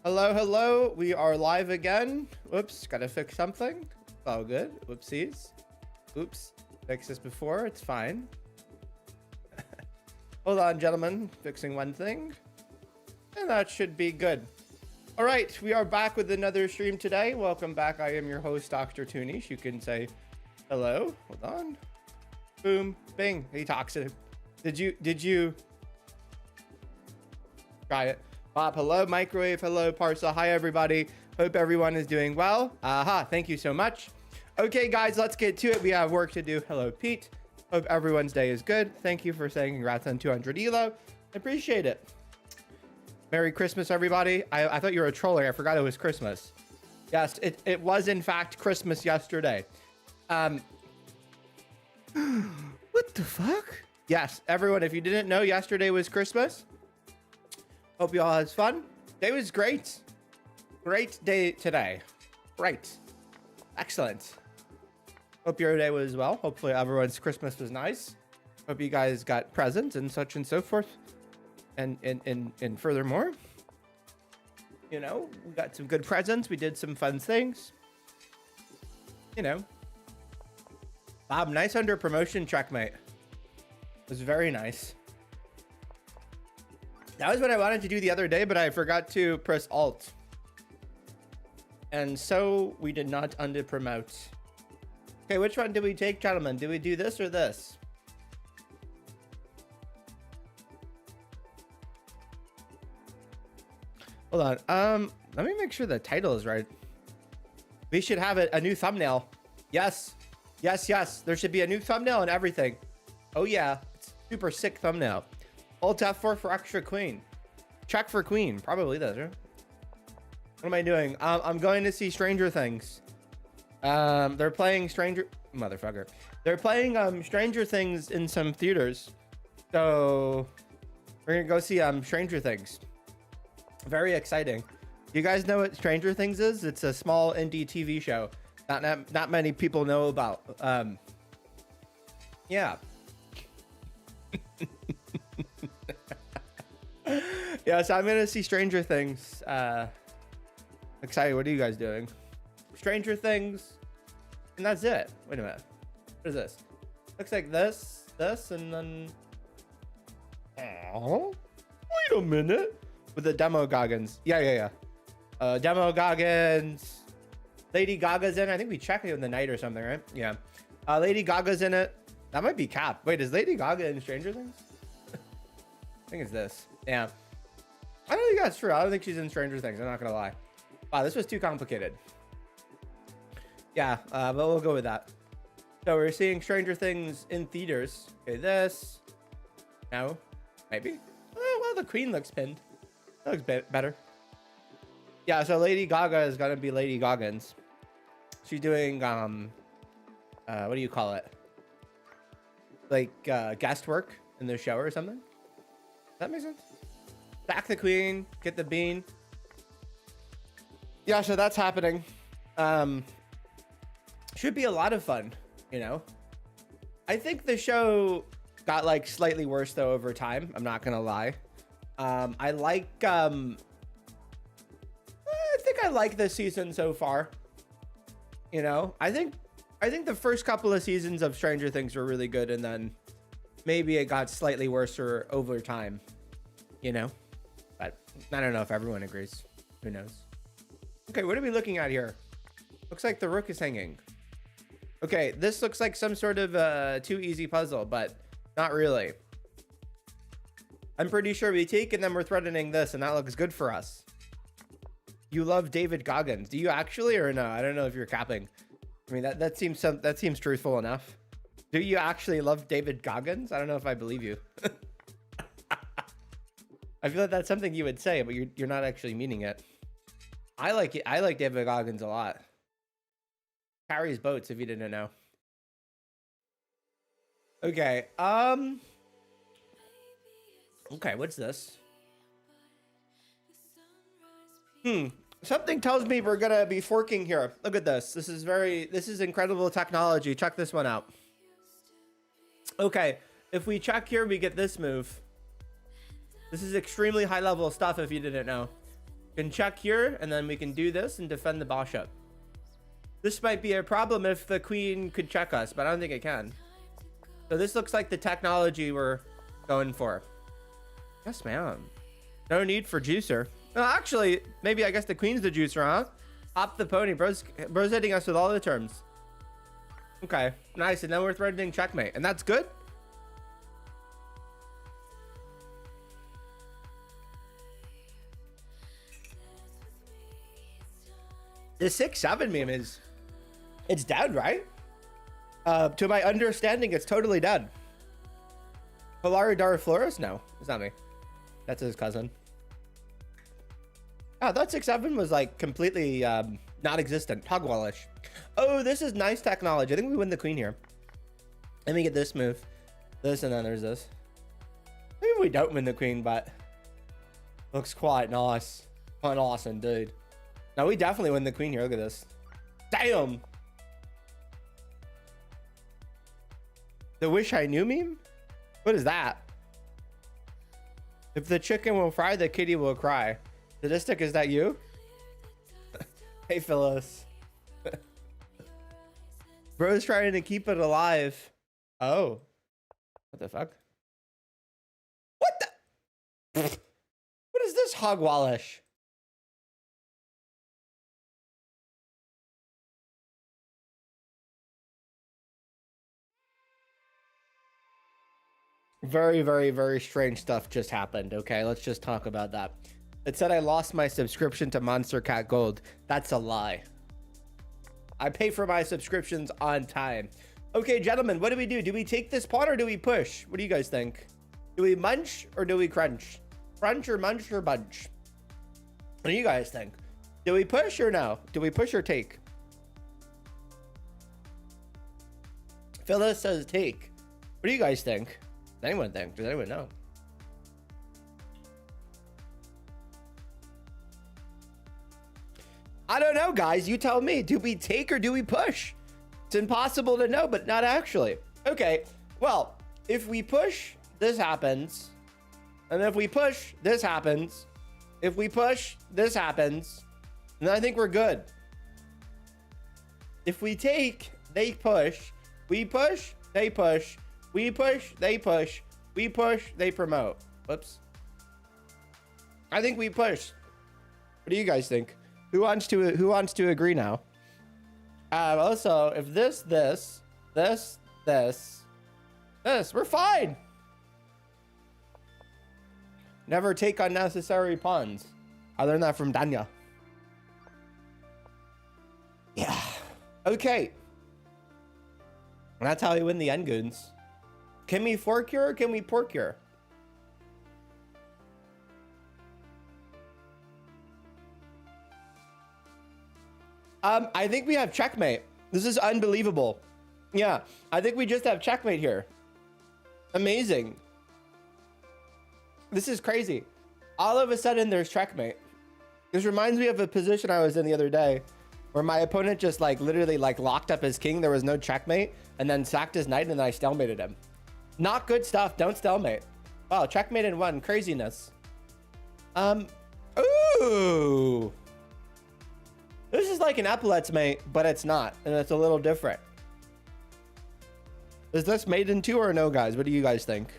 Hello, hello. We are live again. Whoops, gotta fix something. All good. Whoopsies. Oops. Fixed this before. It's fine. Hold on, gentlemen. Fixing one thing. And that should be good. All right, we are back with another stream today. Welcome back. I am your host, Dr. Toonish. You can say hello. Hold on. Boom. Bing. He talks it. Did you try it? Bob, hello. Microwave, hello. Parcel, hi, everybody. Hope everyone is doing well. Aha, thank you so much. Okay, guys, let's get to it. We have work to do. Hello, Pete. Hope everyone's day is good. Thank you for saying congrats on 200 elo. Appreciate it. Merry Christmas, everybody. I thought you were a troller. I forgot it was Christmas. Yes, it was, in fact, Christmas yesterday. What the fuck? Yes, everyone, if you didn't know, yesterday was Christmas. Hope you all had fun. Day was great. Great day today. Great. Excellent. Hope your day was well. Hopefully everyone's Christmas was nice. Hope you guys got presents and such and so forth. And furthermore, you know, we got some good presents. We did some fun things. You know. Bob, nice under promotion checkmate. It was very nice. That was what I wanted to do the other day, but I forgot to press Alt. And so we did not under promote. Okay, which one did we take, gentlemen? Did we do this or this? Hold on. Let me make sure the title is right. We should have a new thumbnail. Yes. Yes, yes. There should be a new thumbnail and everything. Oh, yeah. It's super sick thumbnail. Alt F4 for extra queen. Check for queen. Probably does, right? What am I doing? I'm going to see Stranger Things. They're playing Motherfucker. They're playing Stranger Things in some theaters. So we're gonna go see Stranger Things. Very exciting. You guys know what Stranger Things is? It's a small indie TV show. Not many people know about. Yeah. Yeah, so I'm gonna see Stranger Things. Excited. What are you guys doing? Stranger Things, and that's it. Wait a minute. What is this? Looks like this, and then. Oh, wait a minute. With the demo Goggins. Yeah. Demo Goggins. Lady Gaga's in. I think we checked it in the night or something, right? Yeah. Lady Gaga's in it. That might be Cap. Wait, is Lady Gaga in Stranger Things? I think it's this. Yeah. I don't think that's true. I don't think she's in Stranger Things. I'm not gonna lie. Wow, this was too complicated. Yeah, but we'll go with that. So we're seeing Stranger Things in theaters. Okay, this. No, maybe. Oh, well, the Queen looks pinned. That looks better. Yeah, so Lady Gaga is gonna be Lady Goggins. She's doing what do you call it? Like guest work in the show or something. That makes sense. Back the Queen, get the bean. Yeah, so that's happening. Should be a lot of fun, you know. I think the show got like slightly worse though over time. I'm not gonna lie. I think I like this season so far. You know, I think the first couple of seasons of Stranger Things were really good, and then maybe it got slightly worse over time. You know, but I don't know if everyone agrees. Who knows? Okay, what are we looking at here? Looks like the rook is hanging. Okay, this looks like some sort of too easy puzzle, but not really. I'm pretty sure we take and then we're threatening this, and that looks good for us. You love David Goggins. Do you actually or no? I don't know if you're capping. I mean, that seems truthful enough. Do you actually love David Goggins? I don't know if I believe you. I feel like that's something you would say, but you're not actually meaning it. I like it. I like David Goggins a lot. Carries boats, if you didn't know. Okay. Okay, what's this? Something tells me we're gonna be forking here. Look at this. This is incredible technology. Check this one out. Okay, if we check here, we get this move. This is extremely high level stuff if you didn't know. Can check here, and then we can do this and defend the bishop. This might be a problem if the queen could check us, but I don't think it can. So this looks like the technology we're going for. Yes, ma'am. No need for juicer. No, actually, maybe I guess the queen's the juicer, huh? Hop the pony. Bro's hitting us with all the terms. Okay, nice. And then we're threatening checkmate, and that's good. The 6-7 meme is, it's dead, right? To my understanding, it's totally dead. Hilari Flores? No, it's not me. That's his cousin. Oh, that 6-7 was like completely non-existent. Hogwallish. Oh, this is nice technology. I think we win the queen here. Let me get this move. This, and then there's this. Maybe we don't win the queen, but looks quite nice. Quite awesome, dude. No, we definitely win the queen here. Look at this. Damn. The wish I knew meme? What is that? If the chicken will fry, the kitty will cry. Sadistic, is that you? Hey, Phyllis. Bro's trying to keep it alive. Oh. What the fuck? What the? What is this hogwallish? Very, very, very strange stuff just happened. Okay, let's just talk about that. It said I lost my subscription to Monster Cat Gold. That's a lie. I pay for my subscriptions on time. Okay, gentlemen, what do we do? Do we take this pawn or do we push? What do you guys think? Do we munch or do we crunch? Crunch or munch or bunch? What do you guys think? Do we push or no? Do we push or take? Phyllis says take. What do you guys think? Does anyone think? Does anyone know? I don't know, guys. You tell me. Do we take or do we push? It's impossible to know, but not actually. Okay, well, if we push, this happens. And if we push, this happens. If we push, this happens. And I think we're good. If we take, they push. We push, they push. We push, they push. We push, they promote. Whoops. I think we push. What do you guys think? Who wants to agree now? Also, if this, we're fine. Never take unnecessary pawns. I learned that from Danya. Yeah. Okay. And that's how we win the endgoons. Can we fork here or can we pork here? I think we have checkmate. This is unbelievable. Yeah, I think we just have checkmate here. Amazing. This is crazy. All of a sudden there's checkmate. This reminds me of a position I was in the other day where my opponent just like literally like locked up his king. There was no checkmate and then sacked his knight and then I stalemated him. Not good stuff. Don't stalemate. Wow, checkmate in one. Craziness. Ooh. This is like an epaulets mate, but it's not. And it's a little different. Is this made in two or no, guys? What do you guys think?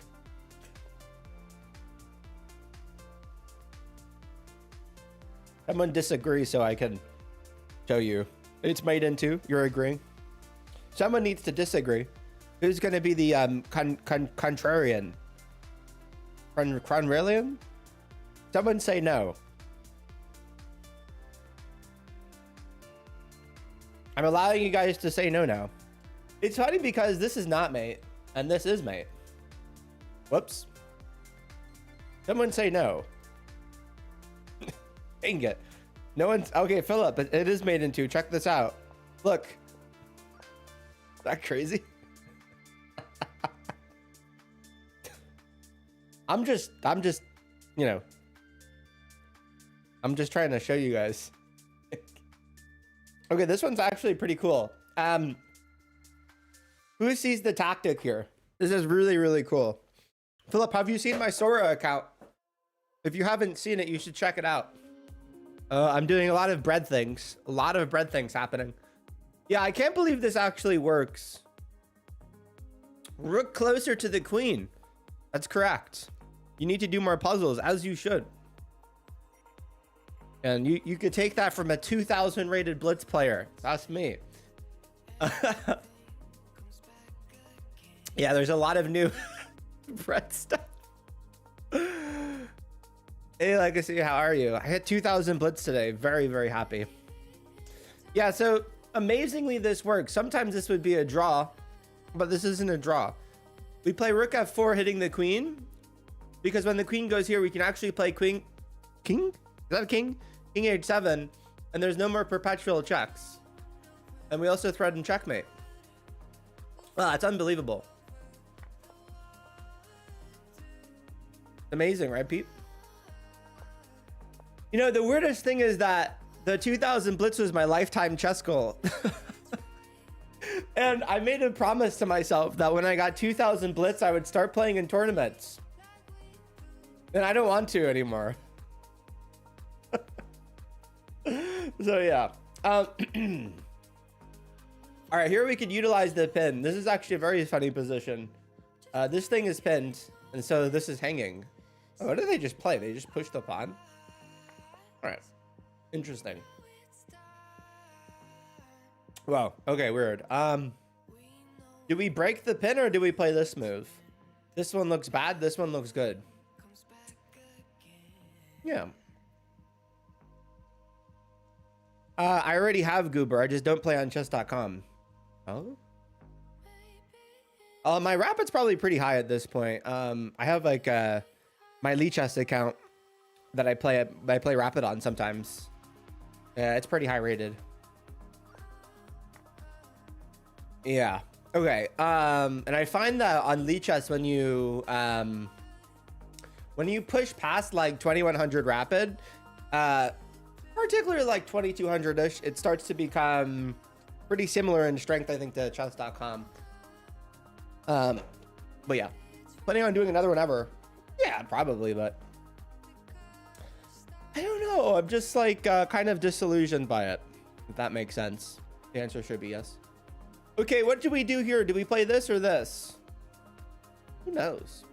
Someone disagree so I can show you. It's made in two. You're agreeing. Someone needs to disagree. Who's going to be the contrarian? Cronrelian? Someone say no. I'm allowing you guys to say no now. It's funny because this is not mate and this is mate. Whoops. Someone say no. Dang it. No one's okay, Philip, but it is made in two. Check this out. Look. Is that crazy? I'm just, you know, I'm just trying to show you guys. Okay, this one's actually pretty cool. Who sees the tactic here? This is really, really cool. Philip, have you seen my Sora account? If you haven't seen it, you should check it out. I'm doing a lot of bread things. A lot of bread things happening. Yeah, I can't believe this actually works. Rook closer to the queen. That's correct. You need to do more puzzles, as you should. And you could take that from a 2000 rated blitz player. That's me. Yeah, there's a lot of new bread stuff. Hey, Legacy, how are you? I hit 2000 blitz today. Very, very happy. Yeah, so amazingly this works. Sometimes this would be a draw, but this isn't a draw. We play rook f4 hitting the queen, because when the queen goes here, we can actually play king? Is that a king? King h7, and there's no more perpetual checks. And we also threaten checkmate. Wow, that's unbelievable. Amazing, right, Pete? You know, the weirdest thing is that the 2000 blitz was my lifetime chess goal. And I made a promise to myself that when I got 2000 blitz, I would start playing in tournaments. And I don't want to anymore. So yeah. All right, here we could utilize the pin. This is actually a very funny position. This thing is pinned, and so this is hanging. Oh, what did they just play? They just pushed the pawn? All right, interesting. Wow, okay, weird. Do we break the pin or do we play this move? This one looks bad, this one looks good. Yeah. I already have Goober, I just don't play on chess.com. Oh? My rapid's probably pretty high at this point. I have like my Lee Chess account that I play rapid on sometimes. Yeah, it's pretty high rated. Yeah. Okay. And I find that on Lee Chess when you push past like 2100 rapid, particularly like 2200-ish, it starts to become pretty similar in strength, I think, to chess.com. But yeah, planning on doing another one ever. Yeah, probably, but I don't know. I'm just like kind of disillusioned by it, if that makes sense. The answer should be yes. Okay, what do we do here? Do we play this or this? Who knows?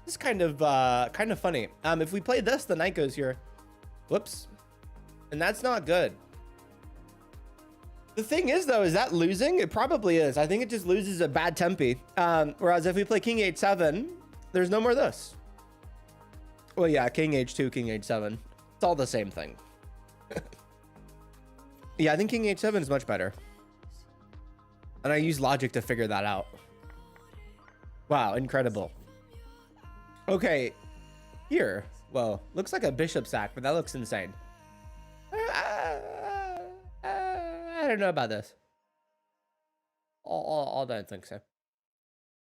This is kind of funny. If we play this, the knight goes here. Whoops. And that's not good. The thing is, though, is that losing? It probably is. I think it just loses a bad tempi. Whereas if we play king h7, there's no more this. Well, yeah, king h2, king h7. It's all the same thing. Yeah, I think king h7 is much better. And I use logic to figure that out. Wow, incredible. Okay, here. Well, looks like a bishop sack, but that looks insane. I don't know about this. I don't think so.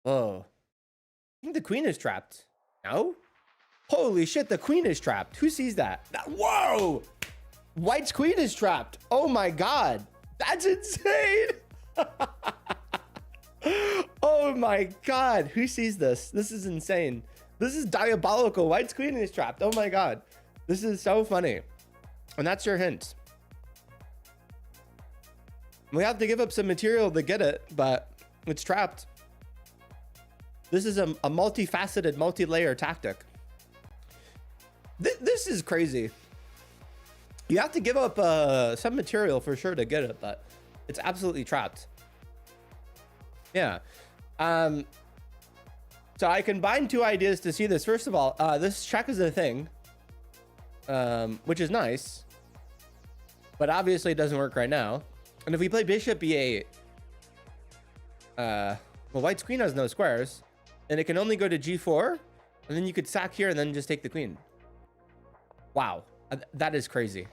Oh, I think the queen is trapped. No? Holy shit, the queen is trapped. Who sees that? Whoa! White's queen is trapped. Oh my god. That's insane. Oh my god. Who sees this? This is insane. This is diabolical. White's queen is trapped. Oh my god. This is so funny. And that's your hint. We have to give up some material to get it, but it's trapped. This is a multifaceted, multi-layer tactic. This is crazy. You have to give up some material for sure to get it, but it's absolutely trapped. Yeah. So I combined two ideas to see this. First of all, this check is a thing, which is nice, but obviously it doesn't work right now. And if we play bishop e8, well, white's queen has no squares, and it can only go to g4, and then you could sack here and then just take the queen. Wow, that is crazy.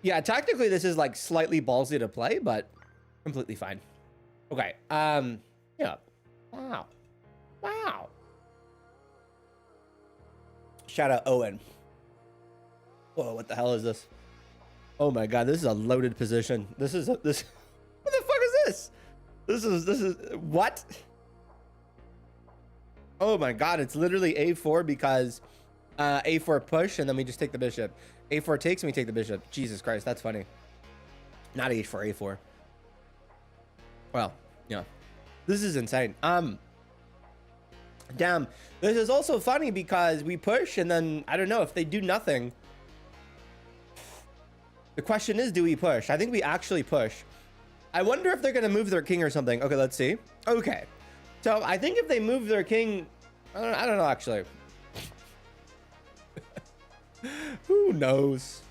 Yeah, tactically this is like slightly ballsy to play, but completely fine. Okay, yeah. Wow. Wow. Shout out Owen. Whoa, what the hell is this? Oh my god, this is a loaded position. This is what the fuck is this? This is what? Oh my god, it's literally a4 because A4 push, and then we just take the bishop. A4 takes, and we take the bishop. Jesus Christ, that's funny. Not H4, A4. Well, yeah. This is insane. Damn. This is also funny because we push, and then, I don't know, if they do nothing. The question is, do we push? I think we actually push. I wonder if they're going to move their king or something. Okay, let's see. Okay. So, I think if they move their king... I don't know, actually. Who knows?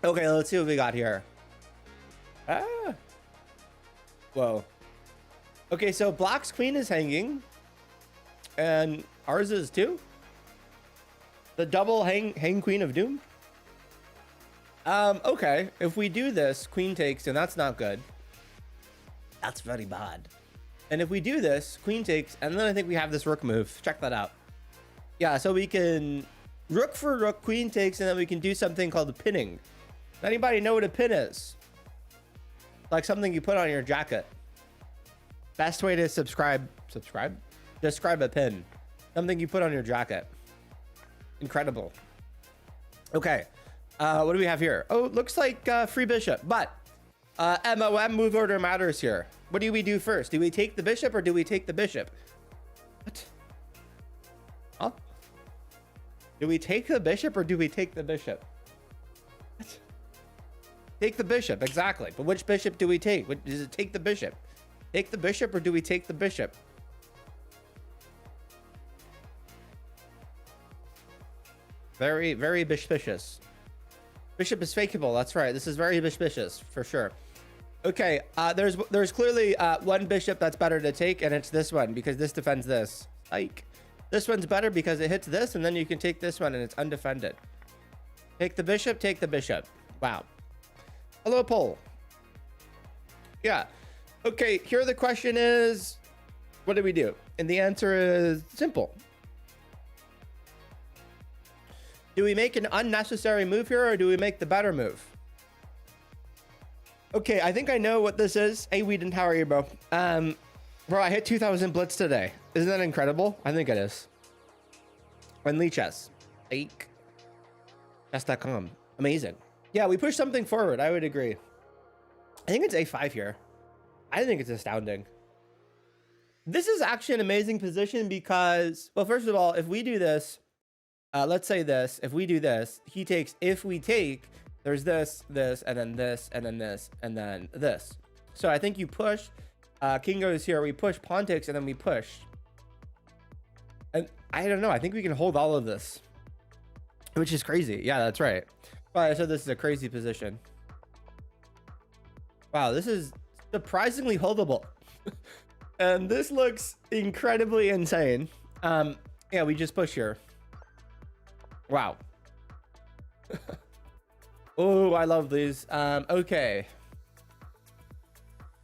Okay, let's see what we got here. Whoa. Okay, so Black's queen is hanging. And ours is too. The double hang queen of doom. Okay. If we do this, queen takes, and that's not good. That's very bad. And if we do this, queen takes, and then I think we have this rook move. Check that out. Yeah, so we can rook for rook, queen takes, and then we can do something called pinning. Does anybody know what a pin is? Like something you put on your jacket. Best way to describe a pin. Something you put on your jacket. Incredible. Okay. What do we have here? Oh, looks like free bishop, but MOM, move order matters here. What do we do first? Do we take the bishop or do we take the bishop? What? Huh? Do we take the bishop or do we take the bishop? What? Take the bishop, exactly. But which bishop do we take? Does it take the bishop? Take the bishop or do we take the bishop? Very, very suspicious. Bishop is fakeable. That's right. This is very suspicious for sure. Okay, there's clearly one bishop that's better to take, and it's this one because this defends this. Like, this one's better because it hits this, and then you can take this one, and it's undefended. Take the bishop. Take the bishop. Wow. Hello, poll. Yeah. Okay. Here the question is, what do we do? And the answer is simple. Do we make an unnecessary move here, or do we make the better move? Okay, I think I know what this is. Hey, Whedon, how are you, bro? Bro, I hit 2,000 blitz today. Isn't that incredible? I think it is. And Lee Chess. Ake. Chess.com. Amazing. Yeah, we push something forward. I would agree. I think it's A5 here. I think it's astounding. This is actually an amazing position because, well, first of all, if we do this, let's say this, if we do this, he takes, if we take, there's this, and then this, and then this, and then this. So I think you push, king goes here, we push, pawn takes, and then we push. And I don't know, I think we can hold all of this, which is crazy. Yeah, that's right. Well, I said this is a crazy position. Wow, this is surprisingly holdable. And this looks incredibly insane. Yeah, we just push here. Wow. Oh, I love these. Okay.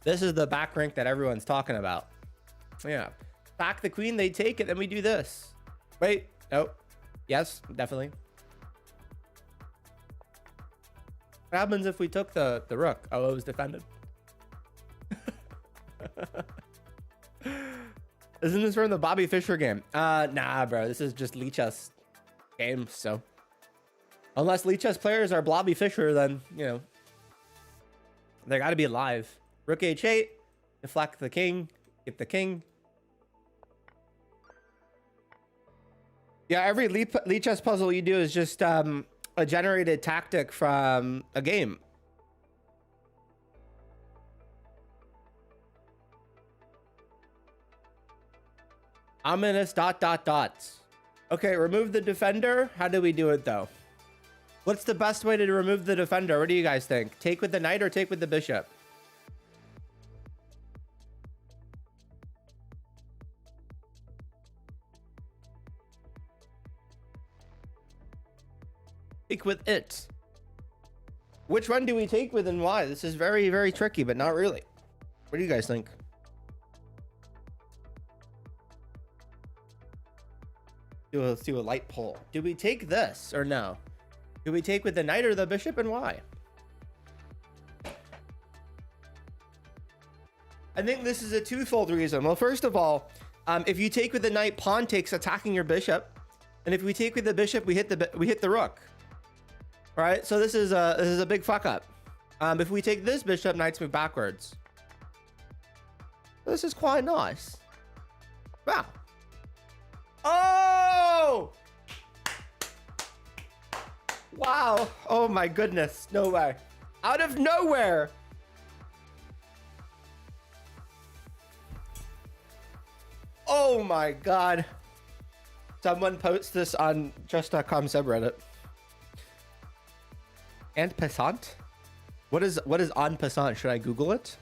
This is the back rank that everyone's talking about. Yeah. Back the queen, they take it, then we do this. Wait, nope. Yes, definitely. What happens if we took the rook? Oh, it was defended. Isn't this from the Bobby Fischer game? Nah, bro. This is just Lee Chess game, so. Unless Lee Chess players are Blobby Fischer, then, you know, they got to be alive. Rook H8, deflect the king, get the king. Yeah, every Lee Chess puzzle you do is just a generated tactic from a game. Ominous ... Okay, remove the defender. How do we do it, though? What's the best way to remove the defender? What do you guys think? Take with the knight or take with the bishop? Take with it. Which one do we take with and why? This is very, very tricky, but not really. What do you guys think? Let's do a light poll. Do we take this or no? Do we take with the knight or the bishop, and why? I think this is a twofold reason. Well, first of all, if you take with the knight, pawn takes, attacking your bishop. And if we take with the bishop, we hit the rook. All right, so this is a big fuck up. If we take this bishop, knights move backwards. This is quite nice. Wow. Oh! Wow. Oh my goodness. No way. Out of nowhere. Oh my god. Someone posts this on just.com subreddit. And passant? What is en passant? Should I Google it?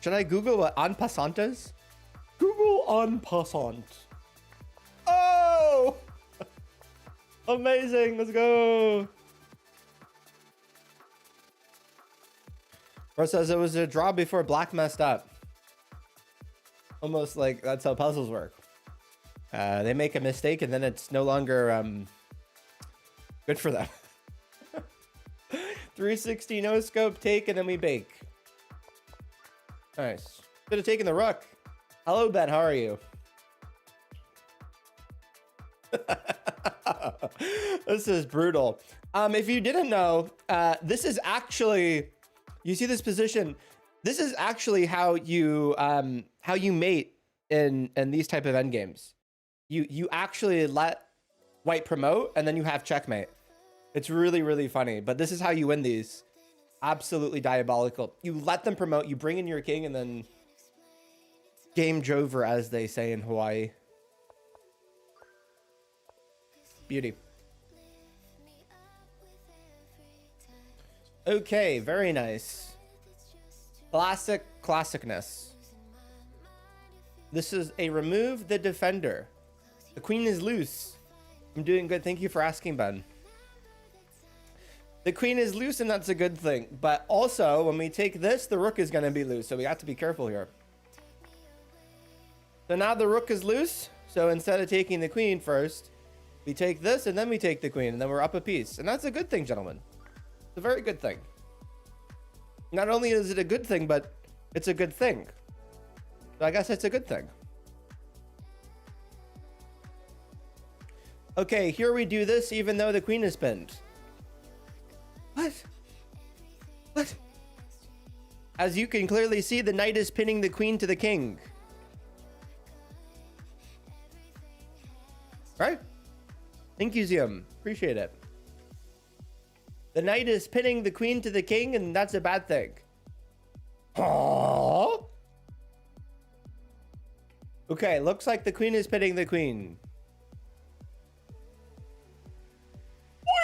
Should I Google what en passant is? Google en passant. Oh! Amazing. Let's go. Bro says it was a draw before black messed up. Almost like that's how puzzles work. They make a mistake and then it's no longer good for them. 360 no scope take and then we bake. Nice. Could have taken the rook. Hello, Ben. How are you? This is brutal. If you didn't know, this is actually, you see this position. This is actually how you mate in these type of endgames. You actually let white promote and then you have checkmate. It's really, really funny, but this is how you win these. Absolutely diabolical. You let them promote, you bring in your king, and then game over, as they say in Hawaii. Beauty. Okay, very nice. Classicness. This is a remove the defender. The queen is loose. I'm doing good. Thank you for asking, Ben. The queen is loose, and that's a good thing. But also, when we take this, the rook is going to be loose. So we have to be careful here. So now the rook is loose. So instead of taking the queen first, we take this, and then we take the queen, and then we're up a piece. And that's a good thing, gentlemen. It's a very good thing. Not only is it a good thing, but it's a good thing. So I guess it's a good thing. Okay, here we do this even though the queen is pinned. What? What? As you can clearly see, the knight is pinning the queen to the king. Right? Thank you, Zium. Appreciate it. The knight is pinning the queen to the king, and that's a bad thing. Aww. Okay, looks like the queen is pinning the queen.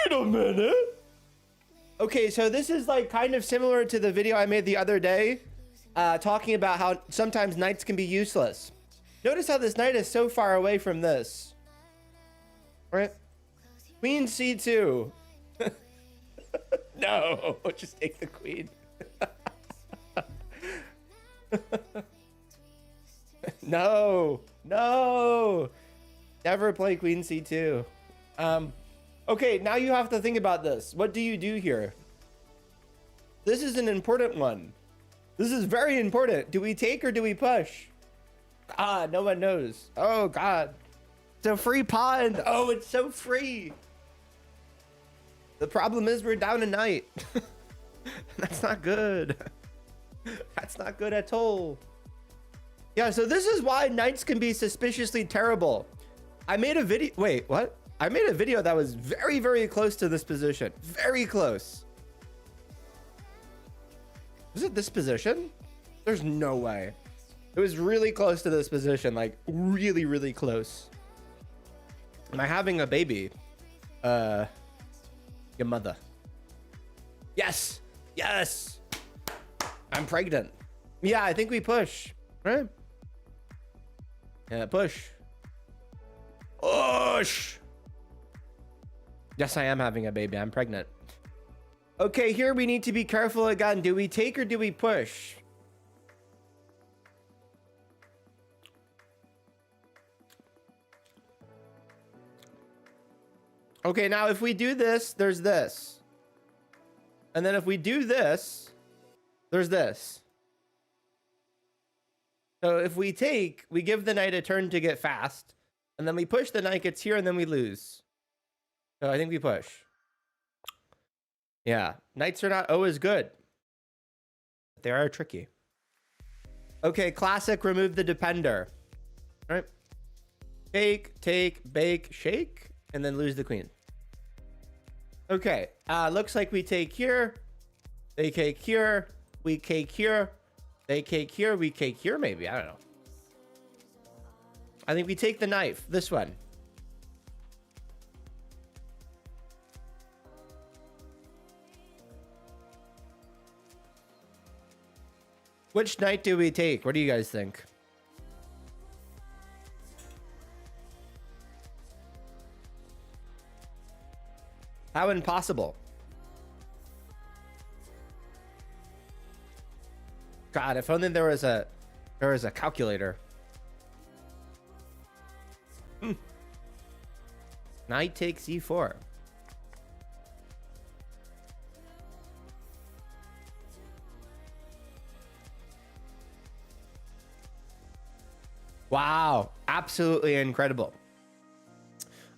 Wait a minute. Okay, so this is like kind of similar to the video I made the other day, talking about how sometimes knights can be useless. Notice how this knight is so far away from this. Right? Queen C2. No, just take the queen. No, no. Never play queen C2. Okay, now you have to think about this. What do you do here? This is an important one. This is very important. Do we take or do we push? Ah, no one knows. Oh, God. It's a free pawn. Oh, it's so free. The problem is we're down a knight. That's not good. That's not good at all. Yeah, so this is why knights can be suspiciously terrible. I made a video. Wait, what? I made a video that was very, very close to this position. Very close. Was it this position? There's no way. It was really close to this position. Like, really, really close. Am I having a baby? Your mother. Yes. Yes. I'm pregnant. Yeah, I think we push. Right? Yeah, push. Push. Yes, I am having a baby. I'm pregnant. Okay, here we need to be careful again. Do we take or do we push? Okay, now if we do this, there's this. And then if we do this, there's this. So if we take, we give the knight a turn to get fast, and then we push, the knight gets here, and then we lose. So I think we push. Yeah, knights are not always good. They are tricky. Okay, classic, remove the depender. All right. Take, bake, shake, and then lose the queen. Okay, looks like we take here. They cake here. We cake here. They cake here. We cake here, maybe. I don't know. I think we take the knife. This one. Which knight do we take? What do you guys think? How impossible? God, if only there was a calculator. Knight takes e4. Wow, absolutely incredible.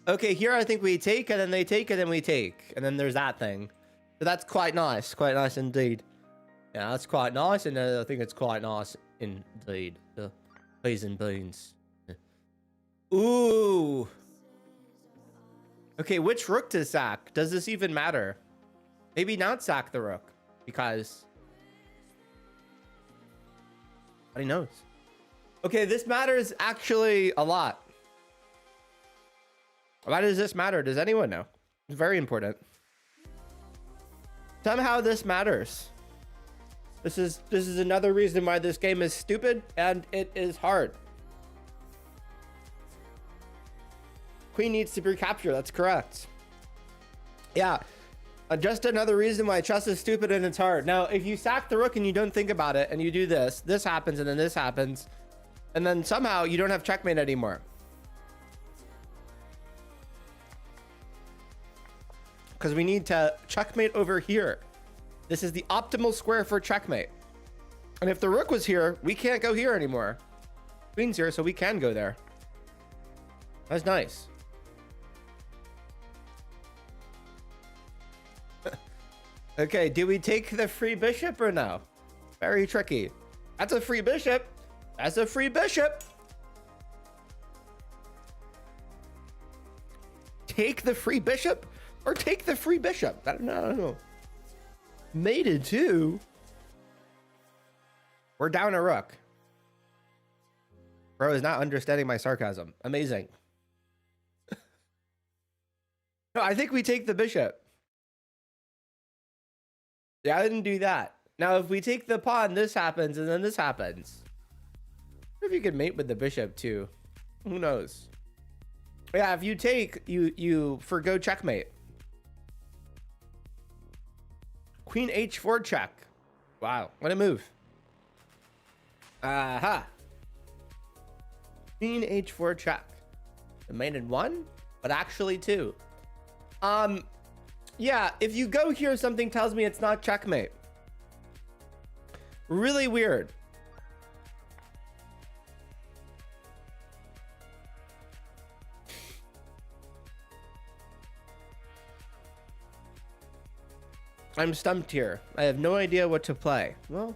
Okay, here I think we take, and then they take, and then we take, and then there's that thing. So that's quite nice indeed. Yeah, that's quite nice, and I think it's quite nice indeed. The peas and beans. Ooh. Okay, which rook to sack? Does this even matter? Maybe not sack the rook, because nobody knows. Okay, this matters actually a lot. Why does this matter? Does anyone know? It's very important. Somehow this matters. This is another reason why this game is stupid and it is hard. Queen needs to be captured. That's correct. Yeah. Just another reason why chess is stupid and it's hard. Now, if you sack the rook and you don't think about it and you do this happens and then this happens, and then somehow you don't have checkmate anymore. Because we need to checkmate over here. This is the optimal square for checkmate. And if the rook was here, we can't go here anymore. Queen's here, so we can go there. That's nice. Okay, do we take the free bishop or no? Very tricky. That's a free bishop. That's a free bishop. Take the free bishop or take the free bishop? I don't know. Mated too. We're down a rook. Bro is not understanding my sarcasm. Amazing. No, I think we take the bishop. Yeah, I didn't do that. Now, if we take the pawn, this happens, and then this happens. I wonder if you could mate with the bishop too. Who knows? Yeah, if you take, you forgo checkmate. Queen h4 check. Wow, what a move. Aha. Queen h4 check. The mated one, but actually two. Yeah, if you go here, something tells me it's not checkmate. Really weird. I'm stumped here. I have no idea what to play. Well,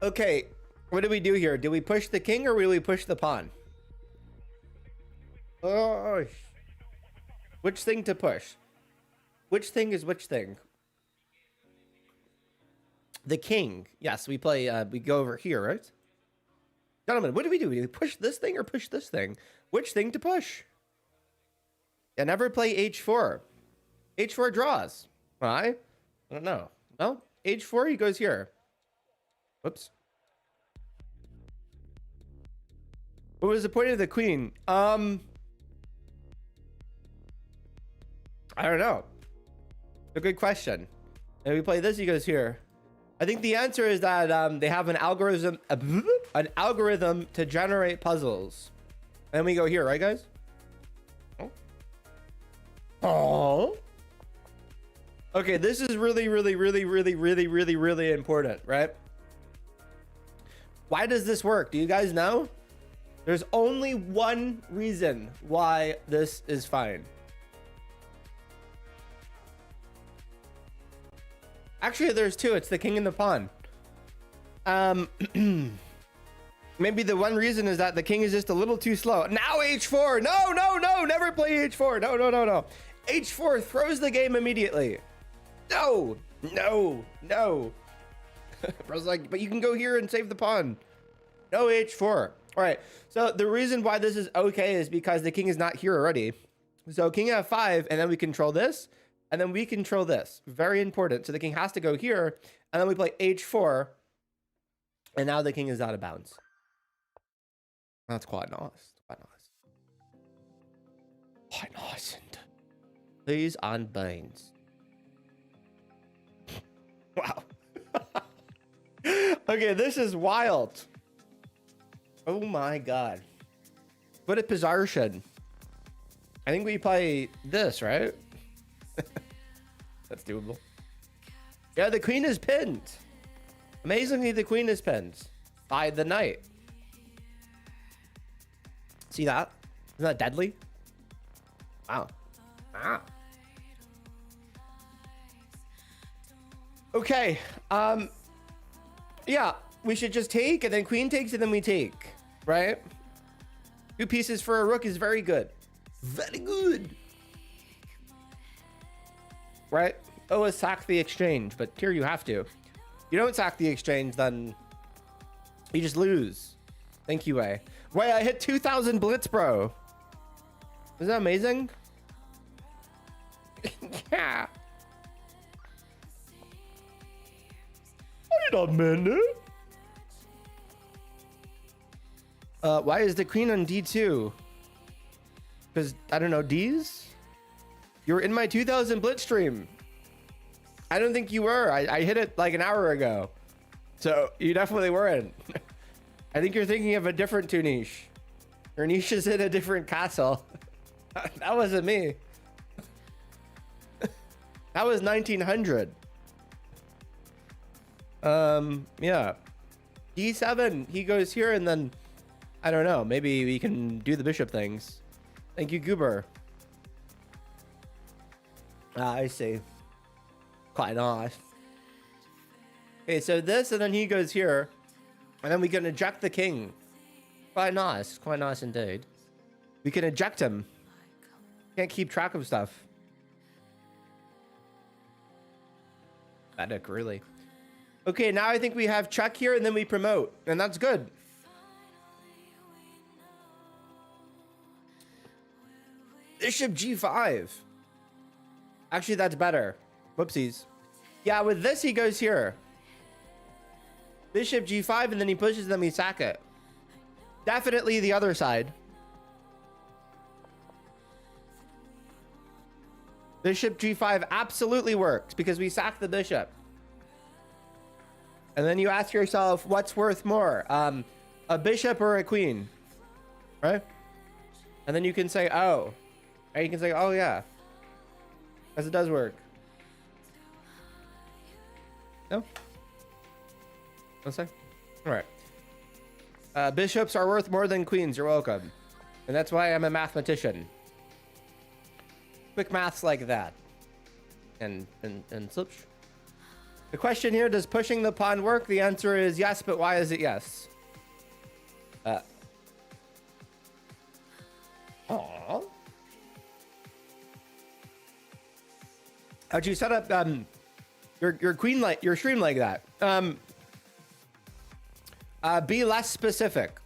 okay, what do we do here? Do we push the king or will we push the pawn? Oh, which thing to push? Which thing is which thing? The king. Yes, we play, we go over here, right? Gentlemen, what do? Do we push this thing or push this thing? Which thing to push? I never play h4. h4 draws. Why? I don't know. Well, h4, he goes here. Whoops. What was the point of the queen? I don't know. A good question. And we play this, he goes here. I think the answer is that they have an algorithm to generate puzzles. And we go here, right, guys? Oh. Oh. Okay, this is really, really, really, really, really, really, really important, right? Why does this work? Do you guys know? There's only one reason why this is fine. Actually, there's two. It's the king and the pawn. Maybe the one reason is that the king is just a little too slow. Now h4. No, no, no. Never play h4. No, no, no, no. h4 throws the game immediately. No, no, no. Bro's like, but you can go here and save the pawn. No h4. All right. So the reason why this is okay is because the king is not here already. So king f5, and then we control this, and then we control this. Very important. So the king has to go here, and then we play h4, and now the king is out of bounds. That's quite nice. Quite nice. Quite nice. Please on beans. Wow. Okay, this is wild. Oh my god. What a position. I think we play this, right? That's doable. Yeah, the queen is pinned. Amazingly, the queen is pinned by the knight. See that? Isn't that deadly? Wow. Wow. Okay. Yeah, we should just take, and then queen takes, and then we take, right? 2 pieces for a rook is very good. Very good. Right? Oh, sack the exchange, but here you have to. You don't sack the exchange, then you just lose. Thank you, Wei. Wait, I hit 2,000 blitz, bro. Isn't that amazing? Yeah. Wait a minute. Why is the queen on D2? Because, I don't know, D's? You were in my 2000 blitz stream. I don't think you were. I hit it like an hour ago. So, you definitely weren't. I think you're thinking of a different Tunish. Your niche is in a different castle. That wasn't me. That was 1900. Yeah. D7, he goes here, and then I don't know, maybe we can do the bishop things. Thank you, Goober. Ah, I see. Quite nice. Okay, so this, and then he goes here, and then we can eject the king. Quite nice indeed. We can eject him. Can't keep track of stuff. Pathetic, really. Okay, now I think we have check here, and then we promote, and that's good. Bishop G5. Actually, that's better. Whoopsies. Yeah, with this, he goes here. Bishop G5, and then he pushes them, we sack it. Definitely the other side. Bishop G5 absolutely works because we sack the bishop. And then you ask yourself, what's worth more? A bishop or a queen? Right? And then you can say, oh. And you can say, oh yeah. Because it does work. No? One sec. All right. Bishops are worth more than queens. You're welcome. And that's why I'm a mathematician. Quick maths like that. And such. The question here, does pushing the pawn work? The answer is yes, but why is it yes? Aww. How'd you set up your queen like your stream like that? Be less specific.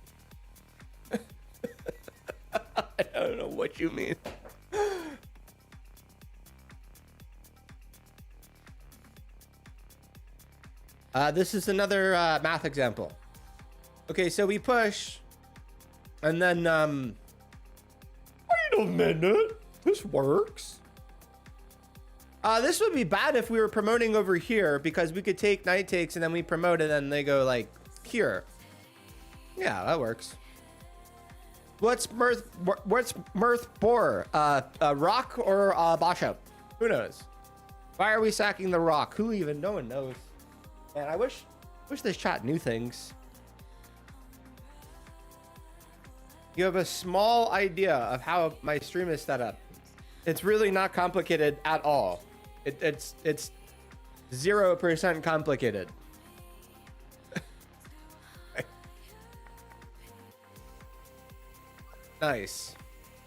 I don't know what you mean. This is another math example. Okay, so we push, and then wait a minute, this works. This would be bad if we were promoting over here, because we could take knight takes, and then we promote, and then they go like here. Yeah, that works. What's Mirth Boar? Rock or Basha? Who knows? Why are we sacking the Rock? Who even? No one knows. Man, I wish this chat knew things. You have a small idea of how my stream is set up. It's really not complicated at all. It's 0% complicated. Nice.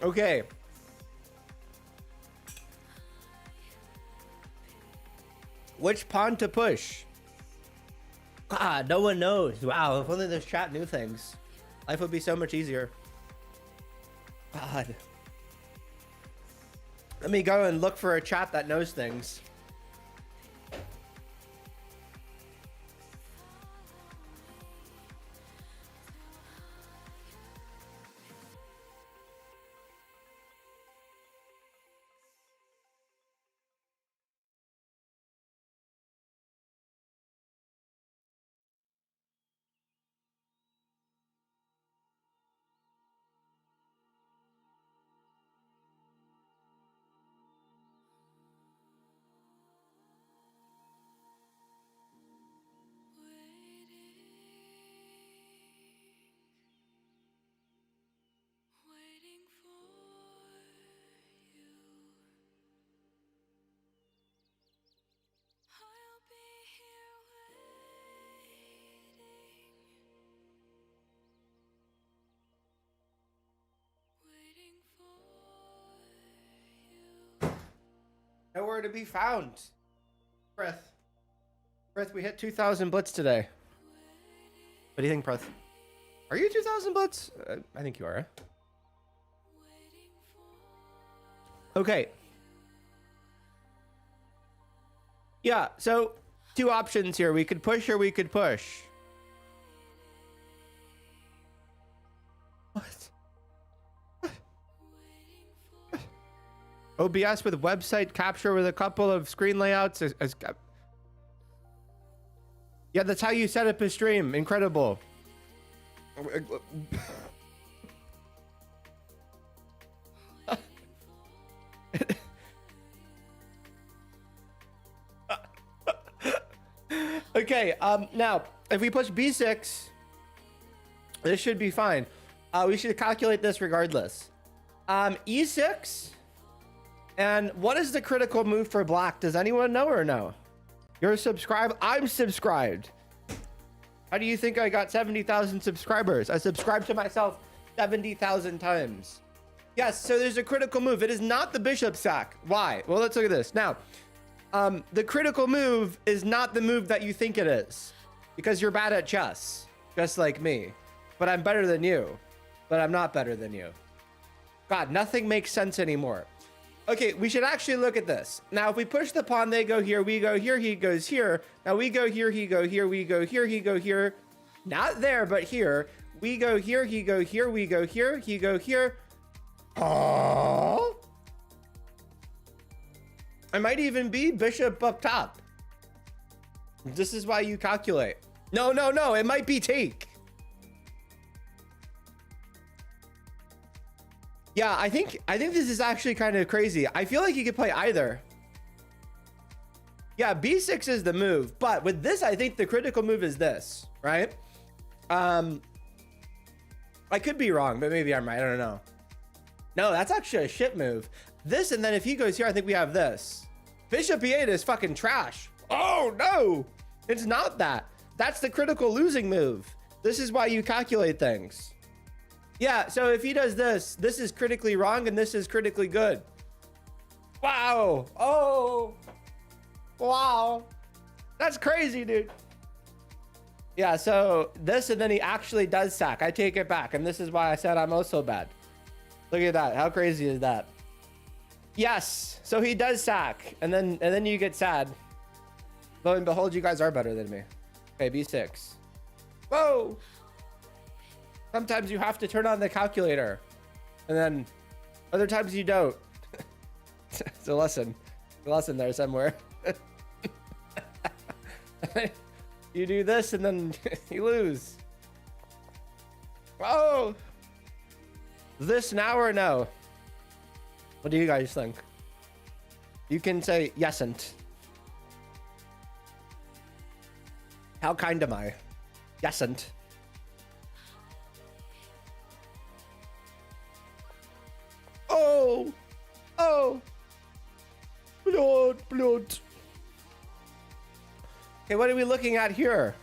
Okay. Which pawn to push? Ah, no one knows. Wow, if only this chat knew things. Life would be so much easier. God. Let me go and look for a chat that knows things. Nowhere to be found. Breath, we hit 2,000 blitz today. What do you think, Breath? Are you 2,000 blitz? I think you are. Okay. Yeah, so two options here. We could push or we could push. What? OBS with website capture with a couple of screen layouts. Yeah, that's how you set up a stream. Incredible. Okay, now, if we push B6, this should be fine. We should calculate this regardless. E6. And what is the critical move for black? Does anyone know or no? You're subscribed. I'm subscribed. How do you think I got 70,000 subscribers? I subscribed to myself 70,000 times. Yes, so there's a critical move. It is not the bishop sack. Why? Well, let's look at this. Now, the critical move is not the move that you think it is. Because you're bad at chess. Just like me. But I'm better than you. But I'm not better than you. God, nothing makes sense anymore. Okay, we should actually look at this. Now, if we push the pawn, they go here, we go here, he goes here. Now we go here, he go here, we go here, he go here. Not there, but here. We go here, he go here, we go here, he go here. Oh. I might even be bishop up top. This is why you calculate. No, no, no, it might be take. Yeah, I think this is actually kind of crazy. I feel like you could play either. Yeah, B6 is the move, but with this, I think the critical move is this, right? I could be wrong, but maybe I'm right. I don't know. No, that's actually a shit move. This, and then if he goes here, I think we have this. Bishop E8 is fucking trash. Oh, no. It's not that. That's the critical losing move. This is why you calculate things. Yeah, so if he does this, this is critically wrong and this is critically good. Wow. Oh. Wow. That's crazy, dude. Yeah, so this, and then he actually does sack. I take it back, and this is why I said I'm also bad. Look at that. How crazy is that? Yes. So he does sack, and then you get sad. Lo and behold, you guys are better than me. Okay, B6. Whoa. Sometimes you have to turn on the calculator, and then other times you don't. It's a lesson. A lesson there somewhere. You do this, and then you lose. Whoa. this now or no? What do you guys think? You can say yesn't. How kind am I? Yesn't. Oh! Oh! Blood, blood. Okay, what are we looking at here?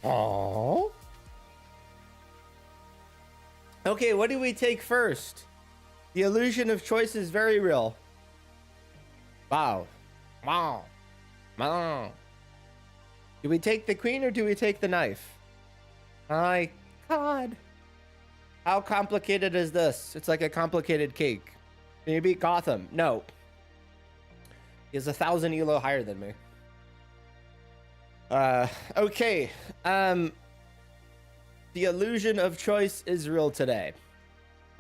Oh. Okay, what do we take first? The illusion of choice is very real. Wow. Wow. Wow. Do we take the queen or do we take the knife? My God. How complicated is this? It's like a complicated cake. Can you beat Gotham? No. He's 1,000 elo higher than me. Okay. The illusion of choice is real today.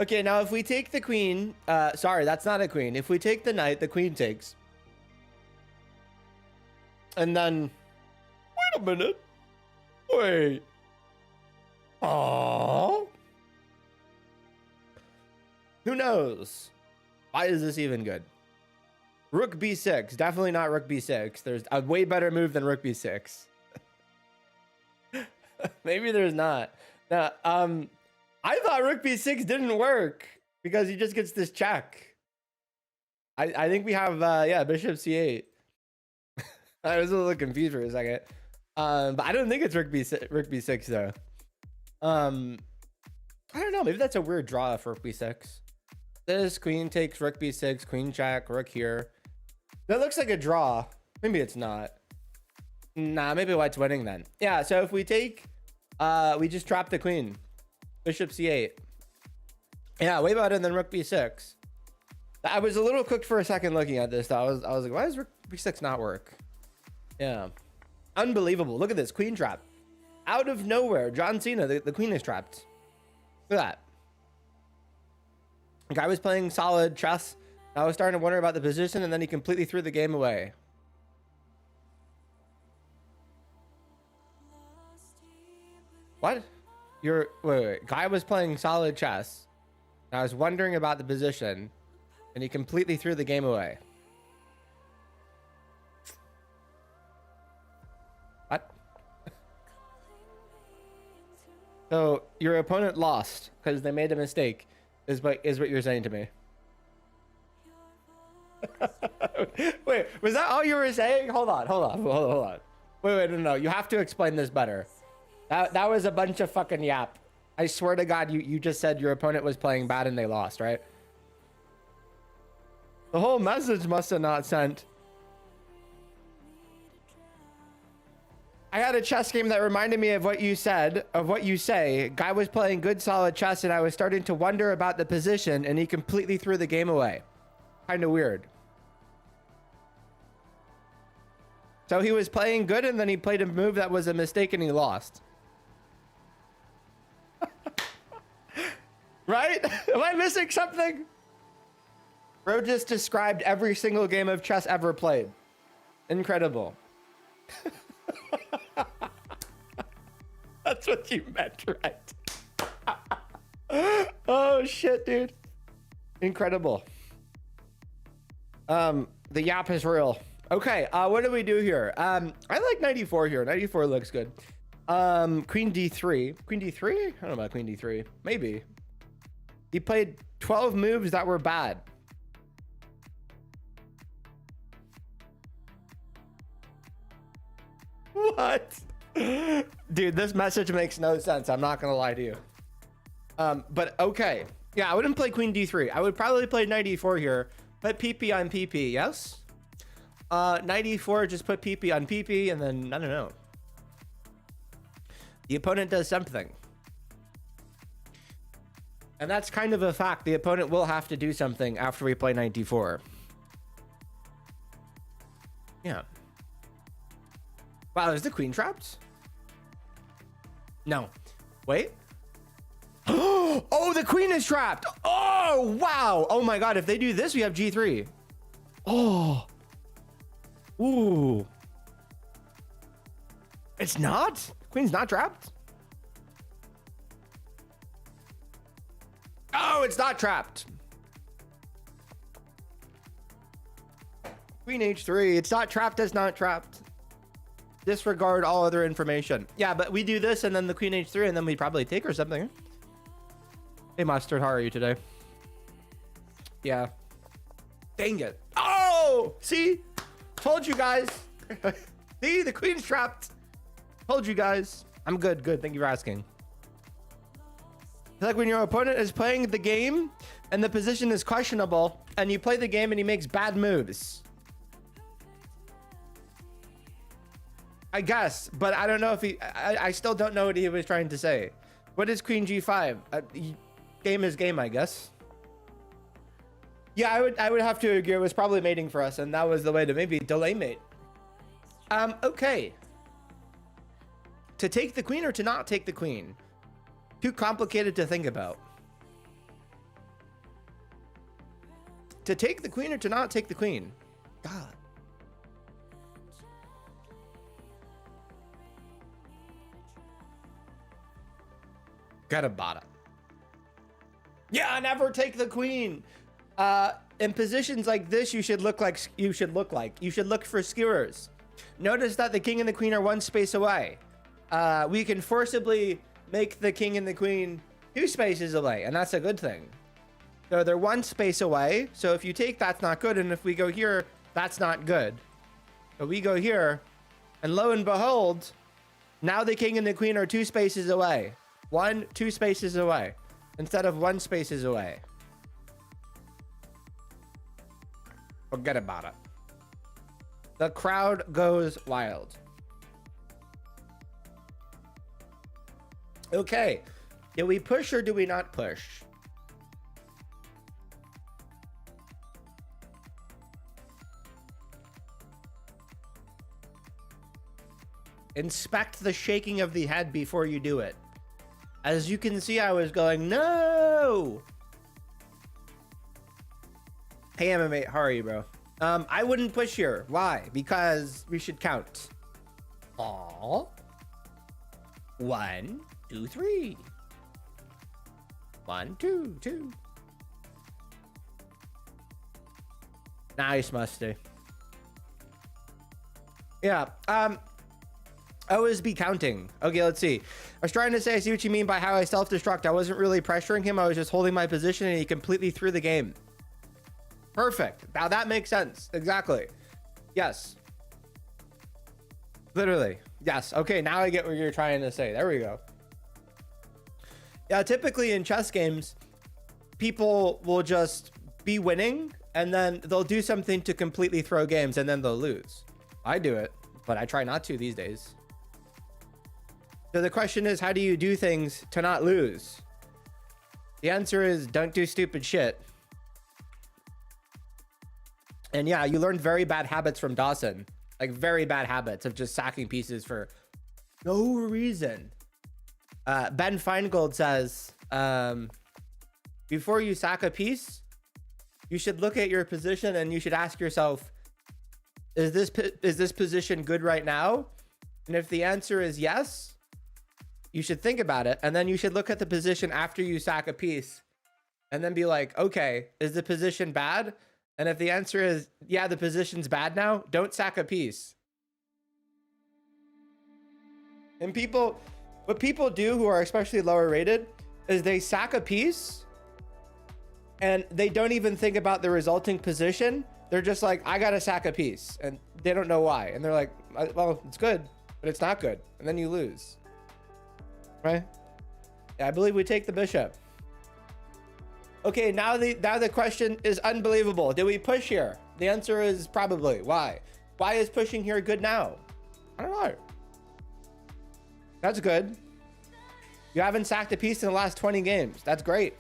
Okay, now if we take the queen, sorry, that's not a queen. If we take the knight, the queen takes. And then, wait a minute. Wait. Aww. Who knows? Why is this even good? Rook b6. Definitely not rook b6. There's a way better move than rook b6. Maybe there's not. Now, I thought rook b6 didn't work because he just gets this check. I think we have, yeah, bishop c8. I was a little confused for a second. But I don't think it's rook b6 though. I don't know. Maybe that's a weird draw for rook b6. This queen takes rook b6, queen check, rook here. That looks like a draw. Maybe it's not. Nah, maybe white's winning then. Yeah, so if we take, we just trap the queen. Bishop c8. Yeah, way better than rook b6. I was a little cooked for a second looking at this though. I was like, why does rook b6 not work? Yeah. Unbelievable. Look at this. Queen trap. Out of nowhere. John Cena, the queen is trapped. Look at that. The guy was playing solid chess. I was starting to wonder about the position, and then he completely threw the game away. What? Wait. Guy was playing solid chess. I was wondering about the position, and he completely threw the game away. What? So your opponent lost because they made a mistake, is what you're saying to me. Wait, was that all you were saying? Hold on. Wait, no. You have to explain this better. That was a bunch of fucking yap. I swear to God, you just said your opponent was playing bad and they lost, right? The whole message must have not sent. I had a chess game that reminded me of what you said, of what you say. Guy was playing good solid chess and I was starting to wonder about the position and he completely threw the game away. Kind of weird. So he was playing good and then he played a move that was a mistake and he lost. Right? Am I missing something? Bro just described every single game of chess ever played. Incredible. That's what you meant, right? Oh shit, dude. Incredible. The yap is real. Okay, what do we do here? I like 94 here. 94 looks good. Queen d3. Queen d3? I don't know about queen d3. Maybe. He played 12 moves that were bad. What? Dude, this message makes no sense. I'm not gonna lie to you. But okay. Yeah, I wouldn't play queen d3. I would probably play 94 here. Put PP on PP, yes? 94, just put PP on PP, and then, I don't know. The opponent does something. And that's kind of a fact. The opponent will have to do something after we play 94. Yeah. Wow, is the queen trapped? No. Wait. Oh, the queen is trapped. Oh, wow. Oh my God. If they do this, we have G3. Oh. Ooh. It's not? Queen's not trapped? Oh, it's not trapped. Queen h3. It's not trapped as not trapped. Disregard all other information. Yeah, but we do this and then the queen h3 and then we probably take or something. Hey, Mustard, how are you today? Yeah. Dang it. Oh, see? Told you guys. See, the queen's trapped. Told you guys. I'm good, good. Thank you for asking. It's like when your opponent is playing the game and the position is questionable and you play the game and he makes bad moves. I guess, but I don't know if I still don't know what he was trying to say. What is queen g5? Game is game, I guess. Yeah, I would have to agree. It was probably mating for us, and that was the way to maybe delay mate. Okay. To take the queen or to not take the queen? Too complicated to think about. To take the queen or to not take the queen? God. Got a bottom. Yeah, never take the queen. In positions like this, you should look for skewers. Notice that the king and the queen are one space away. We can forcibly make the king and the queen 2 spaces away, and that's a good thing. So they're 1 space away. So if you take, that's not good. And if we go here, that's not good. So we go here, and lo and behold, now the king and the queen are 2 spaces away. 2 spaces away instead of 1 spaces away. Forget about it. The crowd goes wild. Okay. Do we push or do we not push? Inspect the shaking of the head before you do it. As you can see, I was going, no. Hey, MMA, how are you, bro? I wouldn't push here. Why? Because we should count. Aw. 1, 2, 3. 1, 2, 2. Nice, Musty. Yeah. Always be counting. Okay, let's see. I was trying to say, I see what you mean by how I self-destruct. I wasn't really pressuring him. I was just holding my position and he completely threw the game. Perfect. Now that makes sense. Exactly. Yes. Literally. Yes. Okay, now I get what you're trying to say. There we go. Yeah, typically in chess games, people will just be winning and then they'll do something to completely throw games and then they'll lose. I do it, but I try not to these days. So the question is, how do you do things to not lose? The answer is don't do stupid shit. And yeah, you learned very bad habits from Dawson. Like very bad habits of just sacking pieces for no reason. Ben Feingold says, before you sack a piece, you should look at your position and you should ask yourself, is this position good right now? And if the answer is yes, you should think about it. And then you should look at the position after you sack a piece and then be like, okay, is the position bad? And if the answer is, yeah, the position's bad now, don't sack a piece. And what people do who are especially lower rated is they sack a piece and they don't even think about the resulting position. They're just like, I gotta sack a piece. And they don't know why. And they're like, well, it's good, but it's not good. And then you lose. Right? Yeah, I believe we take the bishop. Okay, now the question is unbelievable. Do we push here? The answer is probably. Why? Why is pushing here good now? I don't know. That's good. You haven't sacked a piece in the last 20 games. That's great.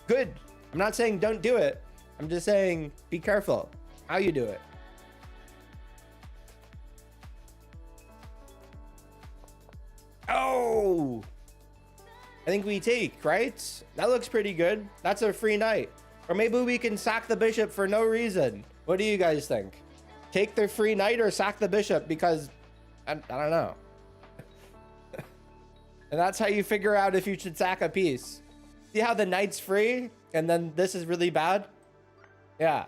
Good. I'm not saying don't do it. I'm just saying be careful how you do it. Oh! I think we take, right? That looks pretty good. That's a free knight. Or maybe we can sack the bishop for no reason. What do you guys think? Take the free knight or sack the bishop because I don't know. And that's how you figure out if you should sack a piece. See how the knight's free and then this is really bad? Yeah.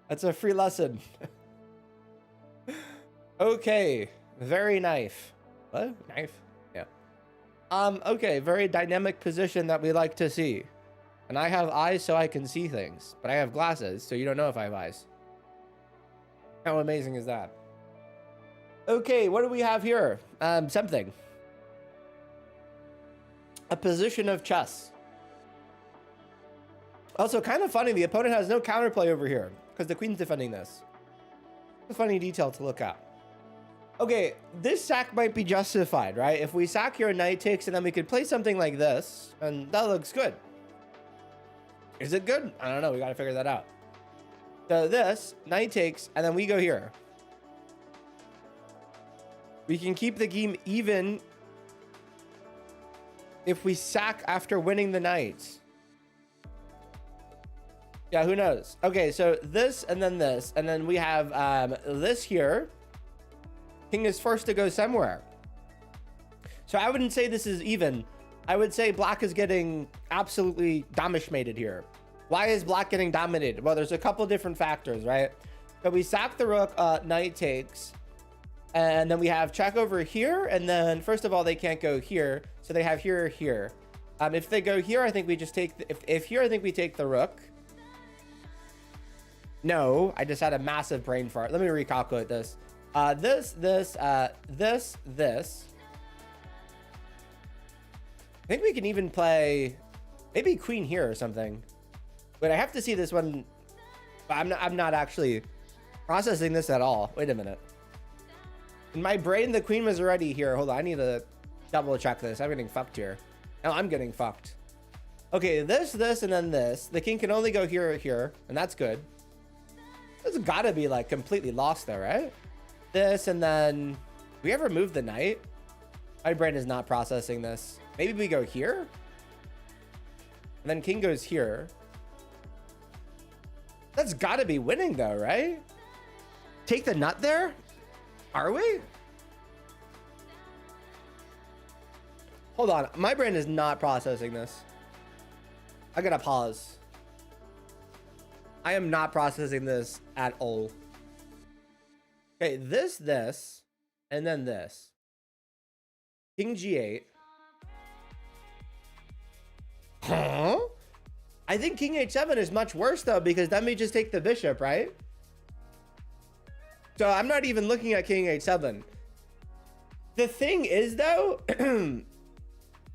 That's a free lesson. Okay, very knife. What? Knife? Yeah. Okay, very dynamic position that we like to see. And I have eyes so I can see things, but I have glasses so you don't know if I have eyes. How amazing is that? Okay, what do we have here? Something. A position of chess. Also, kind of funny, the opponent has no counterplay over here because the queen's defending this. It's a funny detail to look at. Okay, this sack might be justified, right? If we sack here, knight takes, and then we could play something like this, and that looks good. Is it good? I don't know. We got to figure that out. So this, knight takes, and then we go here. We can keep the game even if we sack after winning the knights. Yeah, who knows? Okay, so this, and then we have this here. King is forced to go somewhere. So I wouldn't say this is even. I would say black is getting absolutely dominated here. Why is black getting dominated? Well, there's a couple different factors, right? So we sack the rook, knight takes, and then we have check over here. And then first of all, they can't go here. So they have here, here. If they go here, I think we just take, if here, I think we take the rook. No, I just had a massive brain fart. Let me recalculate this. This. I think we can even play maybe queen here or something. But I have to see this one. I'm not actually processing this at all. Wait a minute. In my brain, the queen was already here. Hold on, I need to double check this. I'm getting fucked here. No, I'm getting fucked. Okay, this, and then this. The king can only go here or here, and that's good. It's gotta be like completely lost though, right? This, and then we ever move the knight? My brain is not processing this. Maybe we go here, and then king goes here. That's gotta be winning though, right? Take the nut there? Are we? Hold on, my brain is not processing this. I gotta pause. I am not processing this at all. Okay, this, and then this. King G8. Huh? I think King H7 is much worse though, because then we just take the bishop, right? So I'm not even looking at King H7. The thing is though,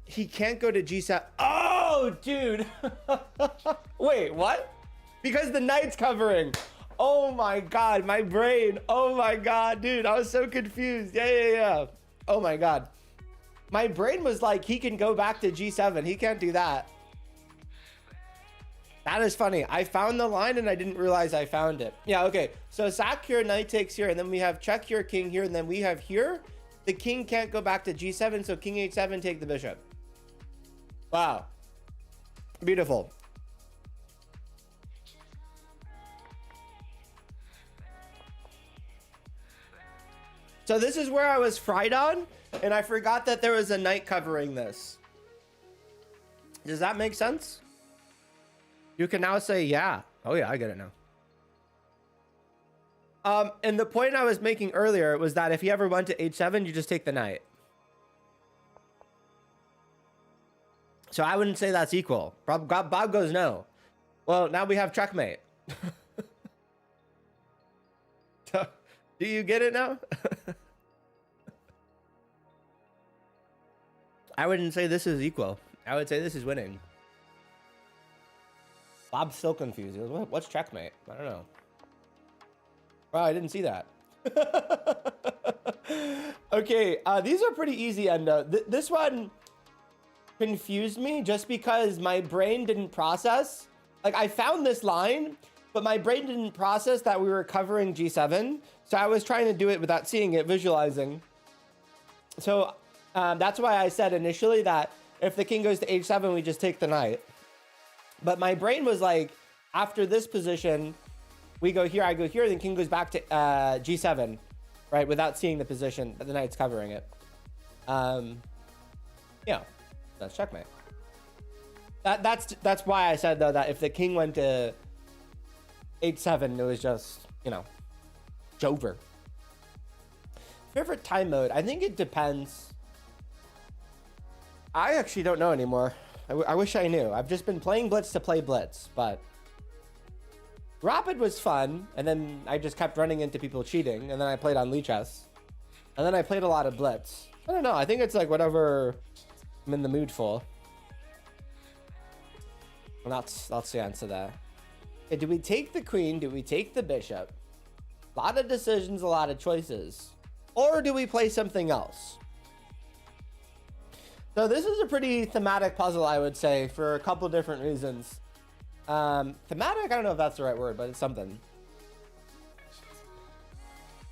he can't go to G7. Oh, dude. Wait, what? Because the knight's covering. Oh my God, my brain. Oh my God, dude, I was so confused. Yeah. Oh my God. My brain was like, he can go back to G7. He can't do that. That is funny. I found the line and I didn't realize I found it. Yeah, okay. So sack here, knight takes here, and then we have check here, king here, and then we have here. The king can't go back to G7, so King H7, take the bishop. Wow. Beautiful. So this is where I was fried on, and I forgot that there was a knight covering this. Does that make sense? You can now say, yeah. Oh yeah, I get it now. And the point I was making earlier was that if you ever went to H7, you just take the knight. So I wouldn't say that's equal. Bob goes no. Well, now we have checkmate. Do you get it now? I wouldn't say this is equal. I would say this is winning. Bob's still confused. He goes, what's checkmate? I don't know. Wow, I didn't see that. Okay, these are pretty easy. And this one confused me just because my brain didn't process. Like, I found this line, but my brain didn't process that we were covering G7. So I was trying to do it without seeing it, visualizing. So that's why I said initially that if the king goes to H7, we just take the knight. But my brain was like, after this position, we go here, I go here, then king goes back to G7, right? Without seeing the position that the knight's covering it. Yeah, that's checkmate. That's why I said though that if the king went to 8-7, it was just, you know, over. Favorite time mode? I think it depends. I actually don't know anymore. I wish I knew. I've just been playing Blitz to play Blitz, but Rapid was fun, and then I just kept running into people cheating, and then I played on Lichess, and then I played a lot of Blitz. I don't know. I think it's like whatever I'm in the mood for. Well, that's the answer there. Okay, do we take the queen? Do we take the bishop? A lot of decisions, a lot of choices. Or do we play something else? So this is a pretty thematic puzzle, I would say, for a couple different reasons. Thematic, I don't know if that's the right word, but it's something.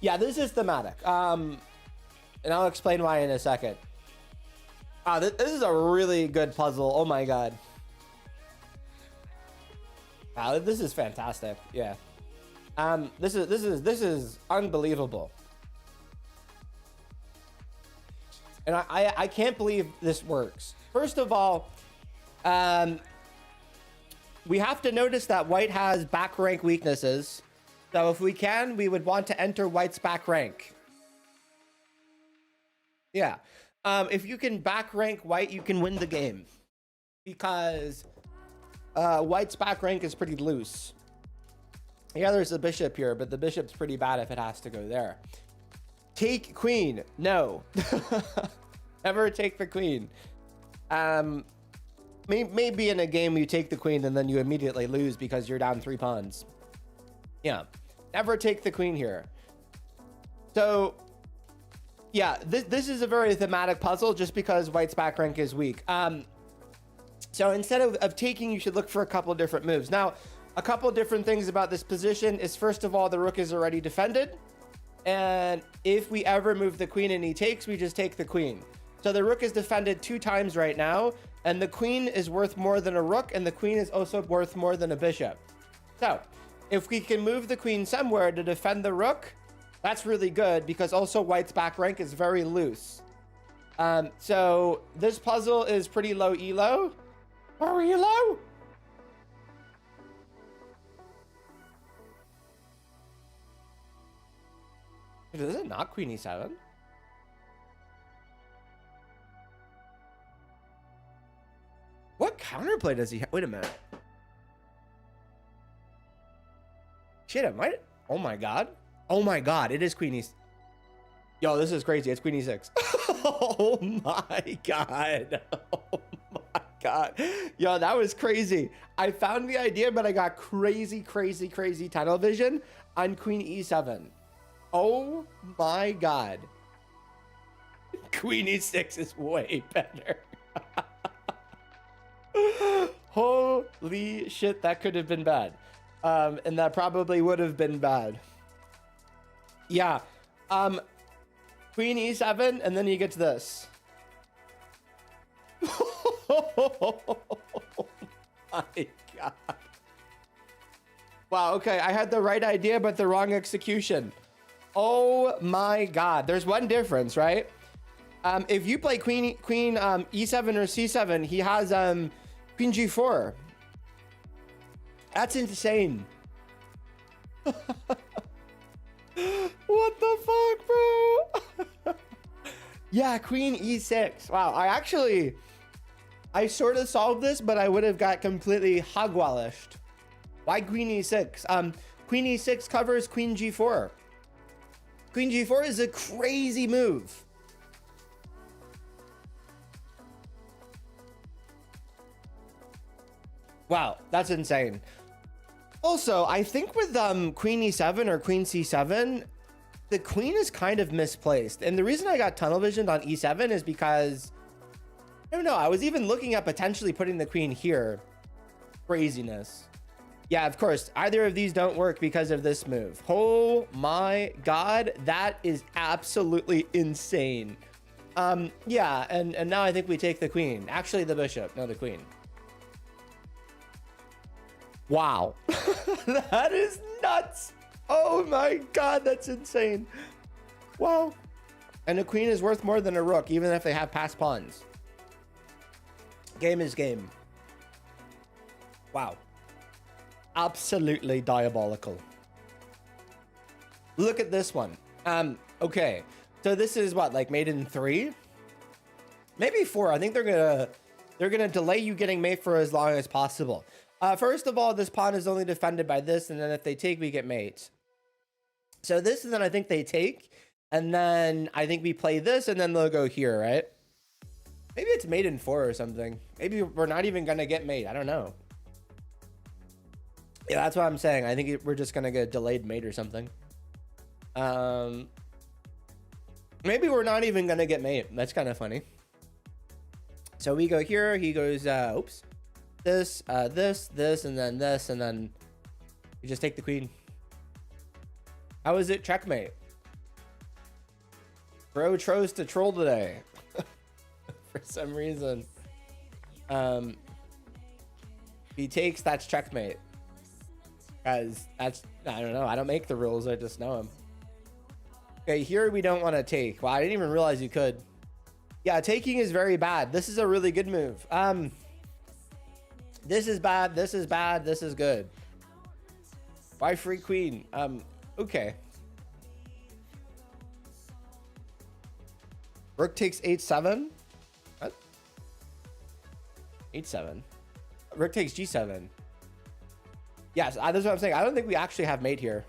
Yeah, this is thematic. And I'll explain why in a second. This is a really good puzzle. Oh my god. Wow, this is fantastic. Yeah. This is unbelievable. And I can't believe this works. First of all, we have to notice that white has back rank weaknesses. So if we can, we would want to enter white's back rank. Yeah. If you can back rank white, you can win the game. Because white's back rank is pretty loose. Yeah, there's a bishop here, but the bishop's pretty bad if it has to go there. Take queen. No. Never take the queen. Maybe in a game you take the queen and then you immediately lose because you're down 3 pawns. Yeah. Never take the queen here. So, yeah, this is a very thematic puzzle just because white's back rank is weak. So instead of taking, you should look for a couple different moves. Now, a couple different things about this position is, first of all, the rook is already defended. And if we ever move the queen and he takes, we just take the queen. So the rook is defended 2 times right now, and the queen is worth more than a rook, and the queen is also worth more than a bishop. So if we can move the queen somewhere to defend the rook, that's really good, because also white's back rank is very loose. So this puzzle is pretty low elo. Are we low? Is it not queen e7? What counterplay does he have? Wait a minute. Shit, it might. Oh my god. Oh my god. It is queen e. Yo, this is crazy. It's queen e6. Oh my god. Oh my god. Yo, that was crazy. I found the idea, but I got crazy tunnel vision on queen e7. Oh my god. Queen e6 is way better. Holy shit, that could have been bad. And that probably would have been bad. Yeah. Queen e7, and then you get to this. Oh my god. Wow, okay, I had the right idea, but the wrong execution. Oh my god. There's one difference, right? If you play queen e7 or c7, he has queen g4. That's insane. What the fuck, bro? Yeah, queen e6. Wow, I sort of solved this, but I would have got completely hogwallished. Why queen e6? Queen e6 covers queen g4. Queen g4 is a crazy move. Wow, that's insane. Also, I think with queen e7 or queen c7, the queen is kind of misplaced. And the reason I got tunnel visioned on e7 is because, I don't know, I was even looking at potentially putting the queen here. Craziness. Yeah, of course, either of these don't work because of this move. Oh my god, that is absolutely insane. Yeah, and now I think we take the queen. Actually, the bishop, no, the queen. Wow. That is nuts. Oh my god, that's insane. Wow. And a queen is worth more than a rook, even if they have passed pawns. Game is game. Wow. Absolutely diabolical. Look at this one. Okay. So this is what, like mate in 3? Maybe 4. I think they're gonna delay you getting mate for as long as possible. First of all, this pawn is only defended by this, and then if they take, we get mate. So this, and then I think they take, and then I think we play this, and then they'll go here, right? Maybe it's mate in 4 or something. Maybe we're not even gonna get mate. I don't know. Yeah, that's what I'm saying. I think we're just gonna get delayed mate or something. Maybe we're not even gonna get mate. That's kind of funny. So we go here. He goes, oops. This, this, and then this, and then you just take the queen. How is it checkmate? Bro chose to troll today. For some reason. He takes, that's checkmate. Because that's, I don't know. I don't make the rules. I just know them. Okay, here we don't want to take. Wow, I didn't even realize you could. Yeah, taking is very bad. This is a really good move. This is bad. This is bad. This is good. Why free queen? Okay. Rook takes 8-7. What? 8-7. Rook takes G7. Yes, that's what I'm saying. I don't think we actually have mate here.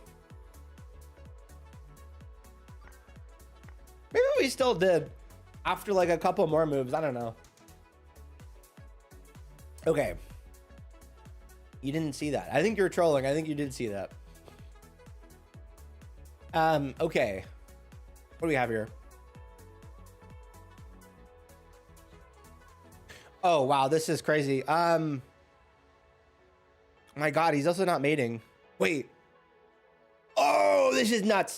Maybe we still did after like a couple more moves. I don't know. Okay. You didn't see that. I think you're trolling. I think you did see that. Okay. What do we have here? Oh, wow. This is crazy. My God, he's also not mating. Wait. Oh, this is nuts.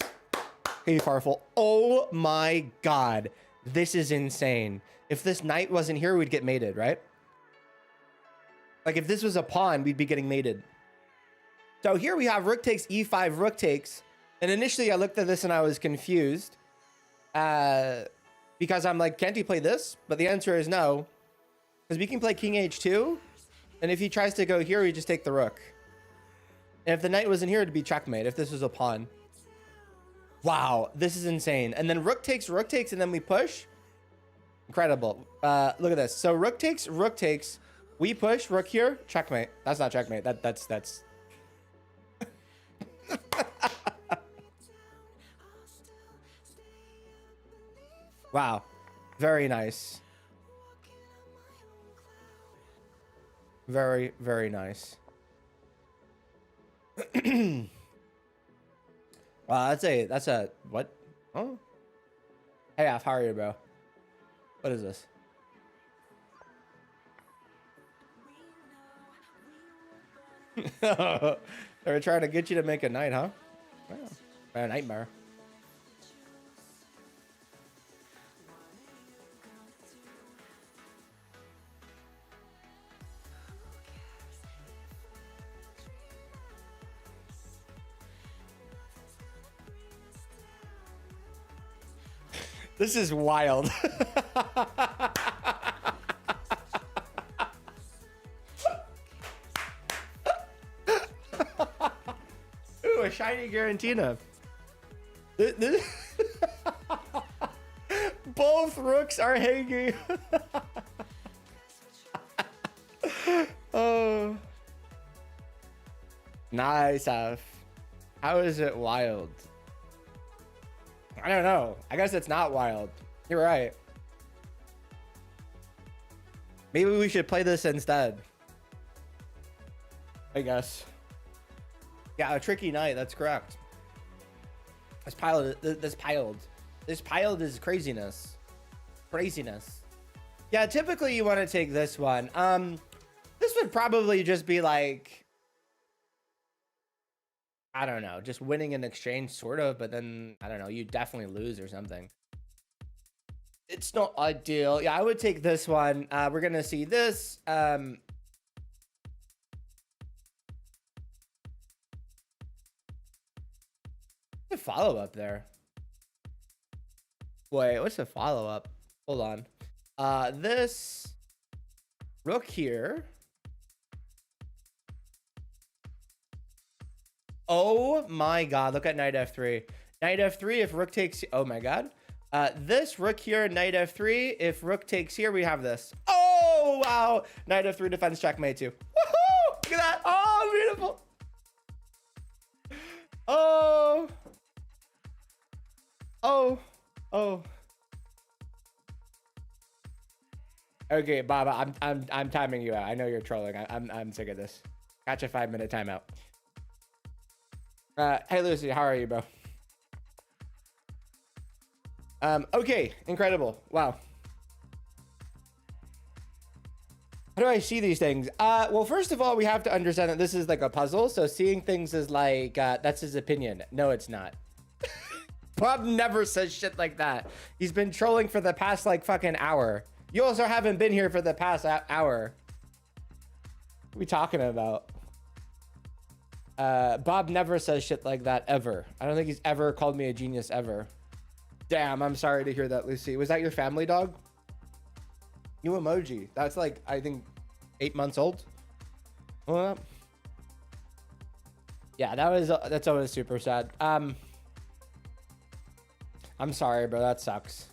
Hey, Farfel. Oh my God. This is insane. If this knight wasn't here, we'd get mated, right? Like if this was a pawn, we'd be getting mated. So here we have rook takes e5, rook takes. And initially I looked at this and I was confused. Because I'm like, can't he play this? But the answer is no. Because we can play king h2. And if he tries to go here, we just take the rook. And if the knight wasn't here, it'd be checkmate if this was a pawn. Wow, this is insane. And then rook takes, and then we push. Incredible. Look at this. So rook takes, we push, rook here, checkmate. That's not checkmate. That's. Wow, very nice. Very, very nice. Wow, that's a what? Oh, hey, how are you, bro? What is this? They're trying to get you to make a knight, huh? Wow. A nightmare. This is wild. Ooh, a shiny Garantina. Both rooks are hanging. Oh. Nice, F. How is it wild? I don't know. I guess it's not wild. You're right. Maybe we should play this instead. I guess. Yeah, a tricky knight. That's correct. This piled is craziness. Craziness. Yeah, typically you want to take this one. This would probably just be like, I don't know, just winning an exchange, sort of, but then, I don't know, you definitely lose or something. It's not ideal. Yeah, I would take this one. We're going to see this. The follow-up there. Wait, what's the follow-up? Hold on. This. Rook here. Oh my god, look at knight f3. Knight f3 if rook takes, oh my god. This rook here, knight f3. If rook takes here, we have this. Oh wow, knight f3 defense checkmate too. Woohoo! Look at that. Oh, beautiful. Oh. Oh. Oh. Okay, Baba, I'm timing you out. I know you're trolling. I'm sick of this. Catch a 5-minute timeout. Hey Lucy, how are you, bro? Okay, incredible. Wow. How do I see these things? Well, first of all, we have to understand that this is like a puzzle. So seeing things is like, that's his opinion. No, it's not. Bob never says shit like that. He's been trolling for the past like fucking hour. You also haven't been here for the past hour. What are we talking about? Bob never says shit like that ever. I don't think he's ever called me a genius ever. Damn, I'm sorry to hear that, Lucy. Was that your family dog? New emoji. That's like, I think 8 months old. Yeah, that's always super sad. I'm sorry, bro. That sucks.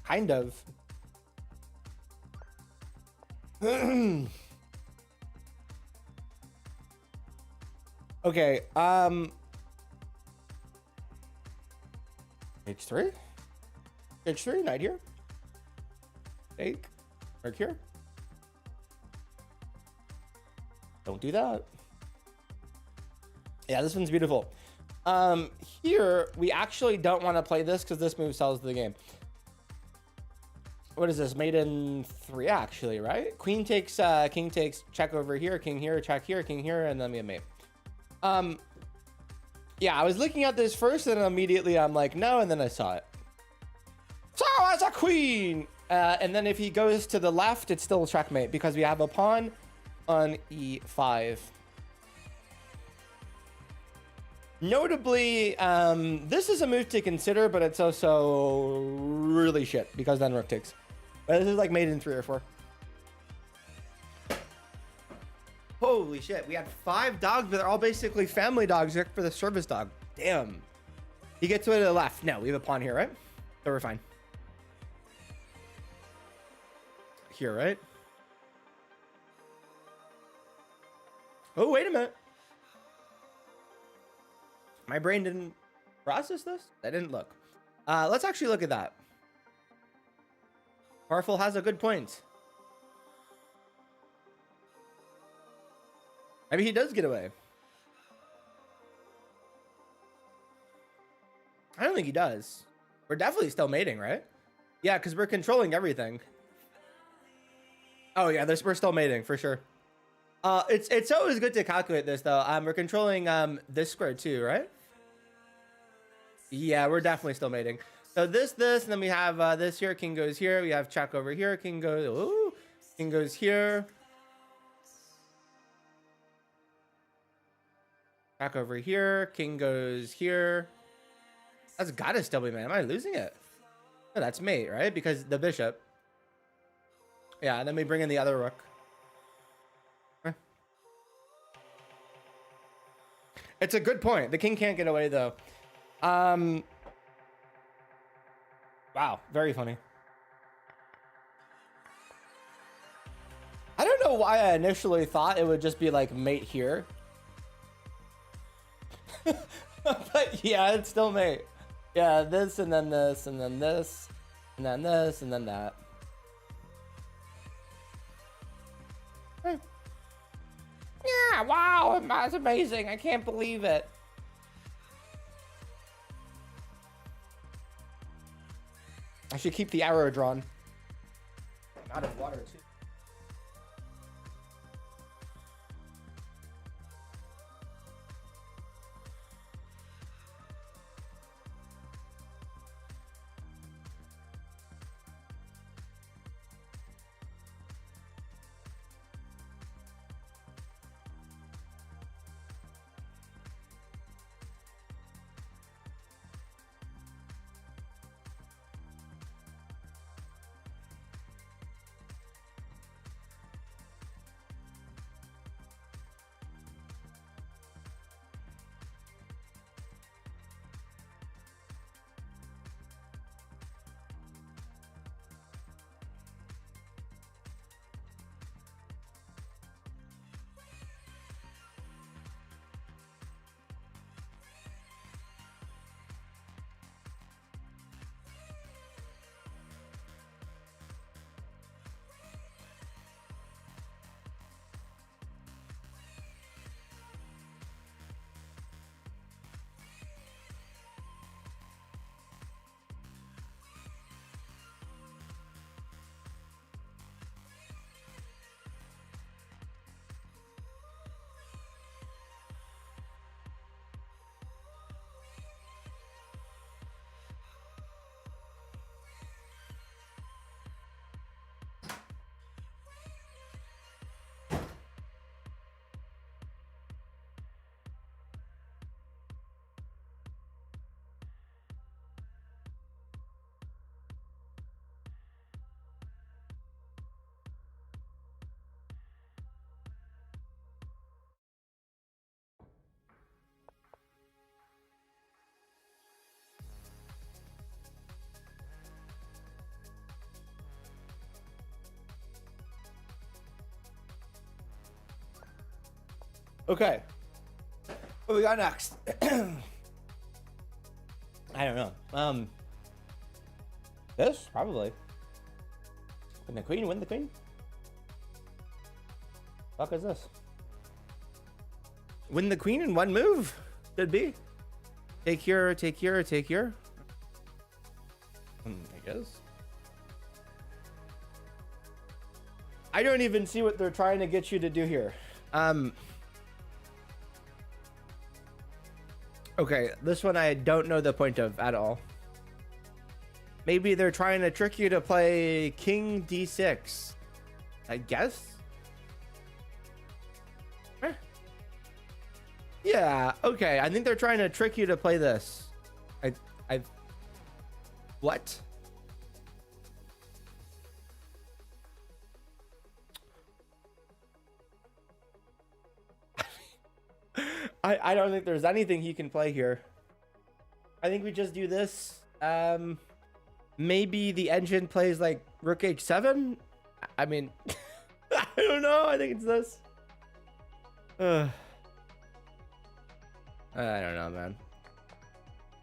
Kind of. Okay, H3? H3, knight here. Take. Rook here. Don't do that. Yeah, this one's beautiful. Here, we actually don't want to play this because this move sells the game. What is this? Mate in 3, actually, right? Queen takes, king takes, check over here, king here, check here, king here, and then we have mate. Yeah, I was looking at this first and immediately I'm like, no, and then I saw it. So as a queen! And then if he goes to the left, it's still checkmate because we have a pawn on e5. Notably, this is a move to consider, but it's also really shit because then rook takes. But this is like mate in 3 or 4. Holy shit, we had 5 dogs, but they're all basically family dogs except for the service dog. Damn. He gets to the left. No, we have a pawn here, right? So we're fine. Here, right? Oh, wait a minute. My brain didn't process this? I didn't look. Let's actually look at that. Powerful has a good point. Maybe he does get away. I don't think he does. We're definitely still mating, right? Yeah, because we're controlling everything. Oh yeah, we're still mating for sure. It's always good to calculate this though. We're controlling this square too, right? Yeah, we're definitely still mating. So this, and then we have this here. King goes here. We have check over here. King goes. Ooh, king goes here. Back over here. King goes here. That's gotta still be mate. Am I losing it? No, that's mate, right? Because the bishop. Yeah, and then we bring in the other rook. It's a good point. The king can't get away though. Wow, very funny. I don't know why I initially thought it would just be like mate here. But yeah, it's still mate. Yeah, this and then this and then this and then this and then that. Yeah, wow, that's amazing. I can't believe it. I should keep the arrow drawn. I'm out of water too. Okay. What we got next? I don't know. This probably. Win the queen. Win the queen. Fuck is this? Win the queen in one move. Could be. Take here. Take here. Take here. I guess. I don't even see what they're trying to get you to do here. Okay, this one I don't know the point of at all. Maybe they're trying to trick you to play King D6. I guess. Yeah, okay. I think they're trying to trick you to play this. What? I don't think there's anything he can play here. I think we just do this. Maybe the engine plays like Rook H7. I mean, I don't know. I think it's this. I don't know, man.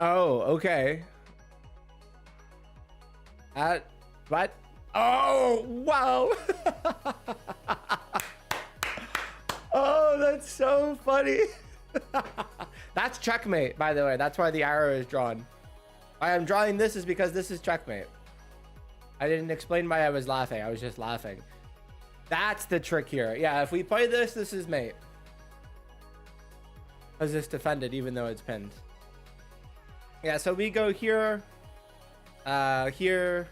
Oh, okay. What? Oh, wow. Oh, that's so funny. That's checkmate, by the way. That's why the arrow is drawn. Why I'm drawing this is because this is checkmate. I didn't explain why I was laughing. I was just laughing. That's the trick here. Yeah, if we play this, this is mate. Because it's defended even though it's pinned. Yeah, so we go here. Here.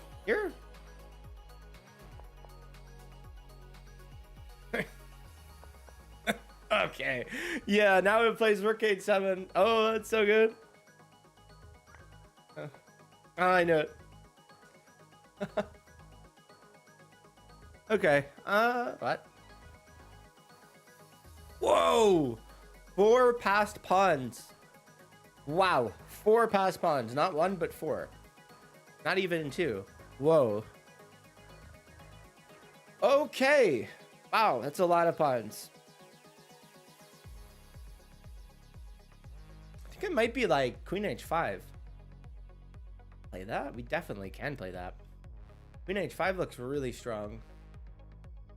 Okay. Yeah, now it plays Rook H7. Oh, that's so good. Oh, I knew it. Okay. What? Whoa! 4 passed pawns. Wow. 4 passed pawns. Not 1, but 4. Not even 2. Whoa. Okay. Wow, that's a lot of pawns. I think it might be like Queen H5. Play that? We definitely can play that. Queen H5 looks really strong.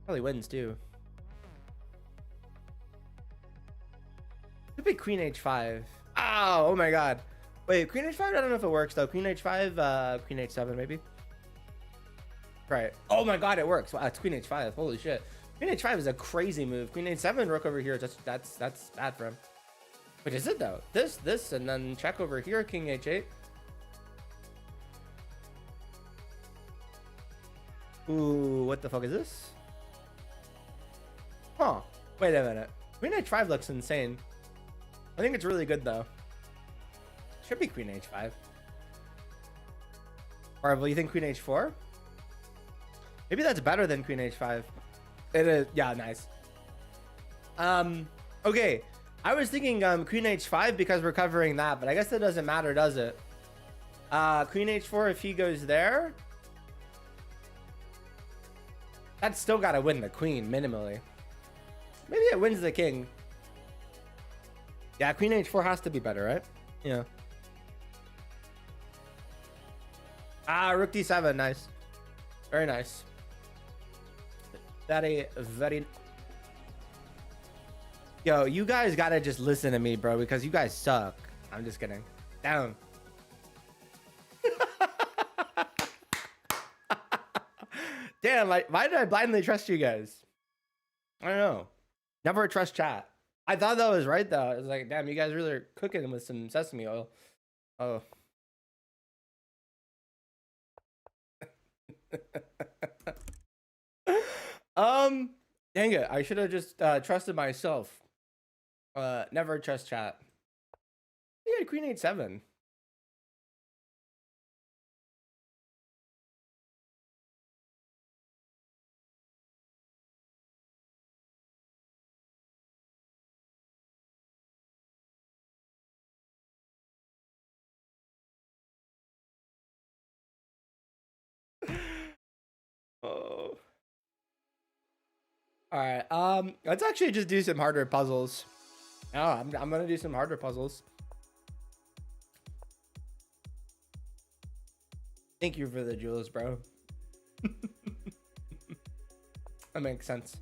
Probably wins too. Could be Queen H5. Oh my god. Wait, Queen H5? I don't know if it works though. Queen H5, Queen H7 maybe. Right. Oh my god, it works. Wow, it's Queen H5. Holy shit. Queen H5 is a crazy move. Queen H7, Rook over here. That's bad for him. But is it though? This, and then check over here, King H8. Ooh, what the fuck is this? Huh. Wait a minute. Queen H5 looks insane. I think it's really good though. Should be Queen H5. Or will you think Queen H4? Maybe that's better than Queen H5. It is. Yeah, nice. Okay. I was thinking Queen H5 because we're covering that, but I guess that doesn't matter, does it? Queen H4 if he goes there. That's still got to win the queen minimally. Maybe it wins the king. Yeah, Queen H4 has to be better, right? Yeah. Rook D7, nice. Very nice. Very. Yo, you guys gotta just listen to me, bro, because you guys suck. I'm just kidding. Down. Damn, like, why did I blindly trust you guys? I don't know. Never trust chat. I thought that was right, though. It was like, damn, you guys really are cooking with some sesame oil. Oh. Dang it. I should have just trusted myself. Never trust chat. Yeah, Queen H7. Oh. All right. Let's actually just do some harder puzzles. Oh, I'm gonna do some harder puzzles. Thank you for the jewels, bro. That makes sense.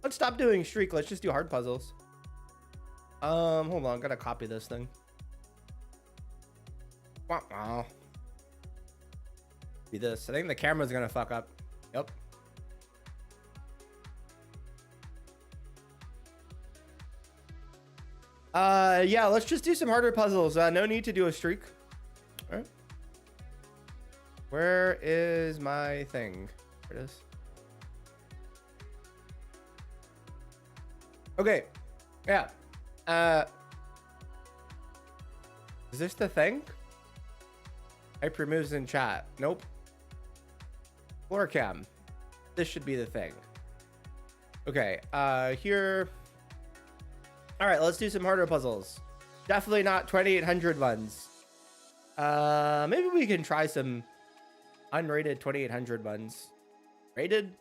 Let's stop doing streak. Let's just do hard puzzles. Hold on. Gotta copy this thing. Wow. Do this. I think the camera's gonna fuck up. Yep. Yeah, let's just do some harder puzzles. No need to do a streak. All right. Where is my thing? There it is. Okay. Yeah. Is this the thing? Hyper moves in chat. Nope. Floor cam. This should be the thing. Okay. Here. All right, let's do some harder puzzles. Definitely not 2800 ones. Maybe we can try some unrated 2800 ones. Rated?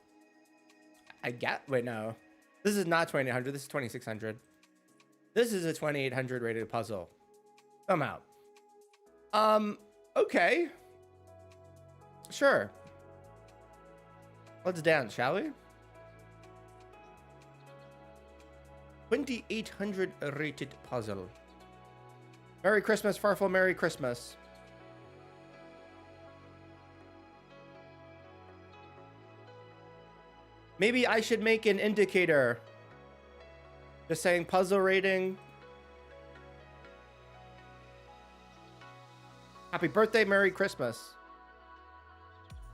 I get. Wait, no. This is not 2800. This is 2600. This is a 2800 rated puzzle. Somehow. Okay. Sure. Let's dance, shall we? 2800 rated puzzle. Merry Christmas, Farfel. Merry Christmas. Maybe I should make an indicator. Just saying puzzle rating. Happy birthday, Merry Christmas.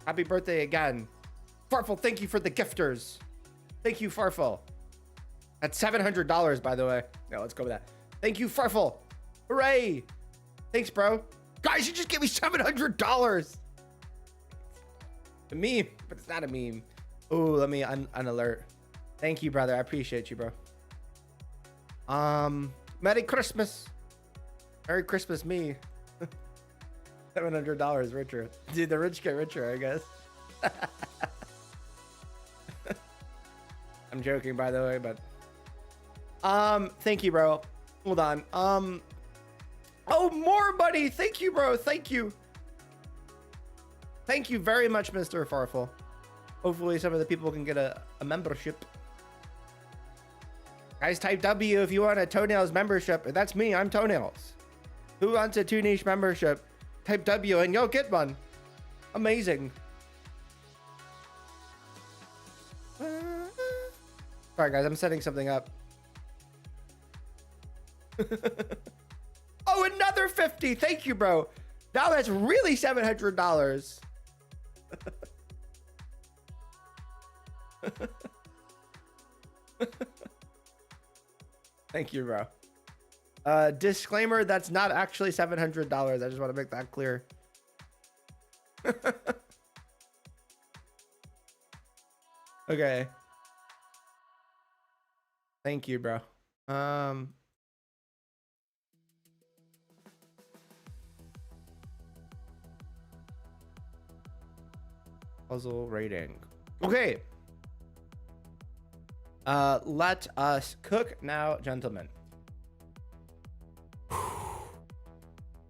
Happy birthday again. Farfel, thank you for the gifters. Thank you, Farfel. That's $700, by the way. No, let's go with that. Thank you, Farfel. Hooray. Thanks, bro. Guys, you just gave me $700. A meme, but it's not a meme. Ooh, let me unalert. Thank you, brother. I appreciate you, bro. Merry Christmas. Merry Christmas, me. $700 richer. Dude, the rich get richer, I guess. I'm joking, by the way, but thank you, bro. Hold on. Oh, more money. Thank you, bro. Thank you. Thank you very much, Mr. Farfel. Hopefully some of the people can get a membership. Guys, type W if you want a Toenails membership. That's me. I'm Toenails. Who wants a Too Niche membership? Type W and you'll get one. Amazing. Sorry, guys. I'm setting something up. Oh, another 50. Thank you, bro. Now that's really $700. Thank you, bro. Disclaimer, that's not actually $700. I just want to make that clear. Okay. Thank you, bro. Puzzle rating. Okay. Let us cook now, gentlemen.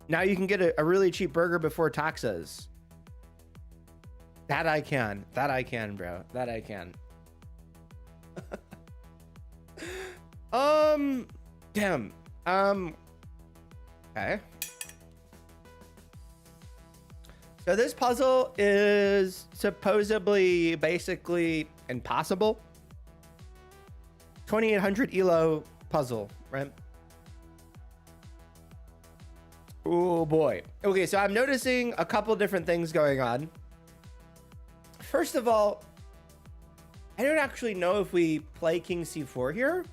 Now you can get a really cheap burger before taxes. That I can. That I can, bro. That I can. Damn. Okay. So this puzzle is supposedly basically impossible. 2800 ELO puzzle, right? Oh boy. Okay, so I'm noticing a couple different things going on. First of all, I don't actually know if we play King C4 here,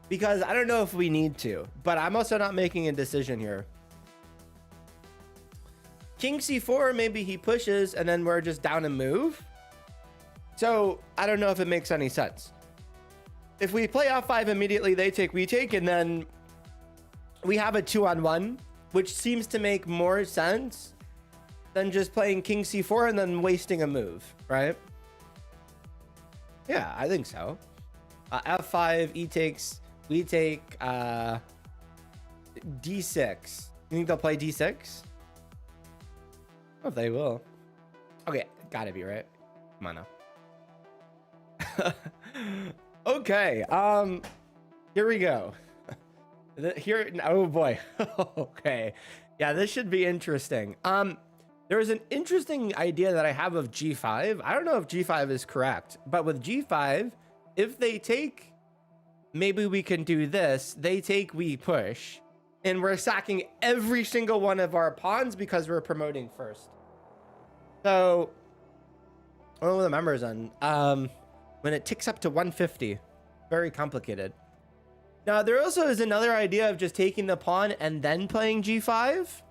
because I don't know if we need to, but I'm also not making a decision here. King C4, maybe he pushes and then we're just down and move. So I don't know if it makes any sense. If we play F5 immediately, they take, we take, and then we have a 2-on-1, which seems to make more sense than just playing King C4 and then wasting a move, right? Yeah, I think so. F5, E takes, we take d6. You think they'll play d6? Oh, they will. Okay, gotta be right. Come on now. Okay, here we go. Here, oh boy. Okay, yeah, this should be interesting. There's an interesting idea that I have of g5. I don't know if g5 is correct, but with g5, if they take, maybe we can do this. They take, we push, and we're sacking every single one of our pawns because we're promoting first. So, I don't know what the numbers on. When it ticks up to 150, very complicated. Now, there also is another idea of just taking the pawn and then playing g5.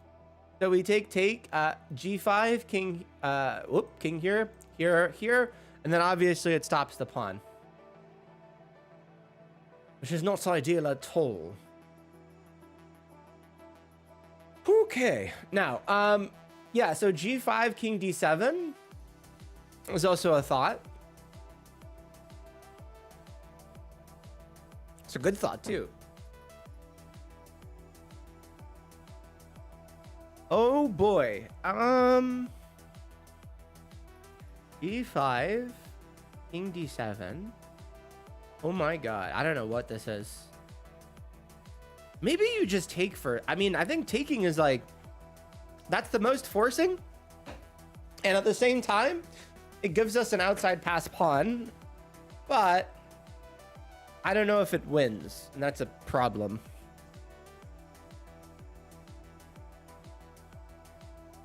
So we take g5, king, king here, here, and then obviously it stops the pawn, which is not ideal at all. Okay, now, yeah, so g5, king d7 is also a thought. It's a good thought too. Oh boy. e5, king d7. Oh my god, I don't know what this is. Maybe you just take for, I mean, I think taking is like, that's the most forcing. And at the same time, it gives us an outside pass pawn, but I don't know if it wins, and that's a problem.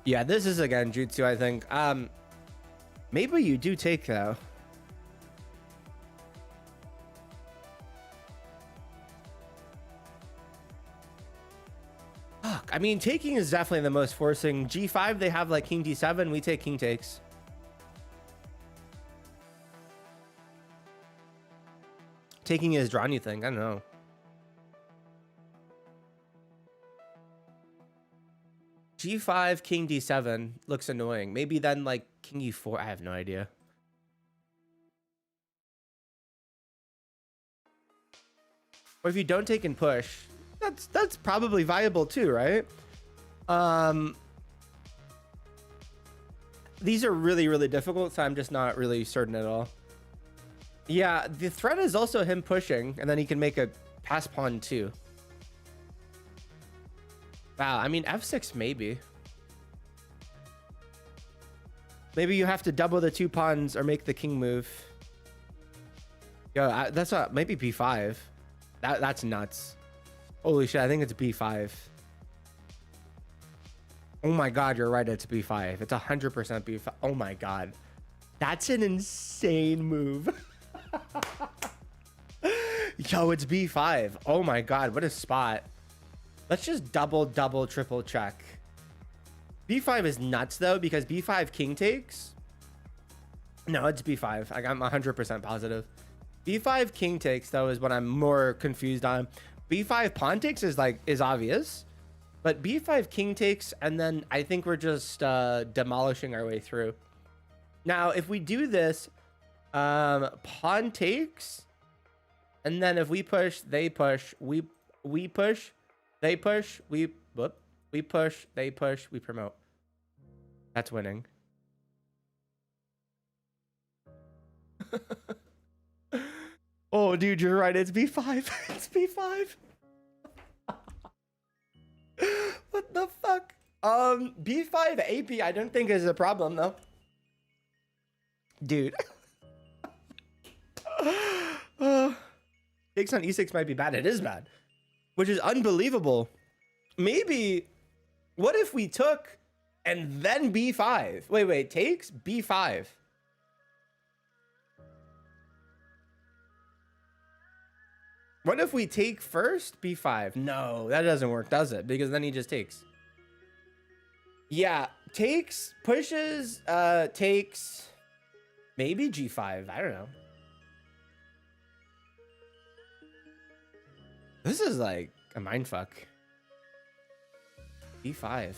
Yeah, this is again jutsu, I think. Maybe you do take though. Fuck, I mean, taking is definitely the most forcing. G5, they have like king d7. We take king takes. Taking is drawn, you think? I don't know. G5, king d7 looks annoying. Maybe then like king e4. I have no idea. Or if you don't take and push, that's probably viable too, right? These are really, really difficult, so I'm just not really certain at all. Yeah, the threat is also him pushing, and then he can make a pass pawn too. Wow, I mean, f6 maybe. Maybe you have to double the 2 pawns or make the king move. Yo, that's what, maybe b5. That's nuts. Holy shit, I think it's b5. Oh my god, you're right, it's b5. It's 100% b5. Oh my god. That's an insane move. Yo, it's b5. Oh my god, what a spot. Let's just double, triple check. b5 is nuts though, because b5 king takes. No, it's b5. I'm 100% positive. b5 king takes though is what I'm more confused on. b5 pawn takes is obvious, but b5 king takes, and then I think we're just demolishing our way through. Now, if we do this, pawn takes, and then if we push, they push, we push, they push, we push, they push, we promote. That's winning. Oh, dude, you're right. It's b5. It's b5. What the fuck? B5 AP, I don't think is a problem though. Dude. Takes on e6 might be bad. It is bad, which is unbelievable. Maybe, what if we took and then b5? Wait, takes b5. What if we take first b5? No, that doesn't work, does it? Because then he just takes. Yeah, takes, pushes, takes, maybe g5. I don't know. This is like a mindfuck. b5.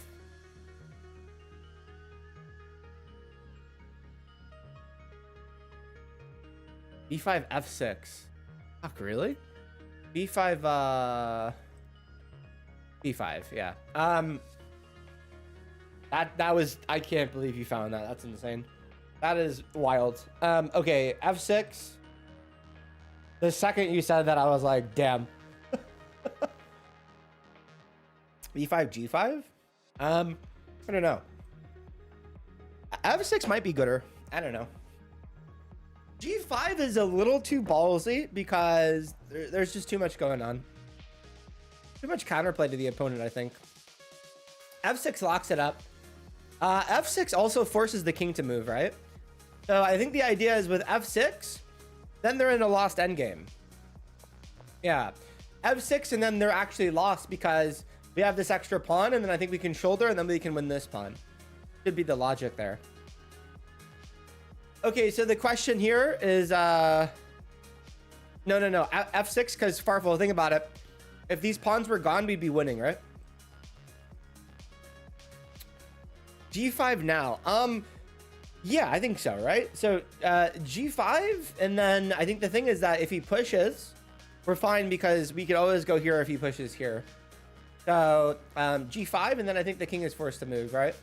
b5 f6. Fuck, really? B5, B5, yeah. That was, I can't believe you found that. That's insane. That is wild. Okay, F6. The second you said that, I was like, damn. B5, G5? I don't know. F6 might be gooder. I don't know. G5 is a little too ballsy because there's just too much going on. Too much counterplay to the opponent, I think. F6 locks it up. F6 also forces the king to move, right? So I think the idea is with F6, then they're in a lost endgame. Yeah. F6 and then they're actually lost because we have this extra pawn and then I think we can shoulder and then we can win this pawn. Should be the logic there. Okay, so the question here is no, F6 because Farfel, think about it. If these pawns were gone, we'd be winning, right? G5 now. Yeah, I think so, right? So G5, and then I think the thing is that if he pushes, we're fine because we could always go here if he pushes here. So G5, and then I think the king is forced to move, right?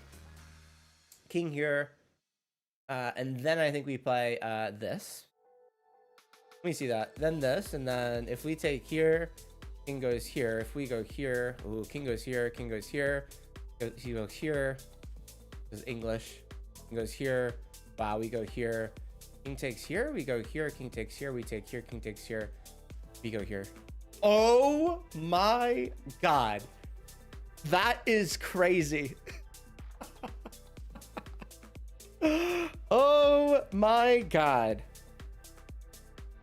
King here. And then I think we play this. Let me see that. Then this, and then if we take here, king goes here. If we go here, ooh, king goes here, king goes here. He goes here. This is English. King goes here. Wow, we go here. King takes here, we go here. King takes here, we take here. King takes here, we go here. Oh my God. That is crazy. Oh my God.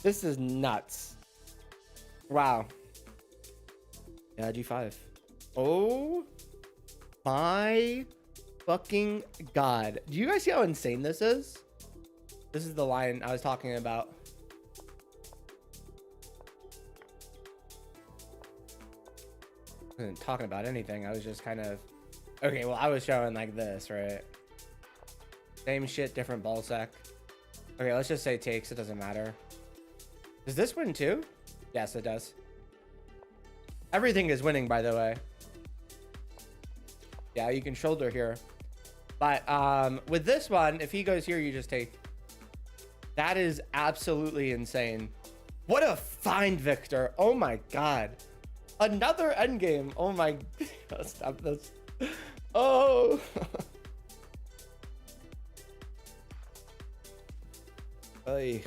This is nuts. Wow. Yeah, G5. Oh my fucking God. Do you guys see how insane this is? This is the line I was talking about. I wasn't talking about anything. I was just kind of... Okay, well, I was showing like this, right? Same shit, different ball sack. Okay, let's just say takes. It doesn't matter. Does this win too? Yes, it does. Everything is winning, by the way. Yeah, you can shoulder here. But with this one, if he goes here, you just take. That is absolutely insane. What a find, Victor. Oh my God. Another endgame. Oh my... Stop this. Oh... Ay.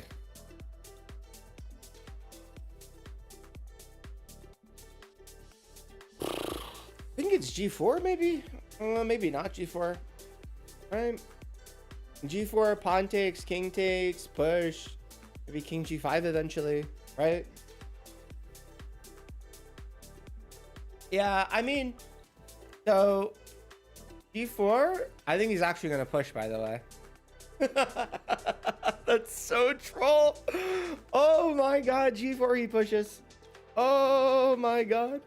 I think it's G4 maybe? Maybe not G4. Right? G4, pawn takes, king takes, push. Maybe king G5 eventually, right? Yeah, I mean, so G4, I think he's actually going to push, by the way. That's so troll. Oh my God, G4 he pushes. Oh my God.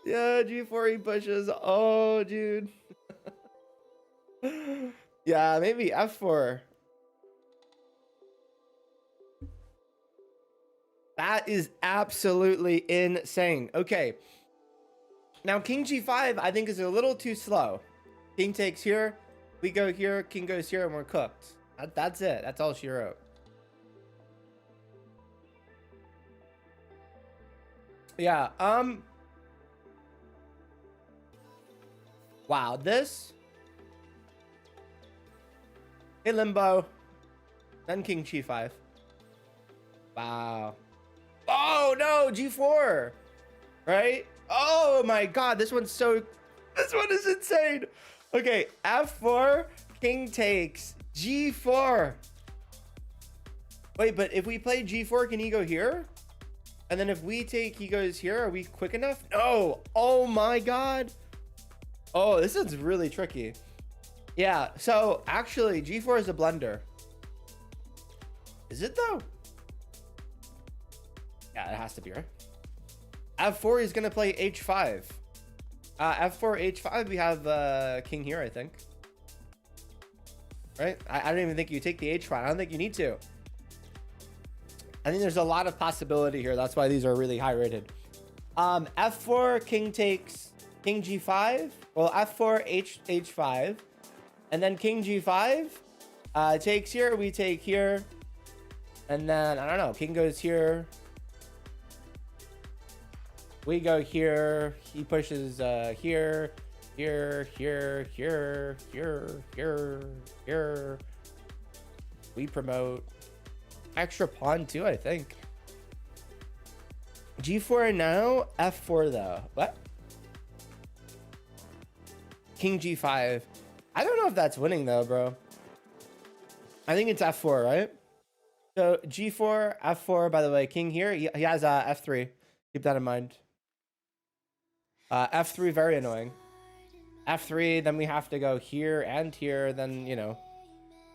Yeah, G4 he pushes. Oh, dude. Yeah, maybe F4. That is absolutely insane. Okay. Now, king G5, I think is a little too slow. King takes here. We go here. King goes here, and we're cooked. That's it. That's all she wrote. Yeah. Wow. This. Hey, limbo. Then king G5. Wow. Oh, no. G4. Right? Oh, my God. This one's so... This one is insane. Okay. F4. King takes. G4. Wait, but if we play G4, can he go here? And then if we take, he goes here. Are we quick enough? No. Oh, my God. Oh, this is really tricky. Yeah. So, actually, G4 is a blunder. Is it, though? Yeah, it has to be, right? F4 is going to play H5. F4, H5, we have king here, I think. Right? I don't even think you take the H5. I don't think you need to. I think there's a lot of possibility here. That's why these are really high rated. F4, king takes king G5. Well, F4, H5. And then king G5 takes here. We take here. And then, I don't know, king goes here. We go here. He pushes here, here, here, here, here, here. We promote extra pawn too, I think. G4 now, F4 though. What? King G5. I don't know if that's winning though, bro. I think it's F4, right? So G4, F4, by the way, king here. He has F3. Keep that in mind. F3, very annoying. F3, then we have to go here and here. Then, you know,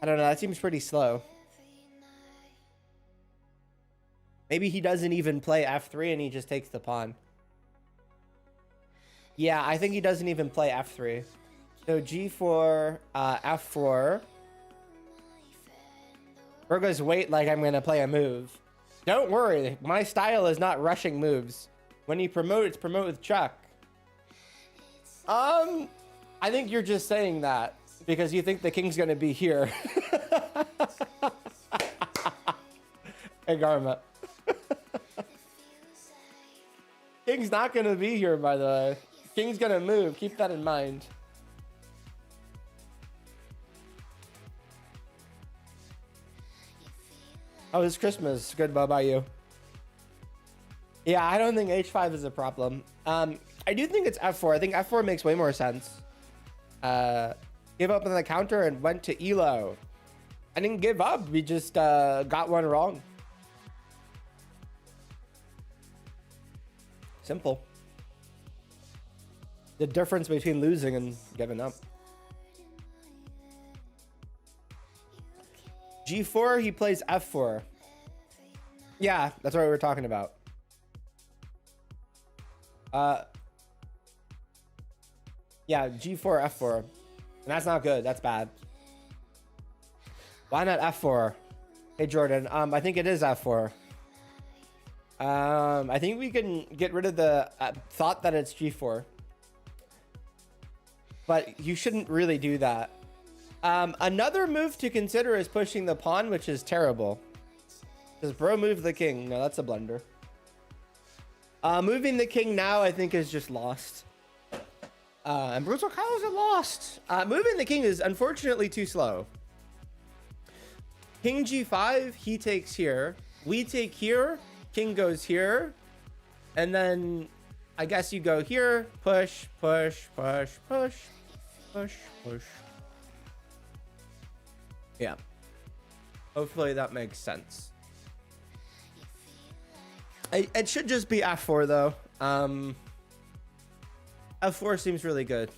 I don't know. That seems pretty slow. Maybe he doesn't even play F3 and he just takes the pawn. Yeah, I think he doesn't even play F3. So G4, F4. Virgo's wait like I'm going to play a move. Don't worry. My style is not rushing moves. When you promote, it's promote with Chuck. I think you're just saying that because you think the king's going to be here. Hey, Garma. King's not going to be here, by the way. King's going to move. Keep that in mind. How was Christmas? Good. How about you? Yeah, I don't think H5 is a problem. I do think it's F4. I think F4 makes way more sense. Give up on the counter and went to Elo. I didn't give up. We just got one wrong. Simple. The difference between losing and giving up. G4, he plays F4. Yeah, that's what we were talking about. Yeah, G4, F4. And that's not good. That's bad. Why not F4? Hey, Jordan. I think it is F4. I think we can get rid of the thought that it's G4. But you shouldn't really do that. Another move to consider is pushing the pawn, which is terrible. Does bro move the king? No, that's a blunder. Moving the king now, I think, is just lost. And Brutal Kyle is lost. Moving the king is unfortunately too slow. King G5, he takes here. We take here. King goes here. And then I guess you go here. Push, push, push, push, push, push. Yeah. Hopefully that makes sense. It should just be F4 though. F4 seems really good.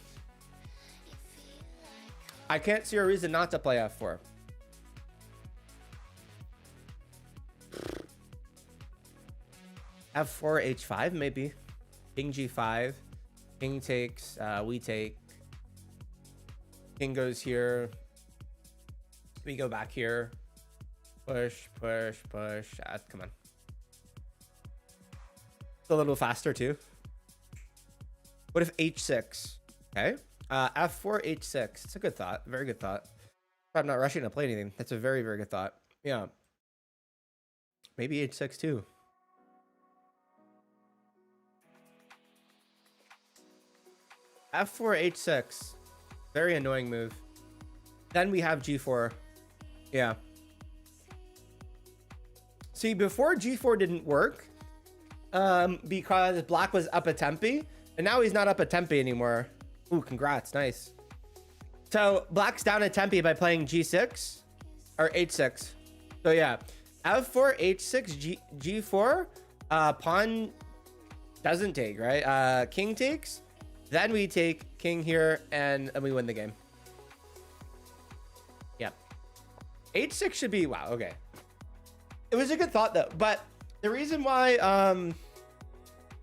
I can't see a reason not to play F4. F4, H5 maybe. King G5. King takes. We take. King goes here. We go back here. Push, push, push. Come on. It's a little faster too. What if H6? Okay. F4, H6. It's a good thought. Very good thought. I'm not rushing to play anything. That's a very, very good thought. Yeah. Maybe H6 too. F4, H6. Very annoying move. Then we have G4. Yeah. See, before G4 didn't work, because black was up a tempi, and now he's not up a tempi anymore. Ooh, congrats. Nice. So black's down a tempi by playing G6 or H6. So yeah, F4, H6, G4, pawn doesn't take, right? King takes, then we take king here and we win the game. Yeah. H6 should be, wow, okay. It was a good thought though, but the reason why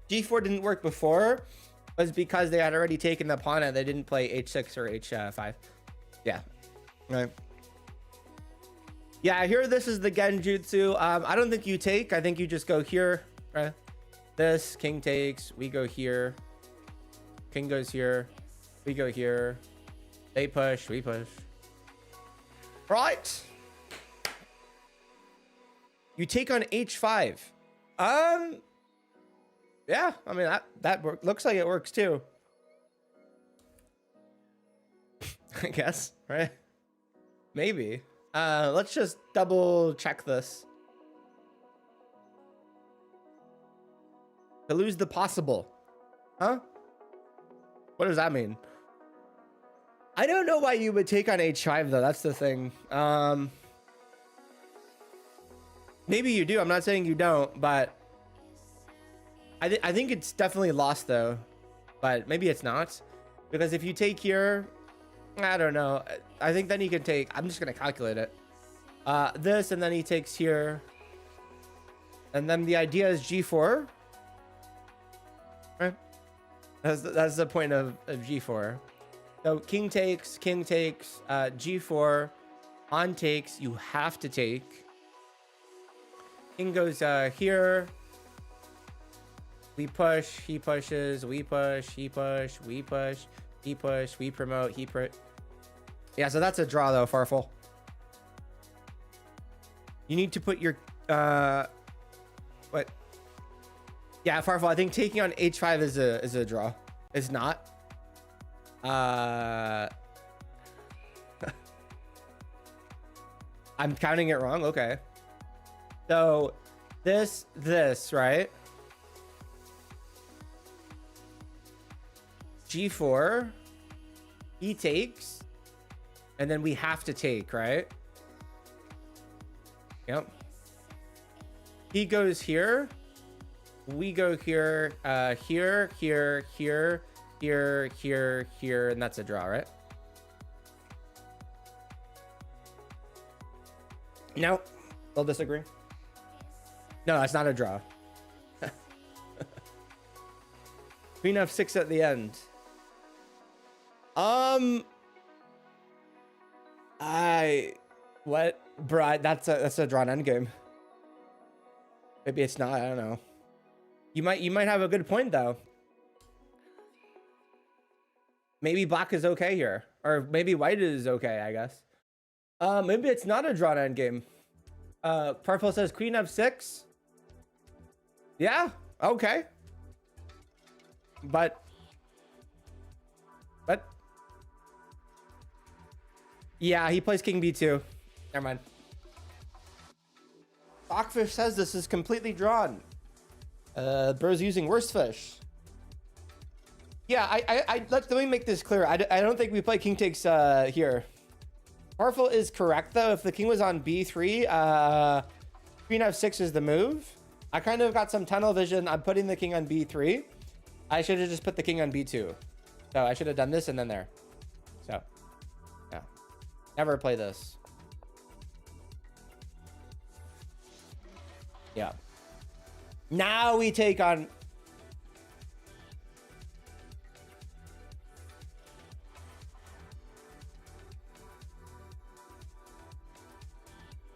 G4 didn't work before was because they had already taken the pawn and they didn't play H6 or H5. Yeah. Right. Yeah, here this is the genjutsu. I don't think you take. I think you just go here. Right? This king takes. We go here. King goes here. We go here. They push. We push. Right. You take on h5. Yeah, I mean that looks like it works too. I guess, right? Maybe. Let's just double check this. To lose the possible. Huh? What does that mean? I don't know why you would take on h5 though. That's the thing. Maybe you do. I'm not saying you don't, but I think it's definitely lost though. But maybe it's not, because if you take here, I don't know. I think then he can take. I'm just gonna calculate it. This, and then he takes here, and then the idea is g4. Right? That's the point of g4. So king takes, g4, on takes. You have to take. King goes here. We push. He pushes. We push. He push. We push. He push. We promote. He Yeah, so that's a draw though, Farfel. You need to put your what? Yeah, Farfel, I think taking on h5 is a draw. It's not. I'm counting it wrong. Okay. So this, right? G4. He takes. And then we have to take, right? Yep. He goes here. We go here, here, and that's a draw, right? No, they'll disagree. No, that's not a draw. Queen f6 at the end. What? Bro, that's a drawn endgame. Maybe it's not. I don't know. You might have a good point though. Maybe black is okay here, or maybe white is okay. I guess. Maybe it's not a drawn endgame. Purple says queen f6. Yeah. Okay. But. Yeah, he plays king b2. Never mind. Stockfish says this is completely drawn. Bro's using worse fish. Yeah, let me make this clear. I don't think we play king takes here. Parful is correct though. If the king was on b3, queen f6 is the move. I kind of got some tunnel vision. I'm putting the king on b3. I should have just put the king on b2. So I should have done this and then there. So, yeah. Never play this. Yeah. Now we take on...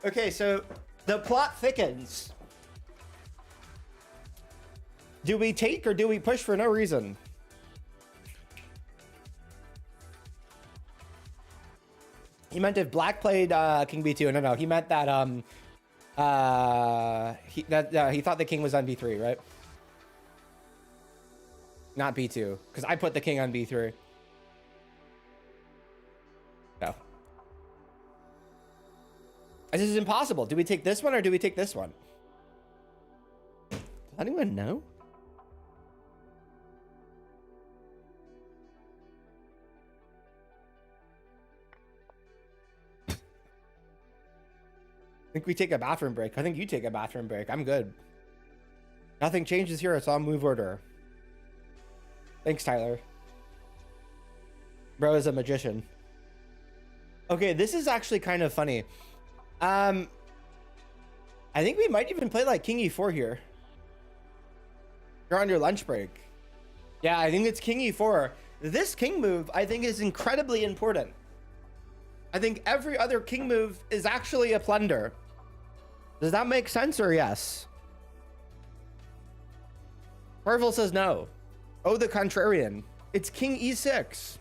Okay, so the plot thickens. Do we take or do we push for no reason? He meant if black played king b2. No, he meant that he thought the king was on b3, right? Not b2, because I put the king on b3. No. This is impossible. Do we take this one or do we take this one? Does anyone know? I think we take a bathroom break. I think you take a bathroom break. I'm good. Nothing changes here. It's all move order. Thanks, Tyler. Bro is a magician. Okay, this is actually kind of funny. I think we might even play like king e4 here. You're on your lunch break. Yeah, I think it's king e4. This king move, I think, is incredibly important. I think every other king move is actually a plunder. Does that make sense or yes? Marvel says no. Oh, the contrarian. It's king e6.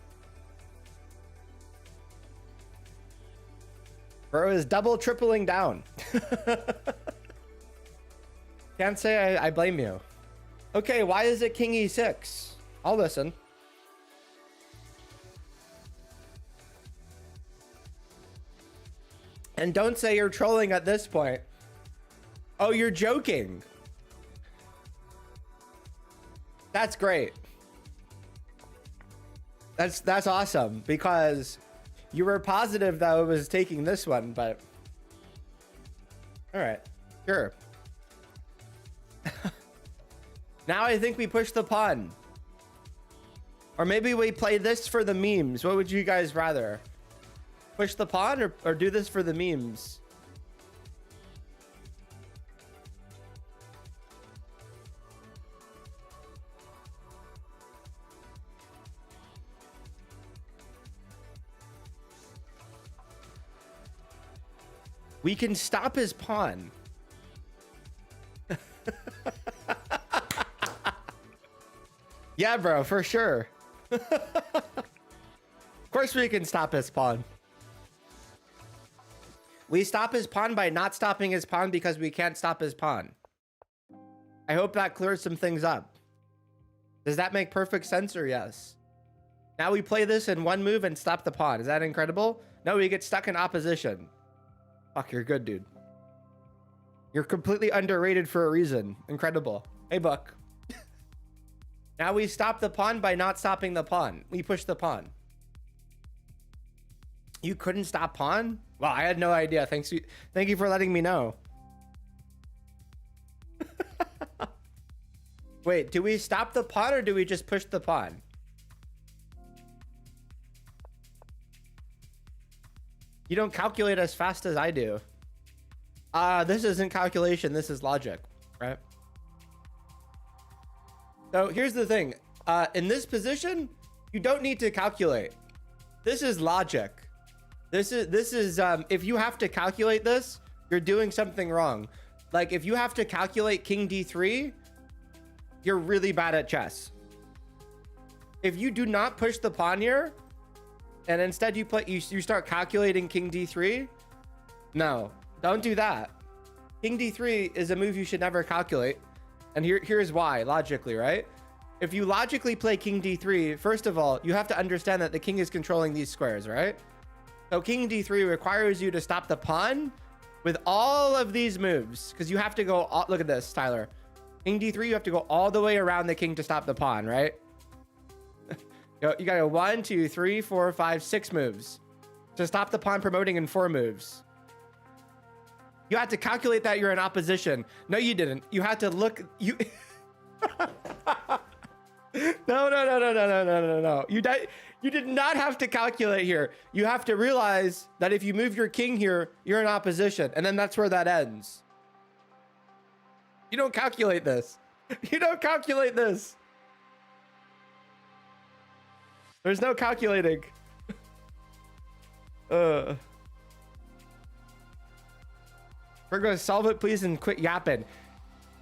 Bro is double tripling down. Can't say I blame you. Okay, why is it king e6? I'll listen. And don't say you're trolling at this point. Oh, you're joking. That's great. That's awesome, because you were positive that I was taking this one, but all right, sure. Now I think we push the pawn. Or maybe we play this for the memes. What would you guys rather? Push the pawn or do this for the memes? We can stop his pawn. Yeah, bro, for sure. Of course we can stop his pawn. We stop his pawn by not stopping his pawn because we can't stop his pawn. I hope that clears some things up. Does that make perfect sense or yes? Now we play this in one move and stop the pawn. Is that incredible? No, we get stuck in opposition. Fuck, you're good, dude. You're completely underrated for a reason. Incredible. Hey, Buck. Now we stop the pawn by not stopping the pawn. We push the pawn. You couldn't stop pawn? Wow, I had no idea. Thank you for letting me know. Wait, do we stop the pawn or do we just push the pawn? You don't calculate as fast as I do. This isn't calculation, this is logic, right? So here's the thing. In this position, you don't need to calculate. This is logic. This is if you have to calculate this, you're doing something wrong. Like if you have to calculate king d3, you're really bad at chess. If you do not push the pawn here, and instead you start calculating king d3, no, don't do that. King d3 is a move you should never calculate. And here's why, logically, right? If you logically play king d3, first of all, you have to understand that the king is controlling these squares, right? So king d3 requires you to stop the pawn with all of these moves, because you have to go, look at this, Tyler. King d3, you have to go all the way around the king to stop the pawn, right? You got to 1, 2, 3, 4, 5, 6 moves to stop the pawn promoting in 4 moves. You had to calculate that you're in opposition. No, you didn't. You had to look. You. No. You did not have to calculate here. You have to realize that if you move your king here, you're in opposition, and then that's where that ends. You don't calculate this. You don't calculate this. There's no calculating. We're going to solve it, please, and quit yapping.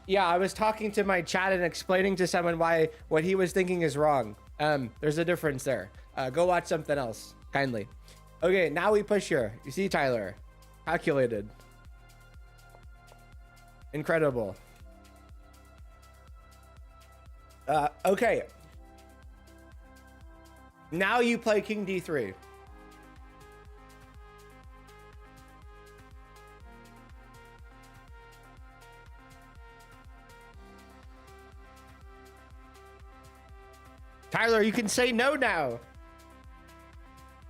Yeah, I was talking to my chat and explaining to someone why what he was thinking is wrong. There's a difference there. Go watch something else, kindly. Okay, now we push here. You see, Tyler? Calculated. Incredible. Okay. Now you play king d3. Tyler, you can say no now.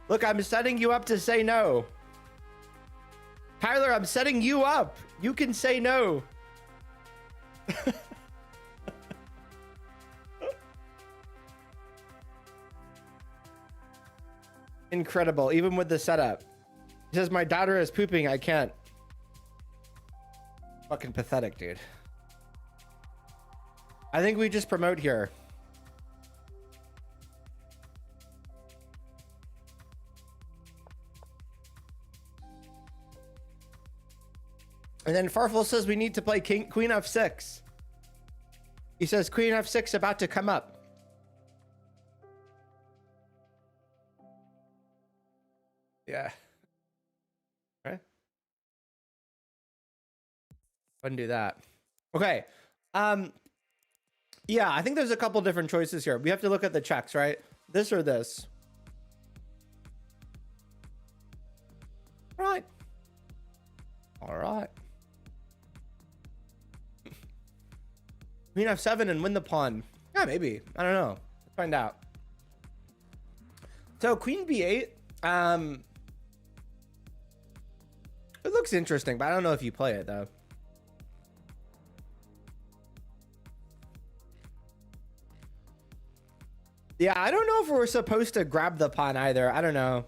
Look, I'm setting you up to say no. Tyler, I'm setting you up. You can say no. Incredible, even with the setup. He says, my daughter is pooping, I can't. Fucking pathetic, dude. I think we just promote here. And then Farfel says we need to play Queen F6. He says Queen F6 about to come up. Yeah. Okay. Wouldn't do that. Okay. Yeah, I think there's a couple different choices here. We have to look at the checks, right? This or this. All right. All right. Queen F7 and win the pawn. Yeah, maybe. I don't know. Let's find out. So Queen B8. It looks interesting, but I don't know if you play it though. Yeah, I don't know if we're supposed to grab the pawn either. I don't know.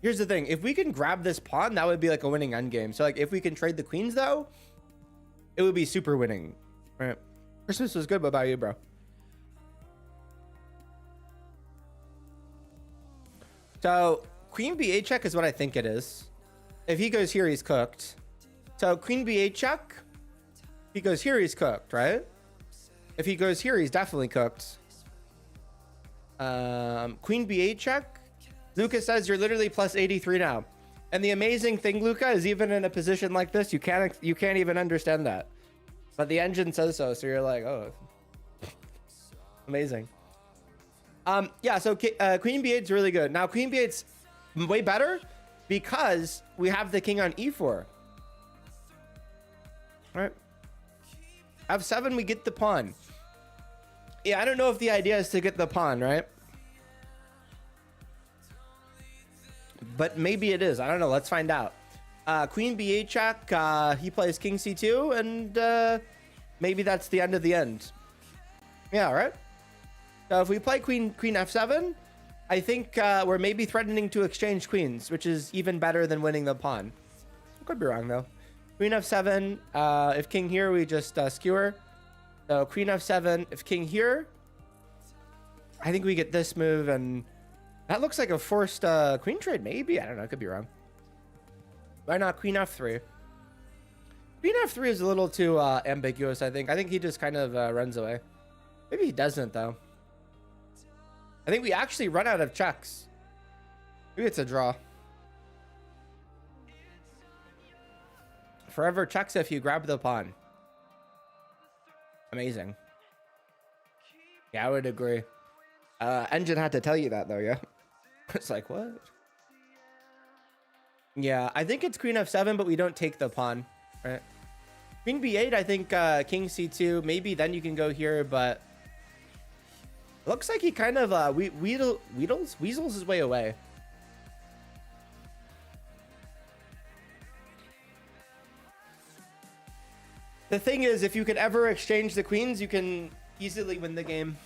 Here's the thing. If we can grab this pawn, that would be like a winning endgame. So like if we can trade the queens though, it would be super winning. All right. Christmas was good. What about you, bro? So Queen B8 check is what I think it is. If he goes here, he's cooked. So Queen B8 check. If he goes here, he's cooked, right? If he goes here, he's definitely cooked. Queen B8 check. Luca says you're literally plus 83 now. And the amazing thing, Luca, is even in a position like this, you can't even understand that. But the engine says so, so you're like, oh, amazing. Yeah, so Queen B8 is really good. Now Queen B8's way better because we have the king on E4. All right. F7, we get the pawn. Yeah, I don't know if the idea is to get the pawn, right? But maybe it is. I don't know. Let's find out. Queen B8 check. He plays King C2, and maybe that's the end of the end. Yeah, right? So if we play Queen F7, I think we're maybe threatening to exchange queens, which is even better than winning the pawn. Could be wrong, though. Queen F7. If king here, we just skewer. So Queen F7. If king here, I think we get this move, and that looks like a forced queen trade, maybe. I don't know. I could be wrong. Why not Queen F3? Queen F3 is a little too ambiguous, I think. I think he just kind of runs away. Maybe he doesn't, though. I think we actually run out of checks. Maybe it's a draw. Forever checks if you grab the pawn. Amazing. Yeah, I would agree. Engine had to tell you that, though, yeah? It's like, what? Yeah, I think it's Queen F7, but we don't take the pawn, right? Queen B8, I think King C2. Maybe then you can go here, but looks like he kind of weasels his way away. The thing is, if you could ever exchange the queens, you can easily win the game.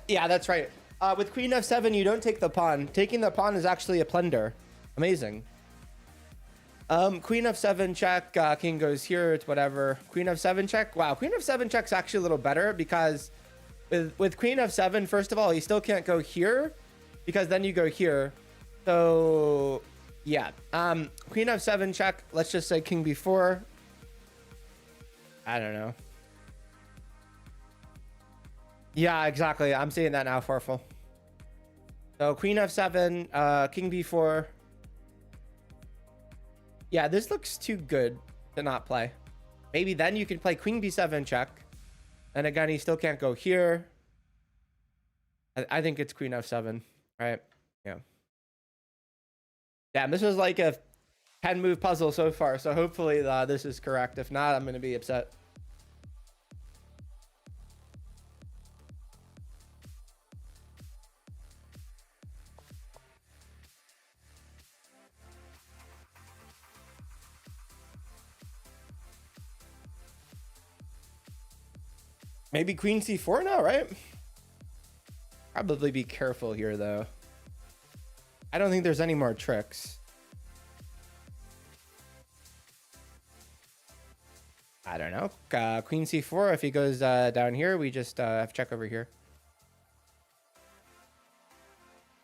Yeah, that's right. With Queen F7, you don't take the pawn. Taking the pawn is actually a plunder. Amazing. Queen F7 check. King goes here. It's whatever. Queen F7 check. Wow, Queen F7 check's actually a little better because with Queen F7, first of all, he still can't go here because then you go here. So yeah. Queen F7 check. Let's just say King B4. I don't know. Yeah, exactly. I'm seeing that now, Farfel. So Queen F7, King B4. Yeah, this looks too good to not play. Maybe then you can play Queen B7 check. And again, he still can't go here. I think it's Queen F7, right? Yeah. Damn, this was like a 10-move puzzle so far. So hopefully this is correct. If not, I'm going to be upset. Maybe Queen C4 now, right? Probably be careful here, though. I don't think there's any more tricks. I don't know. Queen C4, if he goes down here, we just have check over here.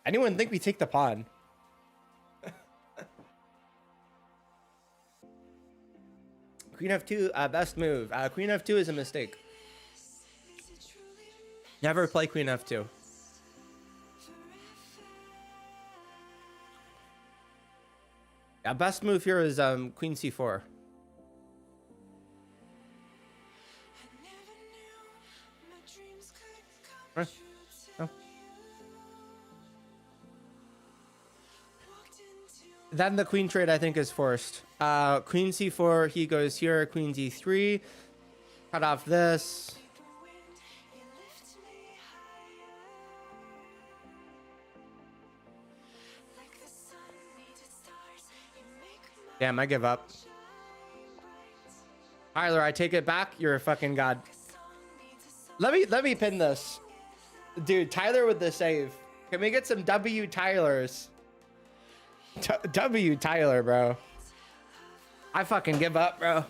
Anyone think we take the pawn? Queen f2, best move. Queen f2 is a mistake. Never play Queen f2. Yeah, best move here is Queen c4. Huh? No. Then the queen trade I think is forced. Queen c4, he goes here, queen d3. Cut off this. Damn, I give up. Tyler, I take it back. You're a fucking god. Let me pin this. Dude, Tyler with the save. Can we get some W Tylers? W Tyler, bro. I fucking give up, bro.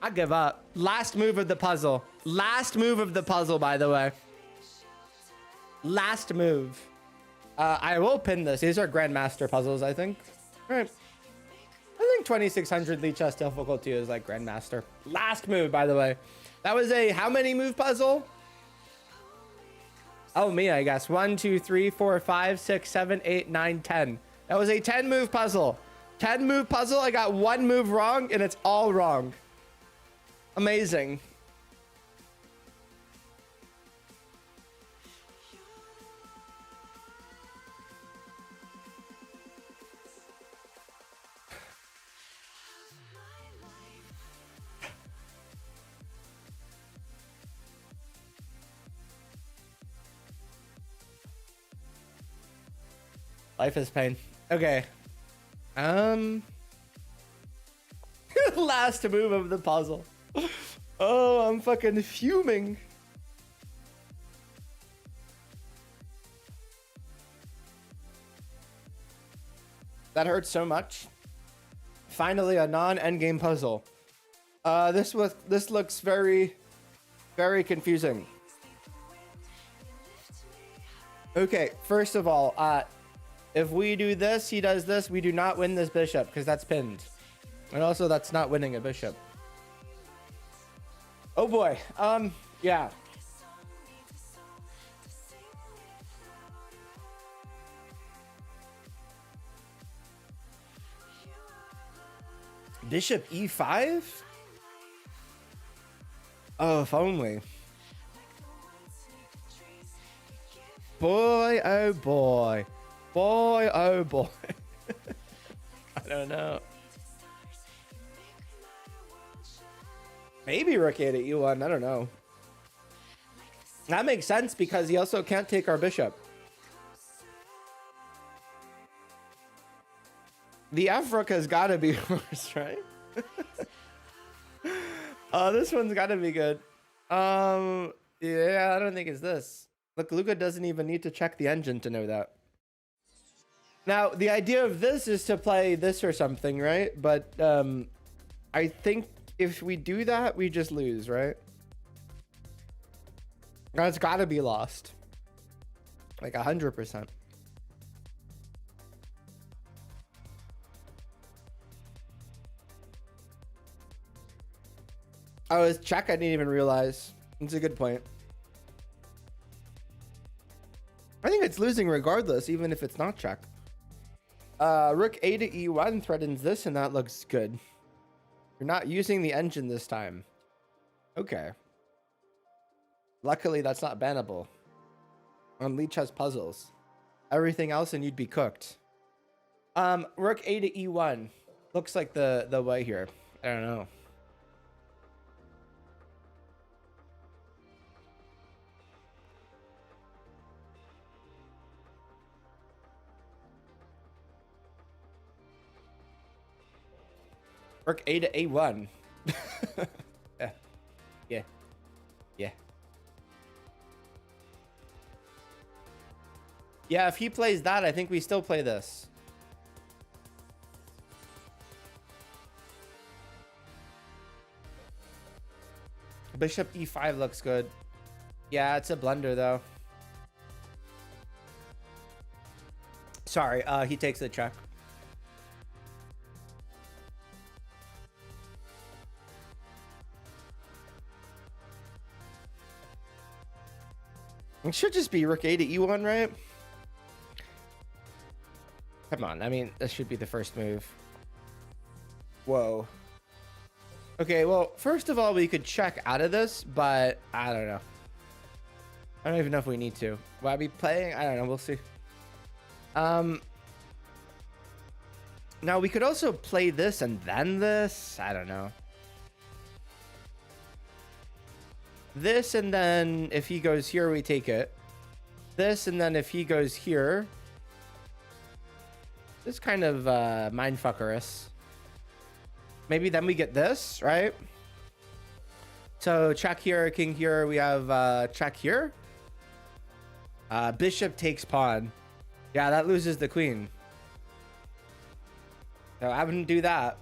I give up. Last move of the puzzle. Last move of the puzzle, by the way. Last move. I will pin this. These are Grandmaster puzzles, I think. All right. I think 2600 lead chess difficulty is like Grandmaster. Last move, by the way. That was a how many move puzzle? Oh, me, I guess. 1, 2, 3, 4, 5, 6, 7, 8, 9, 10. That was a 10 move puzzle. 10 move puzzle. I got one move wrong and it's all wrong. Amazing. Life is pain. Okay. Last move of the puzzle. Oh, I'm fucking fuming. That hurts so much. Finally, a non-endgame puzzle. This looks very, very confusing. Okay, first of all, if we do this, he does this, we do not win this bishop because that's pinned. And also that's not winning a bishop. Oh boy. Yeah. Bishop e5? Oh, if only. Boy, oh boy. Boy, oh boy. I don't know. Maybe rook 8 at e1. I don't know. That makes sense because he also can't take our bishop. The F rook has got to be worse, right? This one's got to be good. Yeah, I don't think it's this. Look, Luca doesn't even need to check the engine to know that. Now, the idea of this is to play this or something, right? But I think if we do that, we just lose, right? It's got to be lost. Like 100%. Oh, it's check. I didn't even realize. It's a good point. I think it's losing regardless, even if it's not check. Rook A to E1 threatens this, and that looks good. You're not using the engine this time. Okay. Luckily, that's not bannable. On Leech has puzzles. Everything else, and you'd be cooked. Rook A to E1. Looks like the way here. I don't know. Rook A to A1. Yeah. Yeah. Yeah. Yeah, if he plays that, I think we still play this. Bishop E5 looks good. Yeah, it's a blunder, though. Sorry, he takes the check. It should just be rook a to e1, right? Come on, I mean, this should be the first move. Whoa. Okay, well, first of all, we could check out of this, but I don't know. I don't even know if we need to. Will I be playing? I don't know. We'll see. Now, we could also play this and then this. I don't know. This, and then if he goes here, we take it. This, and then if he goes here. This is kind of mindfuckerous. Maybe then we get this, right? So check here, king here. We have check here. Bishop takes pawn. Yeah, that loses the queen. So I wouldn't do that.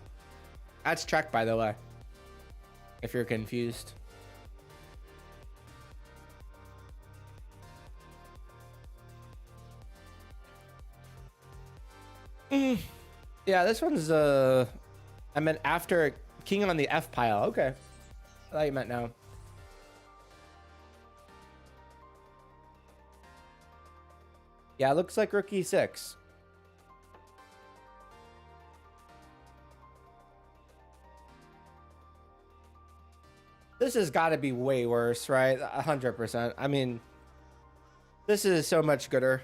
That's check, by the way. If you're confused. Yeah, this one's I meant after king on the F pile. Okay. I thought you meant now. Yeah, it looks like rook e6. This has got to be way worse, right? 100%. I mean, this is so much gooder.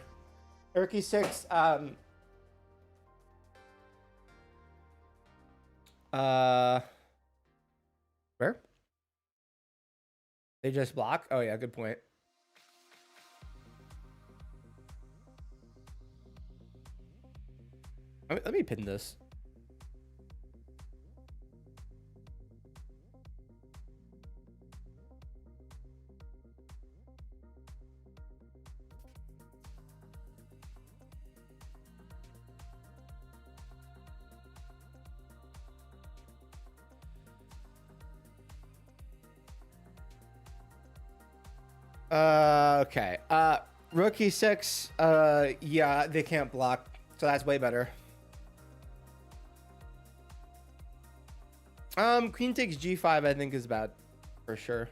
Rook e6. Where? They just block? Oh yeah, good point. Let me pin this. Okay. Rook e6. Yeah, they can't block, so that's way better. Queen takes g5, I think is bad for sure.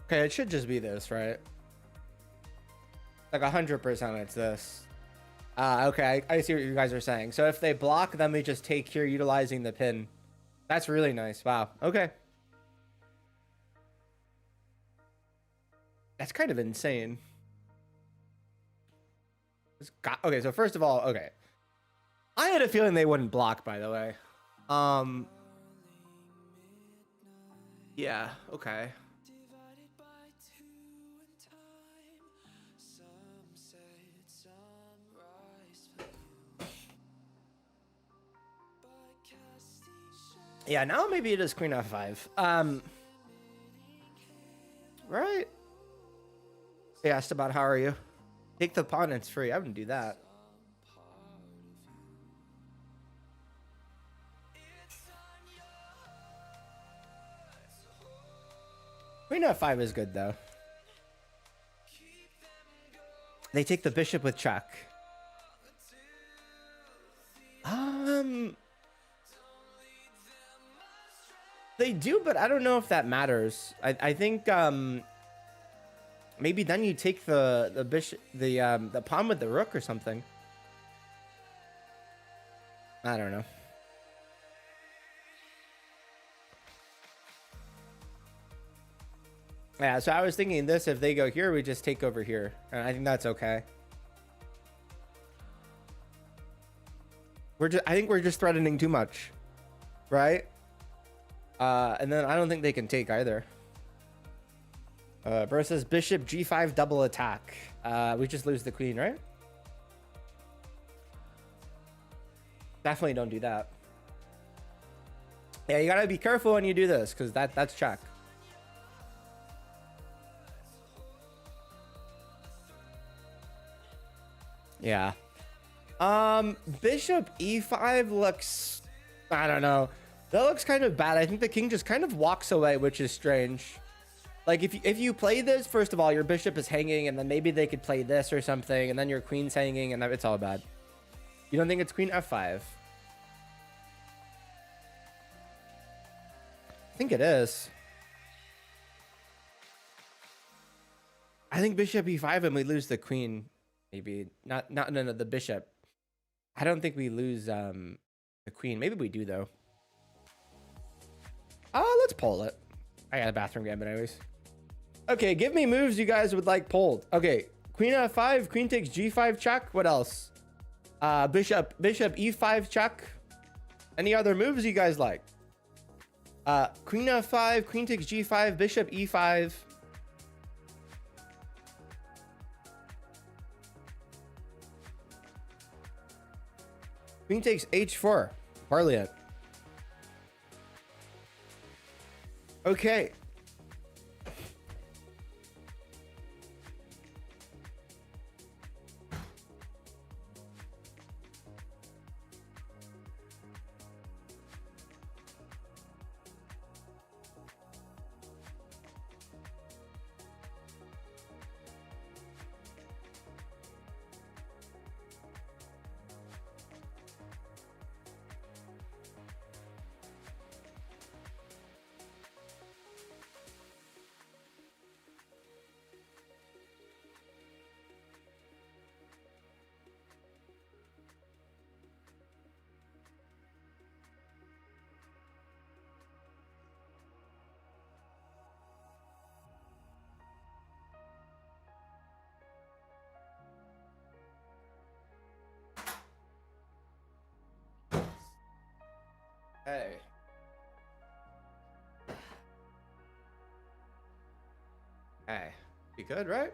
Okay, it should just be this, right? Like 100% it's this. Okay, I see what you guys are saying. So if they block, then we just take here utilizing the pin. That's really nice. Wow. Okay. That's kind of insane. Okay, so first of all, okay. I had a feeling they wouldn't block, by the way. Yeah, okay. Yeah, now maybe it is queen f5. Right? They asked about how are you. Take the pawn, it's free. I wouldn't do that. Queen f5 is good though. They take the bishop with check. They do, but I don't know if that matters. I think maybe then you take the bishop, the pawn with the rook or something. I don't know. Yeah, so I was thinking this, if they go here, we just take over here. And I think that's okay. I think we're just threatening too much. Right? And then I don't think they can take either. Versus bishop g5 double attack. We just lose the queen, right? Definitely don't do that. Yeah, you gotta be careful when you do this, because that's check. Yeah. Bishop e5 looks, I don't know. That looks kind of bad. I think the king just kind of walks away, which is strange. Like if you play this, first of all, your bishop is hanging, and then maybe they could play this or something, and then your queen's hanging, and it's all bad. You don't think it's queen f5? I think it is. I think bishop e5 and we lose the queen. Maybe no, the bishop. I don't think we lose the queen. Maybe we do though. Oh, let's pull it. I got a bathroom gambit anyways. Okay, give me moves you guys would like pulled. Okay, queen f5, queen takes g5 check. What else? Bishop e5 check. Any other moves you guys like? Queen f5, queen takes g5, bishop e5. Queen takes h4. Parlay it. Okay. Hey. Hey. Be good, right?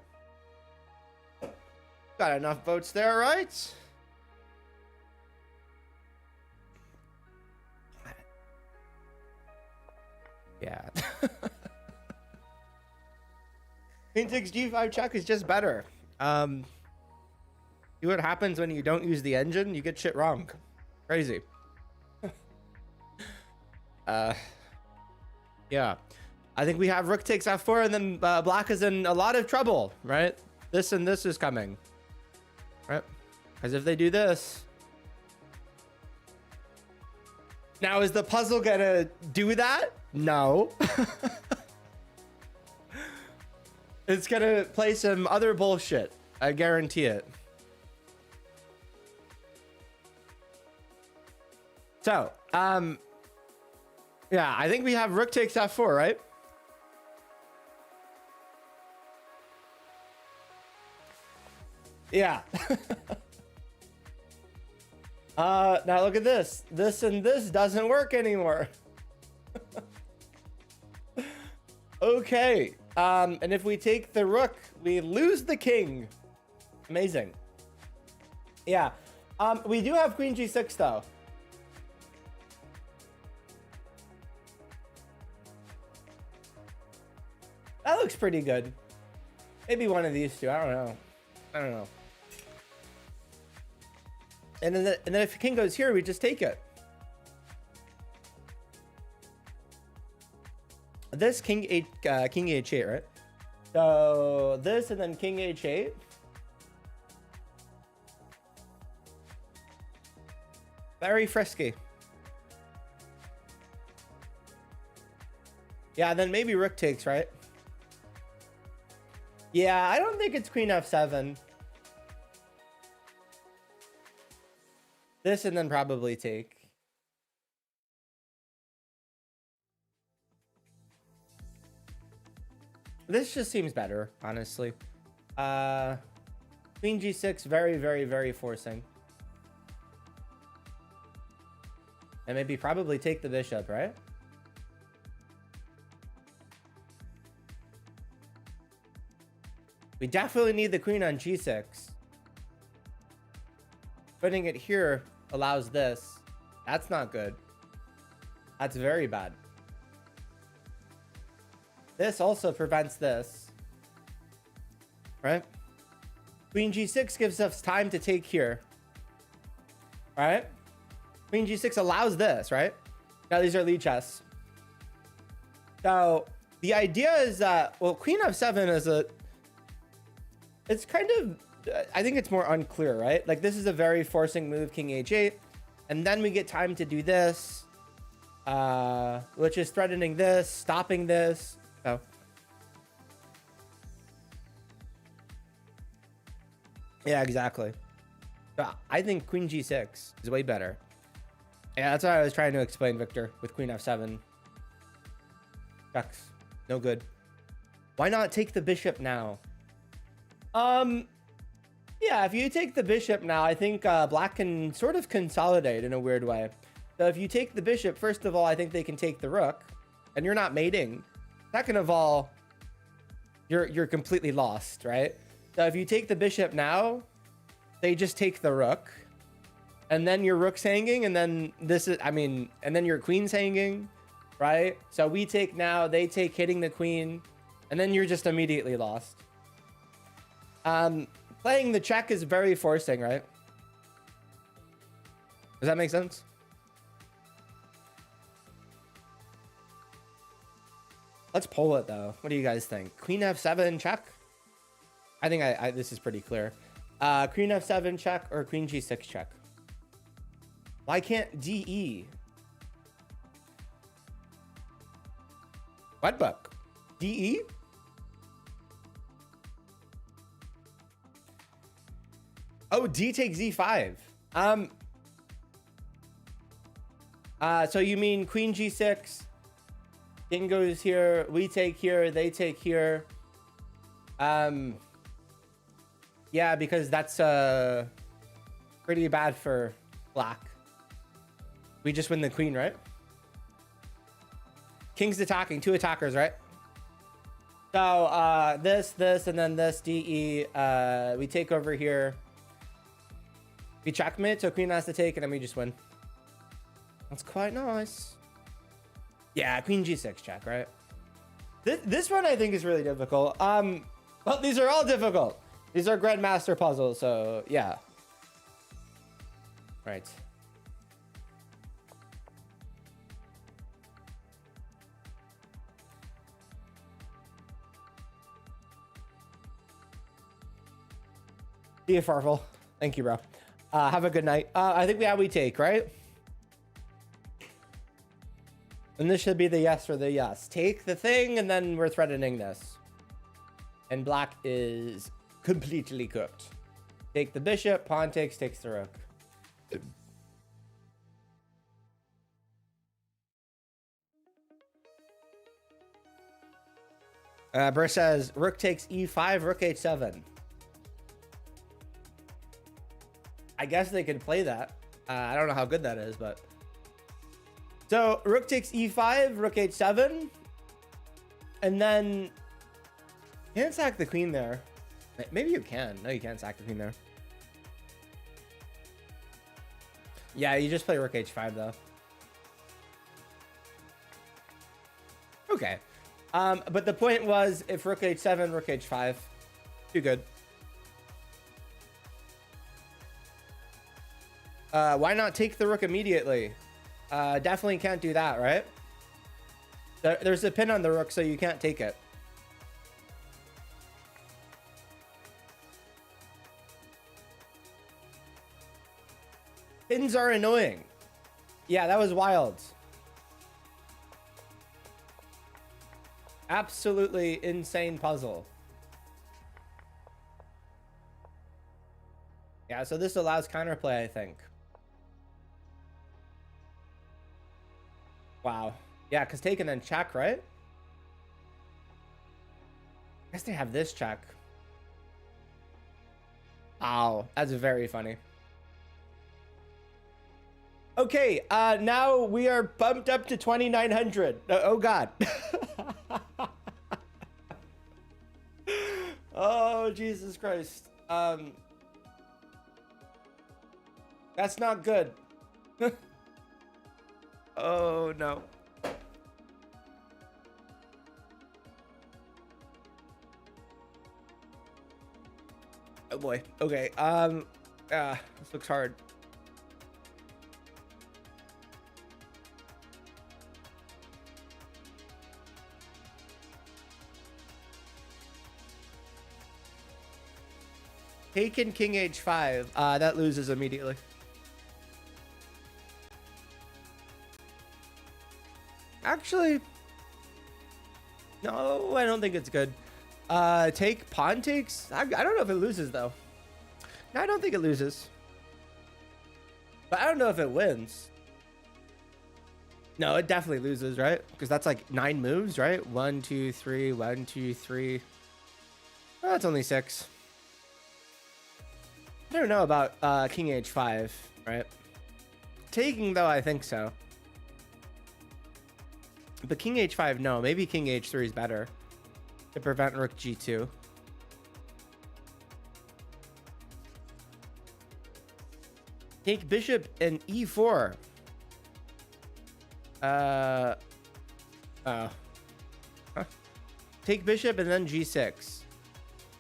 Got enough votes there, right? Yeah. Queen takes g5 check is just better. See what happens when you don't use the engine? You get shit wrong. Crazy. Yeah, I think we have rook takes f4, and then black is in a lot of trouble, right? This and this is coming, right? Because if they do this, now is the puzzle gonna do that? No. It's gonna play some other bullshit, I guarantee it. So yeah, I think we have rook takes f4, right? Yeah. Now look at this. This and this doesn't work anymore. Okay. And if we take the rook, we lose the king. Amazing. Yeah. We do have queen g6 though. That looks pretty good. Maybe one of these two. I don't know. And then if the king goes here, we just take it. This king h8, right? So this and then king h8. Very frisky. Yeah, then maybe rook takes, right? Yeah, I don't think it's queen f7. This and then probably take. This just seems better, honestly. Queen g6, very, very, very forcing. And maybe probably take the bishop, right? We definitely need the queen on g6. Putting it here allows this. That's not good. That's very bad. This also prevents this. Right? Queen g6 gives us time to take here. Right? Queen g6 allows this, right? Now these are lead chess. So The idea is that, well, queen f7 is it's kind of, I think it's more unclear, right? Like this is a very forcing move, king h8, and then we get time to do this, which is threatening this, stopping this. Oh. Yeah, exactly. I think queen g6 is way better. Yeah, that's what I was trying to explain, Victor, with queen f7. Checks. No good. Why not take the bishop now? Yeah, if you take the bishop now, I think black can sort of consolidate in a weird way. So if you take the bishop, first of all, I think they can take the rook, and you're not mating. Second of all, you're completely lost, right? So if you take the bishop now, they just take the rook, and then your rook's hanging, and then this is, I mean, and then your queen's hanging, right? So we take now, they take hitting the queen, and then you're just immediately lost. Playing the check is very forcing, right? Does that make sense? Let's poll it though. What do you guys think? Queen f7 check? I think this is pretty clear. Queen f7 check or queen g6 check? Why can't DE? What book? DE? Oh, D takes Z5. So you mean queen G6, king goes here, we take here, they take here. Yeah, because that's pretty bad for black. We just win the queen, right? King's attacking, 2 attackers, right? So this, and then this, DE, we take over here. We checkmate, so queen has to take, and then we just win. That's quite nice. Yeah, queen g6 check, right? This one I think is really difficult. Well, these are all difficult. These are Grandmaster puzzles, so yeah. Right. See you, Farfel. Thank you, bro. Have a good night. I think we take, right? And this should be the yes or the yes. Take the thing, and then we're threatening this. And black is completely cooked. Take the bishop, pawn takes the rook. Burr says, rook takes e5, rook h7. I guess they could play that. I don't know how good that is, but... So, rook takes e5, rook h7. And then... You can't sack the queen there. Maybe you can. No, you can't sack the queen there. Yeah, you just play rook h5, though. Okay. But the point was, if rook h7, rook h5. Too good. Why not take the rook immediately? Definitely can't do that, right? There's a pin on the rook, so you can't take it. Pins are annoying. Yeah, that was wild. Absolutely insane puzzle. Yeah, so this allows counterplay, I think. Wow. Yeah, because take and then check, right? I guess they have this check. Wow, that's very funny. Okay, now we are bumped up to 2,900. Oh, God. Oh, Jesus Christ. That's not good. Oh, no. Oh, boy. Okay. This looks hard. Taken king h5. That loses immediately. Actually, no, I don't think it's good. Take pawn takes. I don't know if it loses though. No, I don't think it loses. But I don't know if it wins. No, it definitely loses, right? Because that's like 9 moves, right? 1, 2, 3, 1, 2, 3. Oh, that's only 6. I don't know about king h5, right? Taking though, I think so. But king h5, no. Maybe king h3 is better to prevent rook g2. Take bishop and e4. Oh. Huh. Take bishop and then g6.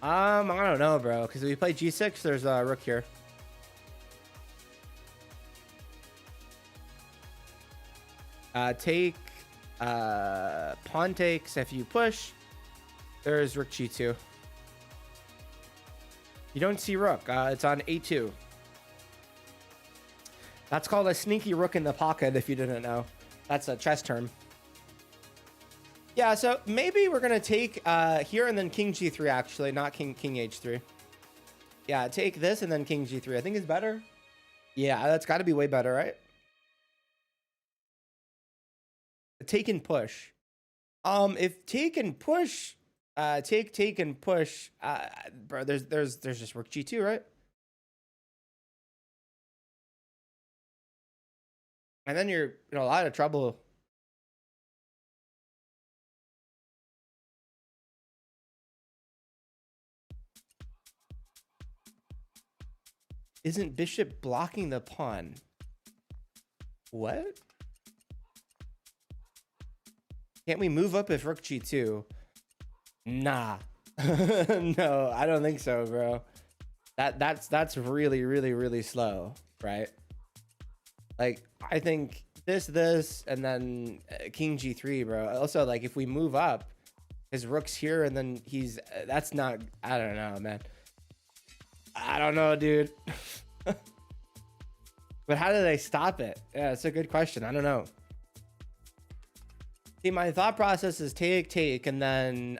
I don't know, bro. Because if we play g6, there's a rook here. Take pawn takes. If you push, there's rook g2. You don't see rook. It's on a2. That's called a sneaky rook in the pocket, if you didn't know. That's a chess term. Yeah, so maybe we're going to take here and then king g3, actually, not king h3. Yeah, take this and then king g3. I think it's better. Yeah, that's got to be way better, right? Take and push. If take and push, take and push, bro, there's just rook g2, right? And then you're in a lot of trouble. Isn't bishop blocking the pawn? What? Can't we move up if rook g2? Nah. No, I don't think so, bro. That's really, really, really slow, right? Like, I think this, and then king g3, bro. Also, like, if we move up, his rook's here, and then he's... that's not... I don't know, man. I don't know, dude. But how do they stop it? Yeah, it's a good question. I don't know. See, my thought process is take, and then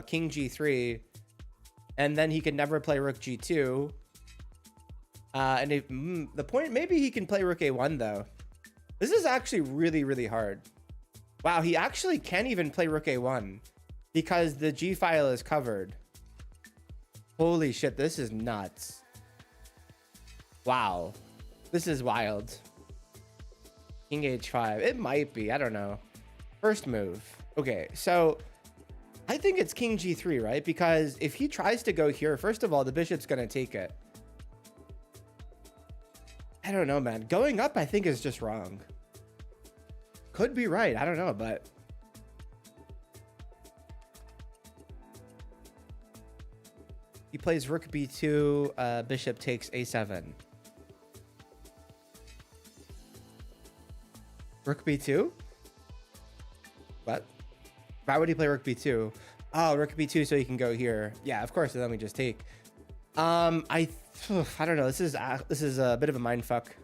king g3, and then he can never play rook g2. And if the point, maybe he can play rook a1 though. This is actually really, really hard. Wow, he actually can't even play rook a1 because the g file is covered. Holy shit, this is nuts. Wow, this is wild. King h5, it might be, I don't know. First move. Okay, so I think it's king g3, right? Because if he tries to go here, first of all, the bishop's gonna take it. I don't know, man. Going up, I think, is just wrong. Could be right. I don't know, but... he plays rook b2, bishop takes a7. Rook b2? What? Why would he play rook b2? Oh, rook b2 so he can go here. Yeah, of course, and then we just take. I don't know. This is a bit of a mind fuck.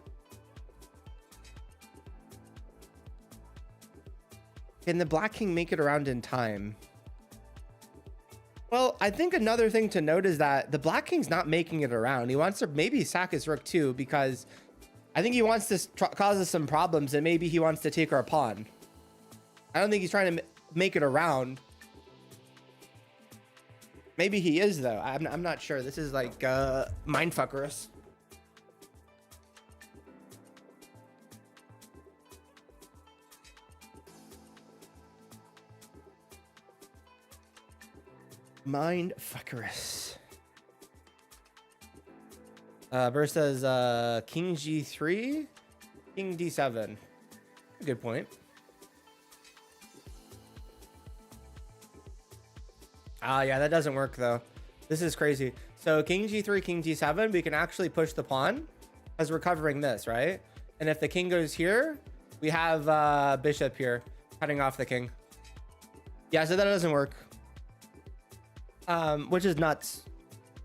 Can the black king make it around in time? Well, I think another thing to note is that the black king's not making it around. He wants to maybe sack his rook too, because I think he wants to cause us some problems, and maybe he wants to take our pawn. I don't think he's trying to make it around. Maybe he is, though. I'm not sure. This is like mindfuckerous. Mindfuckerous. Versus king g3, king d7. Good point. Yeah, that doesn't work though. This is crazy. So king g3, king g7, we can actually push the pawn as we're covering this, right? And if the king goes here, we have bishop here cutting off the king. Yeah, so that doesn't work. Which is nuts.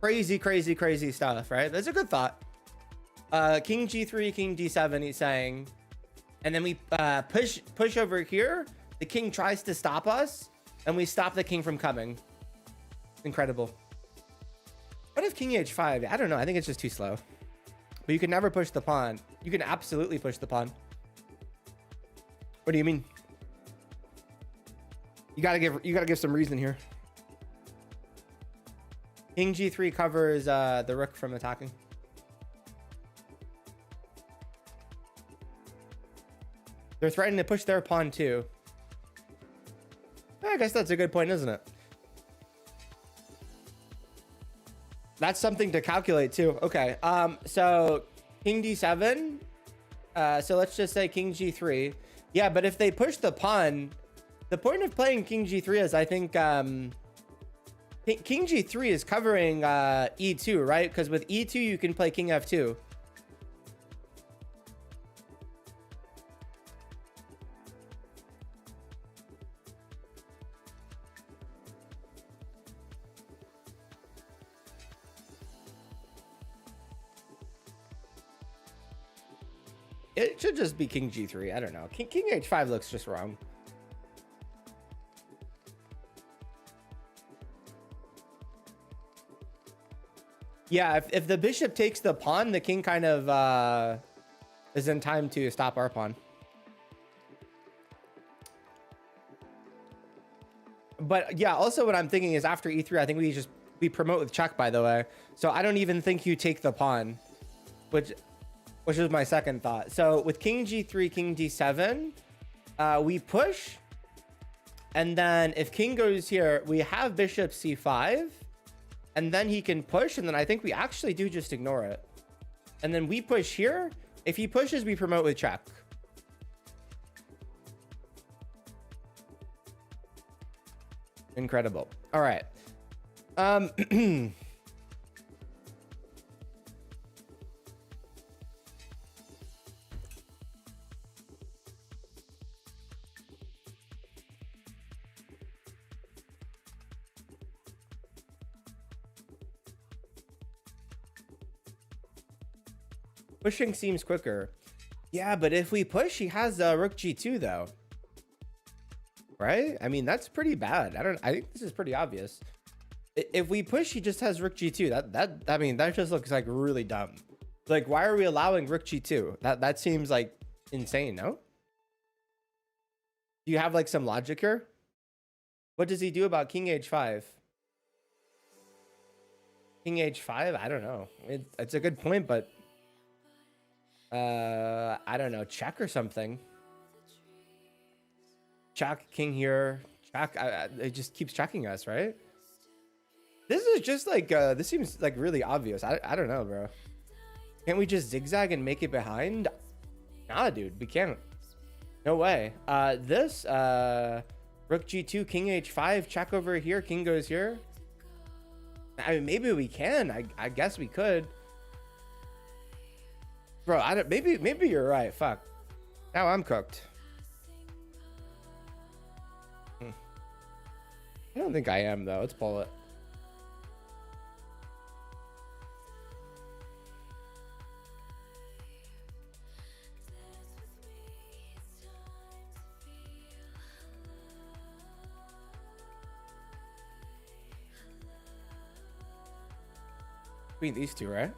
Crazy, crazy, crazy stuff, right? That's a good thought. King G3, King D7, he's saying. And then we push over here. The king tries to stop us, and we stop the king from coming. Incredible. What if King H5? I don't know. I think it's just too slow. But you can never push the pawn. You can absolutely push the pawn. What do you mean? You gotta give some reason here. King G3 covers the rook from attacking. They're threatening to push their pawn too. I guess that's a good point, isn't it? That's something to calculate too. Okay. So King D7. So let's just say King G3. Yeah, but if they push the pawn, the point of playing King G3 is, I think, King G3 is covering E2, right? Because with E2 you can play King F2. It should just be King G3. I don't know. King H5 looks just wrong. Yeah, if the bishop takes the pawn, the king kind of is in time to stop our pawn. But yeah, also what I'm thinking is after E3, I think we promote with check, by the way. So I don't even think you take the pawn, which is my second thought. So with King G3, King D7, we push. And then if king goes here, we have bishop C5. And then he can push. And then I think we actually do just ignore it. And then we push here. If he pushes, we promote with check. Incredible. All right. Pushing seems quicker. Yeah, but if we push, he has rook G2 though. Right? I mean, that's pretty bad. I think this is pretty obvious. If we push, he just has rook G2. I mean, that just looks like really dumb. Like, why are we allowing rook G2? That seems like insane, no? Do you have like some logic here? What does he do about King H5? King H5? I don't know. It's a good point, but I don't know, check or something. Check, king here, check. It just keeps checking us, right? This is just like this seems like really obvious. I don't know, bro. Can't we just zigzag and make it behind? Nah, dude, we can't. No way. This rook G2, king H5, check over here, king goes here. I mean, maybe we can. I guess we could. Bro, maybe you're right. Fuck. Now I'm cooked. I don't think I am though. Let's pull it. Between these two, right?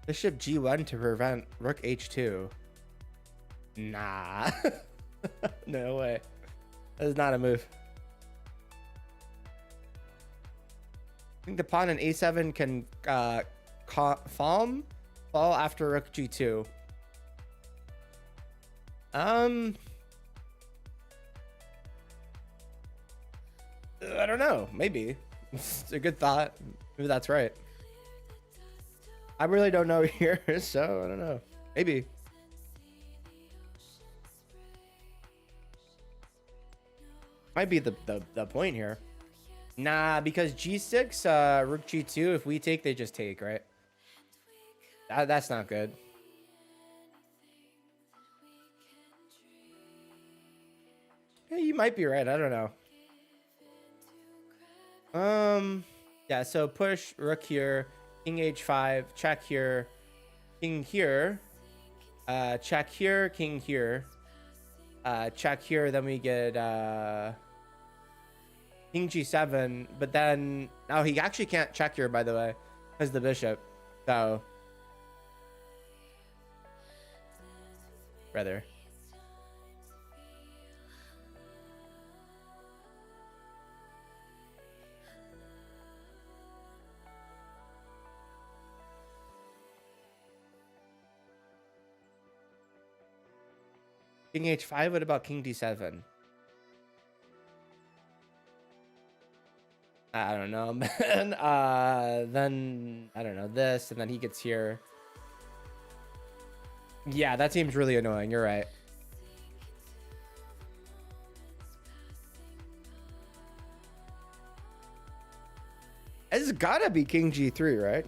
Bishop G1 to prevent rook H2. Nah. No way. That's not a move. I think the pawn in A7 can fall after rook G2. I don't know. Maybe. It's a good thought. Maybe that's right. I really don't know here, so I don't know. Maybe. Might be the point here. Nah, because G6, rook G2, if we take, they just take, right? That's not good. Yeah, You might be right. I don't know. Yeah, so push, rook here, king h5, check here, king here, check here, king here, check here, then we get king g7, but then he actually can't check here, by the way, because the bishop. So brother. King h5. What about king d7? I don't know, man. Then I don't know this, and then he gets here. Yeah, that seems really annoying. You're right. It's gotta be king g3, right?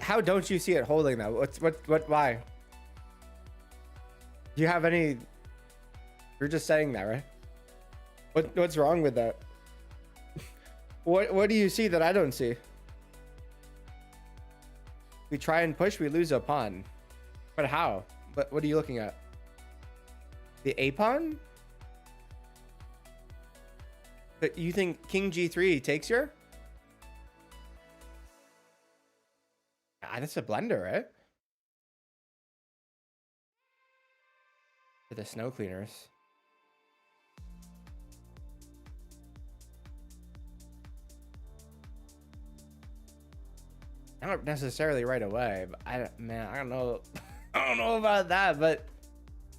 How don't you see it holding though? Why? Do you have any? You're just saying that, right? What's wrong with that? What do you see that I don't see? We try and push, we lose a pawn. But how? What are you looking at? The a pawn? But you think king g3 takes here? That's a blender, right? For the snow cleaners. Not necessarily right away, but I don't know. I don't know about that, but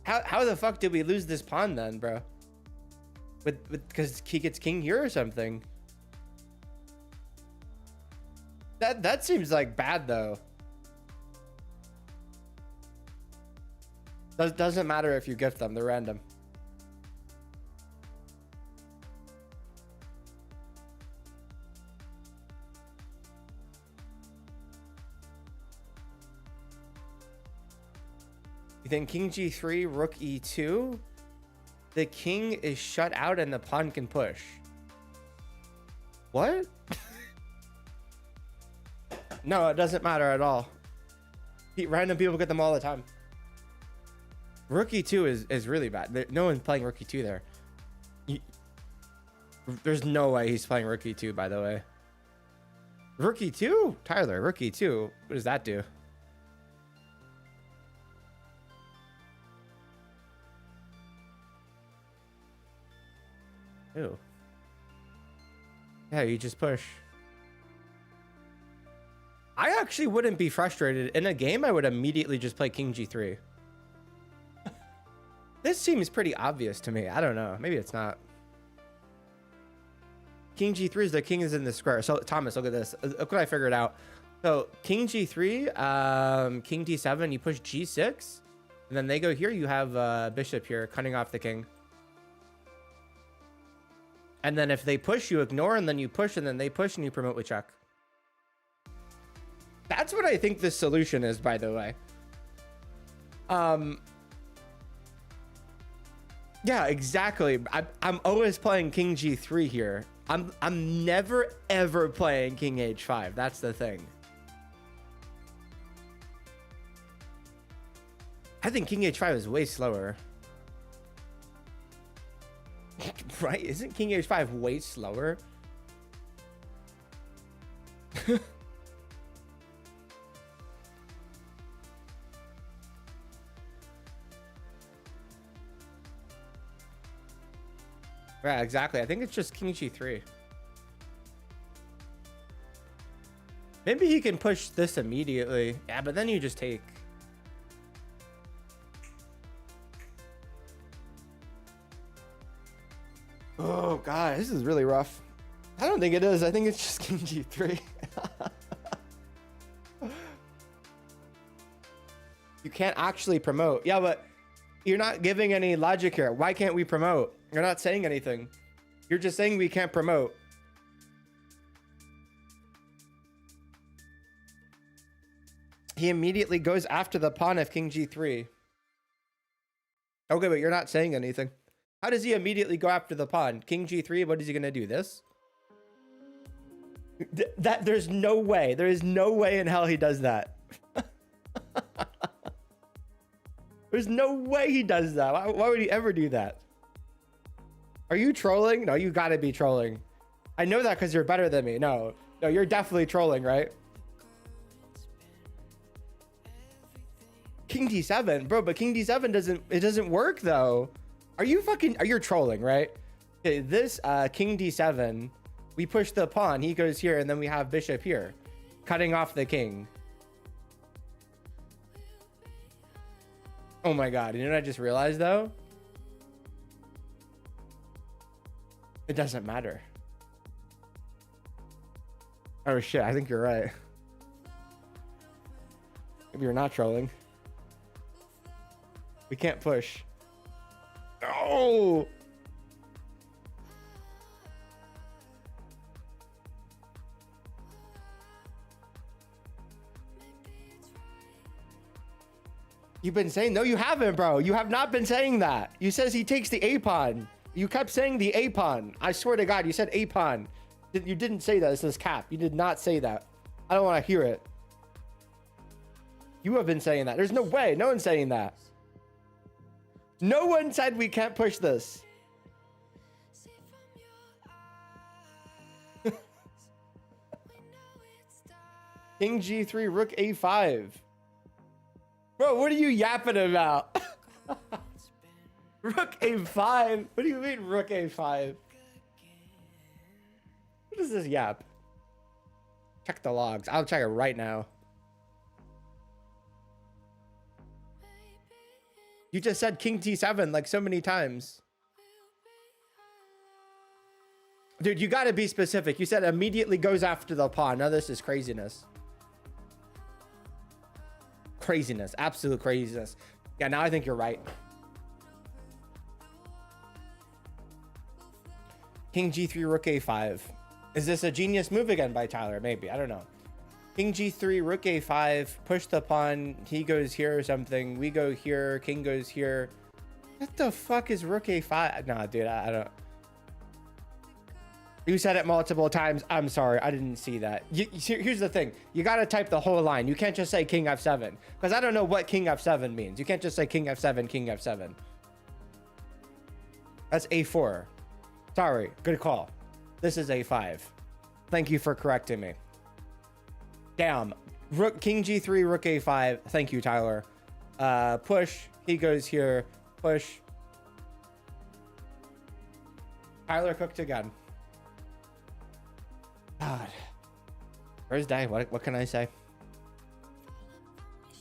how the fuck did we lose this pawn then, bro? Because he gets king here or something. That seems like bad though. Doesn't matter if you gift them, they're random. You think king g3, rook e2? The king is shut out and the pawn can push. What? No, it doesn't matter at all. Random people get them all the time. Rook e2 is really bad. No one's playing rook e2 there. There's no way he's playing rook e2, by the way. Rook e2? Tyler, rook e2. What does that do? Ew. Yeah, you just push. I actually wouldn't be frustrated. In a game, I would immediately just play king g3. This seems pretty obvious to me. I don't know. Maybe it's not. King g3 is the king is in the square. So Thomas, look at this. Look what I figured out. So king g3, king d7, you push g6, and then they go here. You have bishop here, cutting off the king. And then if they push, you ignore, and then you push, and then they push, and you promote with check. That's what I think the solution is, by the way. Yeah, exactly. I'm always playing king g3 here. I'm never ever playing king h5. That's the thing. I think king h5 is way slower. Right? Isn't king h5 way slower? Yeah, exactly. I think it's just king g3. Maybe he can push this immediately. Yeah, but then you just take. Oh god, this is really rough. I don't think it is. I think it's just king g3. You can't actually promote. Yeah, but you're not giving any logic here. Why can't we promote? You're not saying anything. You're just saying we can't promote. He immediately goes after the pawn of king g3. Okay, but you're not saying anything. How does he immediately go after the pawn? King g3, what is he gonna do? This? That there's no way. There is no way in hell he does that. There's no way he does that. Why would he ever do that? Are you trolling? No, you gotta be trolling. I know that because you're better than me. No, you're definitely trolling, right? King d7, bro, but king d7 doesn't work though. Are you trolling, right? Okay, this king d7, we push the pawn, he goes here, and then we have bishop here, cutting off the king. Oh my god, you know what I just realized though? It doesn't matter. Oh shit, I think you're right. Maybe you're not trolling. We can't push. No! You've been saying, no, you haven't, bro. You have not been saying that. You says he takes the A pawn. You kept saying the A pawn. I swear to God, you said A pawn. You didn't say that. It says cap. You did not say that. I don't want to hear it. You have been saying that. There's no way. No one's saying that. No one said we can't push this. King g3, rook a5. Bro, what are you yapping about? Rook a5? What do you mean rook a5? What is this yap? Check the logs. I'll check it right now. You just said king t7 like so many times. Dude, you gotta be specific. You said immediately goes after the pawn. Now this is craziness. Craziness. Absolute craziness. Yeah, now I think you're right. King g3, rook a5. Is this a genius move again by Tyler? Maybe. I don't know. King g3, rook a5, push the pawn, he goes here or something, we go here, king goes here. What the fuck is rook a5? Nah, dude, I don't. You said it multiple times. I'm sorry, I didn't see that. Here's the thing. You gotta type the whole line. You can't just say king f7, because I don't know what king f7 means. You can't just say king f7, king f7. That's a4. Sorry, good call. This is a5. Thank you for correcting me. Damn. King g3, rook a5. Thank you, Tyler. Push. He goes here. Push. Tyler cooked again. God. Thursday. What can I say?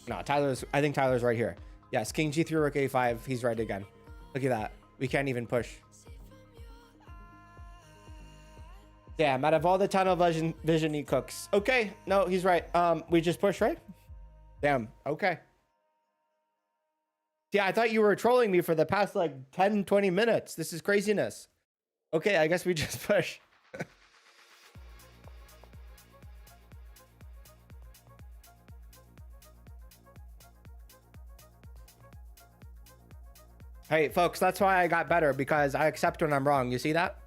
No, I think Tyler's right here. Yes, king g3, rook a5. He's right again. Look at that. We can't even push. Damn, out of all the tunnel vision he cooks. Okay, no, he's right. We just push, right? Damn, okay. Yeah, I thought you were trolling me for the past like 10, 20 minutes. This is craziness. Okay, I guess we just push. Hey, folks, that's why I got better, because I accept when I'm wrong. You see that?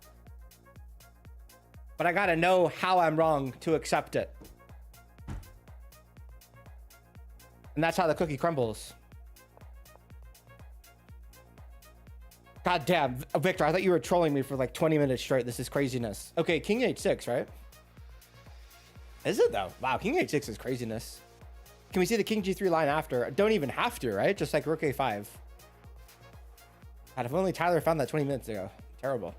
But I gotta know how I'm wrong to accept it. And that's how the cookie crumbles. God damn, Victor, I thought you were trolling me for like 20 minutes straight. This is craziness. Okay, king h6, right? Is it though? Wow, king h6 is craziness. Can we see the king g3 line after? Don't even have to, right? Just like rook a5. God, if only Tyler found that 20 minutes ago. Terrible.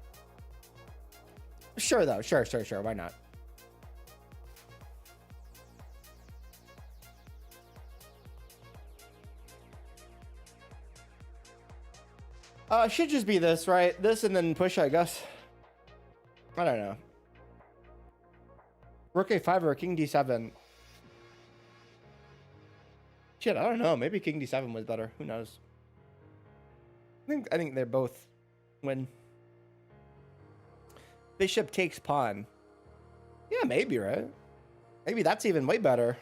Sure, though. Sure. Why not? Should just be this, right? This and then push, I guess. I don't know. Rook a5 or king d7. Shit, I don't know. Maybe king d7 was better. Who knows? I think they're both win. Bishop takes pawn. Yeah, maybe, right? Maybe that's even way better.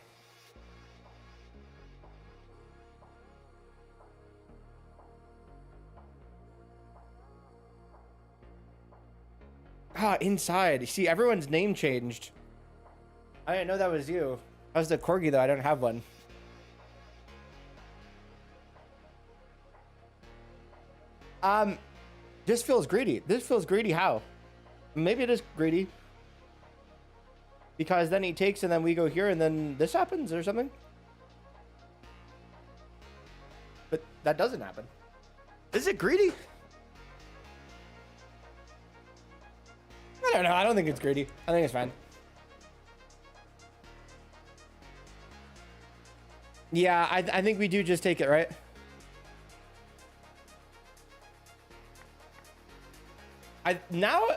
Ah, inside. See, everyone's name changed. I didn't know that was you. That was the corgi, though. I don't have one. This feels greedy. This feels greedy. How? Maybe it is greedy. Because then he takes and then we go here and then this happens or something. But that doesn't happen. Is it greedy? I don't know. I don't think it's greedy. I think it's fine. Yeah, I think we do just take it, right?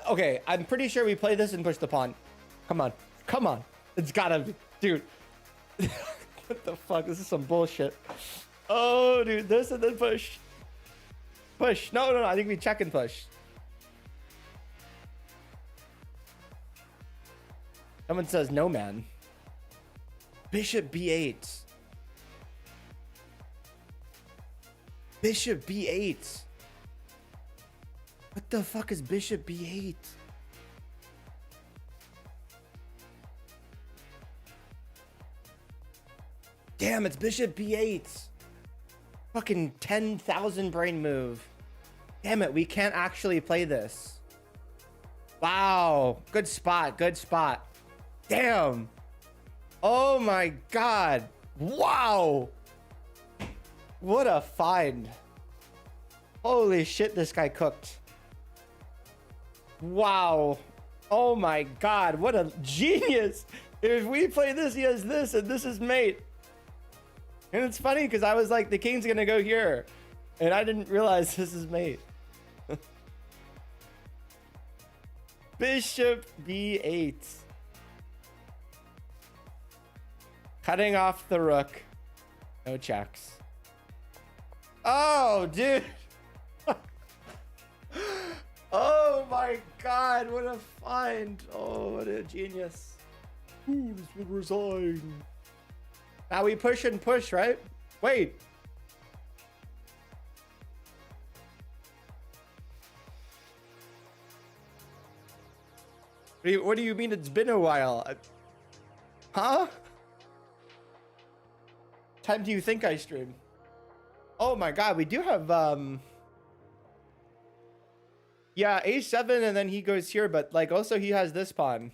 Okay, I'm pretty sure we play this and push the pawn. Come on. Come on. It's gotta be. Dude. What the fuck? This is some bullshit. Oh, dude. This and then push. Push. No. I think we check and push. Someone says no, man. Bishop b8. Bishop b8. What the fuck is bishop b8? Damn, it's bishop b8. Fucking 10,000 brain move. Damn it, we can't actually play this. Wow. Good spot. Good spot. Damn. Oh my god. Wow. What a find. Holy shit, this guy cooked. Wow. Oh my god, what a genius. If we play this, he has this, and this is mate. And it's funny because I was like, the king's gonna go here. And I didn't realize this is mate. Bishop b8. Cutting off the rook. No checks. Oh, dude. Oh my god, what a find. Oh, what a genius. Ooh, this will resign. Now we push and push, right? Wait. What do you mean it's been a while? Huh? Time do you think I stream? Oh my god, we do have yeah, a7 and then he goes here, but like also he has this pawn.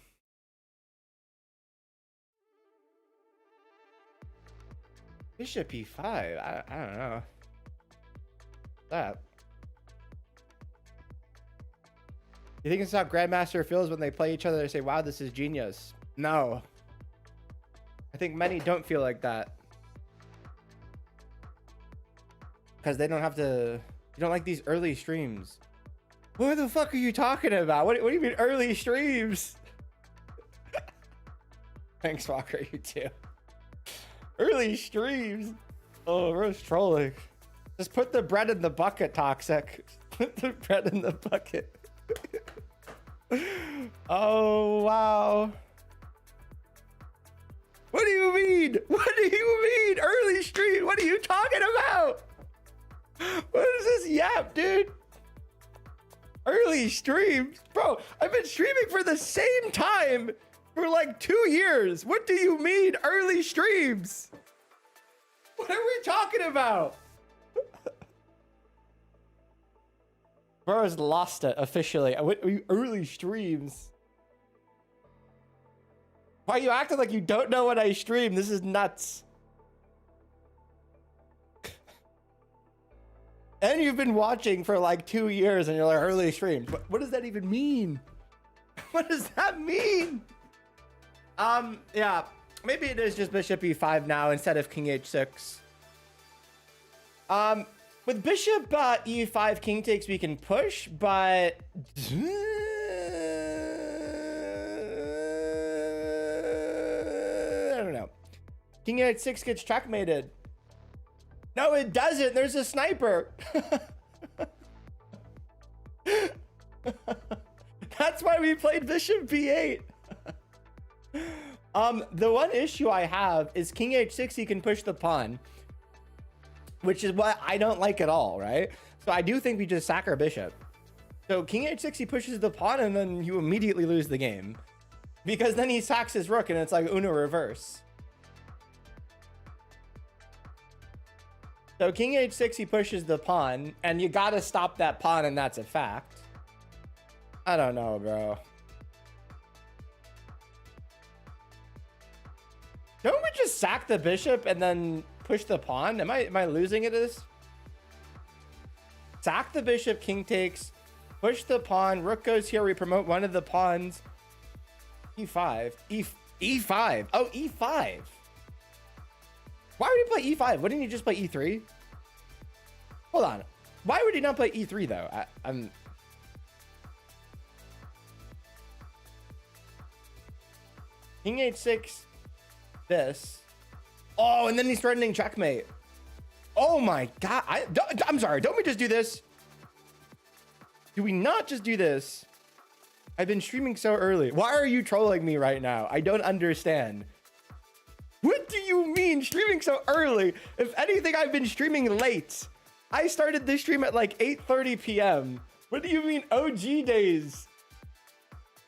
Bishop e5. I don't know. That. You think it's how Grandmaster feels when they play each other? They say, wow, this is genius. No. I think many don't feel like that. Because they don't have to... You don't like these early streams. What the fuck are you talking about? What do you mean early streams? Thanks, Walker. You too. Early streams. Oh, Rose trolling. Just put the bread in the bucket, Toxic. Put the bread in the bucket. Oh, wow. What do you mean? What do you mean? Early stream? What are you talking about? What is this yap, dude? Early streams? Bro, I've been streaming for the same time for like 2 years. What do you mean early streams? What are we talking about? Bro's lost it officially. Early streams. Why are you acting like you don't know what I stream? This is nuts. And you've been watching for like 2 years and you're like early streams. What does that even mean? What does that mean? Yeah, maybe it is just bishop e5 now instead of king h6. With bishop e5, king takes, we can push, but I don't know. King h6 gets checkmated. No, it doesn't. There's a sniper. That's why we played bishop b8. The one issue I have is king h6, he can push the pawn, which is what I don't like at all, right? So I do think we just sack our bishop. So king h6, he pushes the pawn, and then you immediately lose the game. Because then he sacks his rook, and it's like Uno reverse. So king h6, he pushes the pawn, and you gotta stop that pawn, and that's a fact. I don't know, bro. Don't we just sack the bishop and then push the pawn? Am I losing it at this? Sack the bishop, king takes, push the pawn, rook goes here, we promote one of the pawns. e5, e5. Oh, e5. Why would he play e5? Wouldn't he just play e3? Hold on. Why would he not play e3 though? I'm king h6, this. Oh, and then he's threatening checkmate. Oh my God. I'm sorry. Don't we just do this? Do we not just do this? I've been streaming so early. Why are you trolling me right now? I don't understand. What do you mean streaming so early? If anything, I've been streaming late. I started this stream at like 8:30 p.m. What do you mean OG days?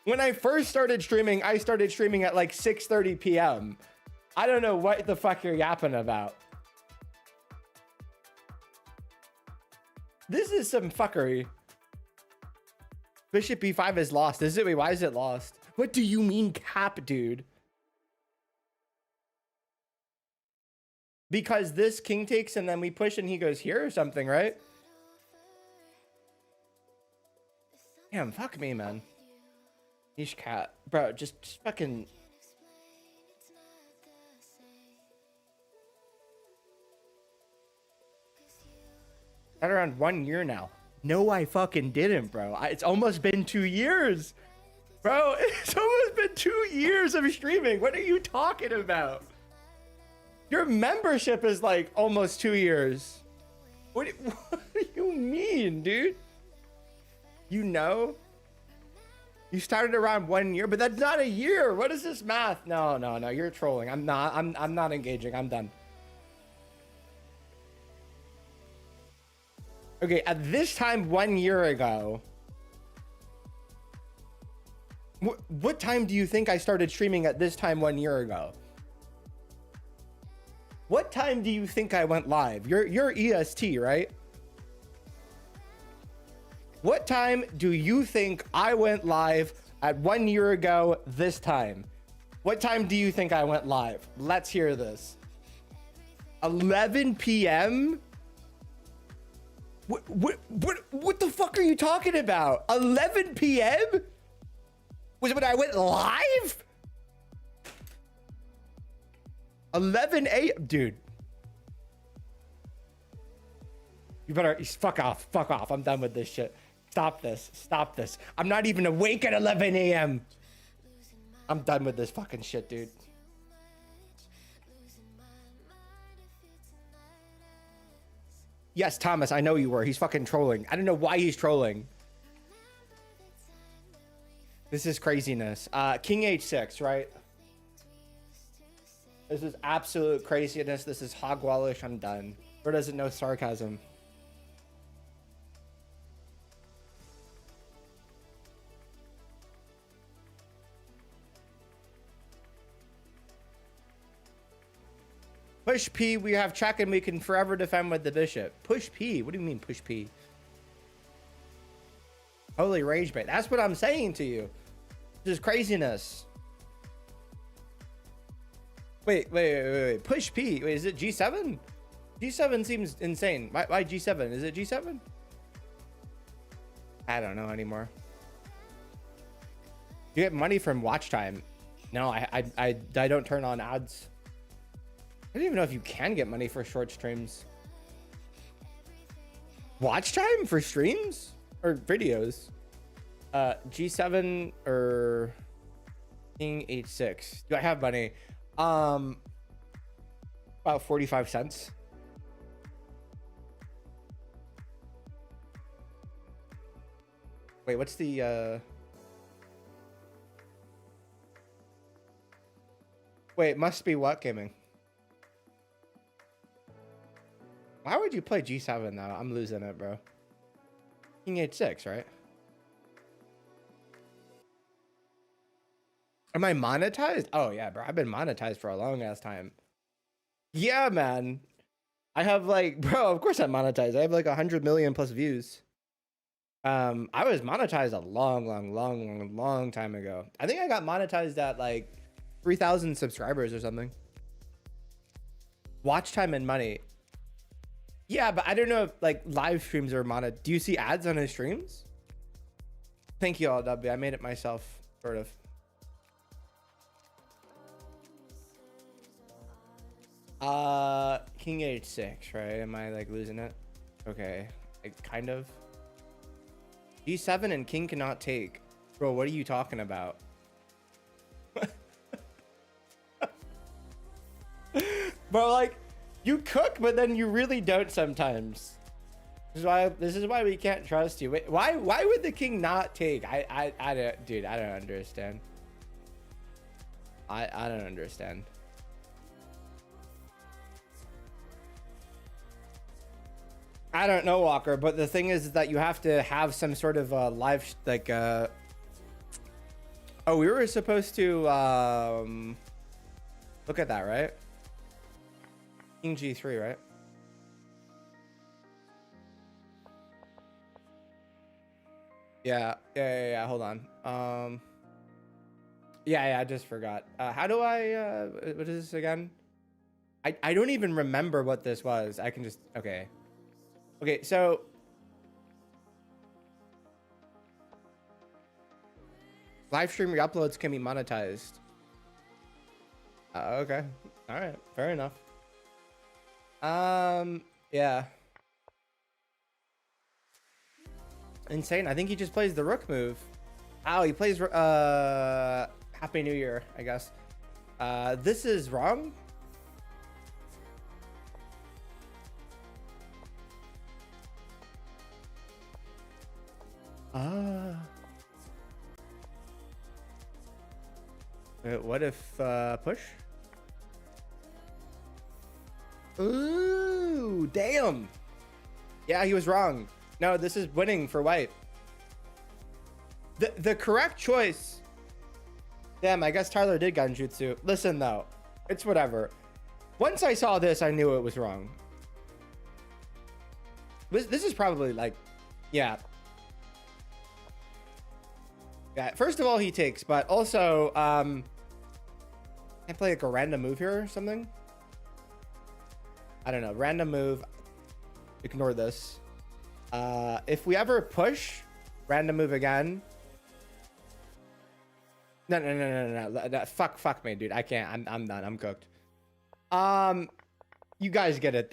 When I first started streaming, I started streaming at like 6:30 p.m. I don't know what the fuck you're yapping about. This is some fuckery. Bishop b5 is lost. Is it? Wait, why is it lost? What do you mean cap, dude? Because this king takes and then we push and he goes here or something, right? Damn, fuck me, man. Niche cat. Bro, just fucking... At around 1 year now. No, I fucking didn't, bro. It's almost been 2 years. Bro, it's almost been 2 years of streaming. What are you talking about? Your membership is like almost 2 years. What do you mean, dude? You know? You started around 1 year, but that's not a year. What is this math? No, you're trolling. I'm not engaging. I'm done. Okay, at this time 1 year ago, what time do you think I started streaming at this time 1 year ago? What time do you think I went live? You're EST, right? What time do you think I went live at 1 year ago this time? What time do you think I went live? Let's hear this. 11 p.m.? What the fuck are you talking about? 11 p.m.? Was it when I went live? 11 a.m. Dude. You better fuck off. Fuck off. I'm done with this shit. Stop this. Stop this. I'm not even awake at 11 a.m. I'm done with this fucking shit, dude. Yes, Thomas, I know you were. He's fucking trolling. I don't know why he's trolling. This is craziness. King h6, right? This is absolute craziness. This is hogwallish. I'm done. Or does it know sarcasm? Push P, we have check and we can forever defend with the bishop. Push P? What do you mean push P? Holy rage bait. That's what I'm saying to you. This is craziness. Wait. Push P. Wait, is it G7? G7 seems insane. Why G7? Is it G7? I don't know anymore. You get money from watch time. No, I don't turn on ads. I don't even know if you can get money for short streams. Watch time for streams or videos? G7 or King H6. Do I have money? About 45 cents. Wait, what's the wait, must be what gaming? Why would you play G7 though? I'm losing it, bro. King H6, right? Am I monetized? Oh yeah, bro. I've been monetized for a long ass time. Yeah, man. I have like, bro, of course I'm monetized. I have like 100 million plus views. I was monetized a long time ago. I think I got monetized at like 3,000 subscribers or something. Watch time and money. Yeah, but I don't know if like live streams are monetized. Do you see ads on his streams? Thank you, LW. I made it myself, sort of. King H6, right? Am I like losing it? Okay, like, kind of. G7 and king cannot take. Bro, what are you talking about? Bro, like, you cook, but then you really don't sometimes. This is why we can't trust you. Wait, why would the king not take? I don't, dude, I don't understand. I don't understand. I don't know, Walker, but the thing is that you have to have some sort of live like oh, we were supposed to look at that, right? King G3, right? Yeah, hold on. Yeah, I just forgot. How do I what is this again? I don't even remember what this was. I can just okay, so live stream re-uploads can be monetized. Okay. All right. Fair enough. Yeah. Insane. I think he just plays the rook move. Oh, he plays Happy New Year, I guess. This is wrong. What if push? Ooh, damn. Yeah, he was wrong. No, this is winning for white. The correct choice. Damn, I guess Tyler did Genjutsu. Listen though, it's whatever. Once I saw this, I knew it was wrong. This is probably like, yeah. Yeah, first of all, he takes, but also, can I play like a random move here or something? I don't know, random move. Ignore this. If we ever push, random move again. No. Fuck me, dude. I can't. I'm done. I'm cooked. You guys get it.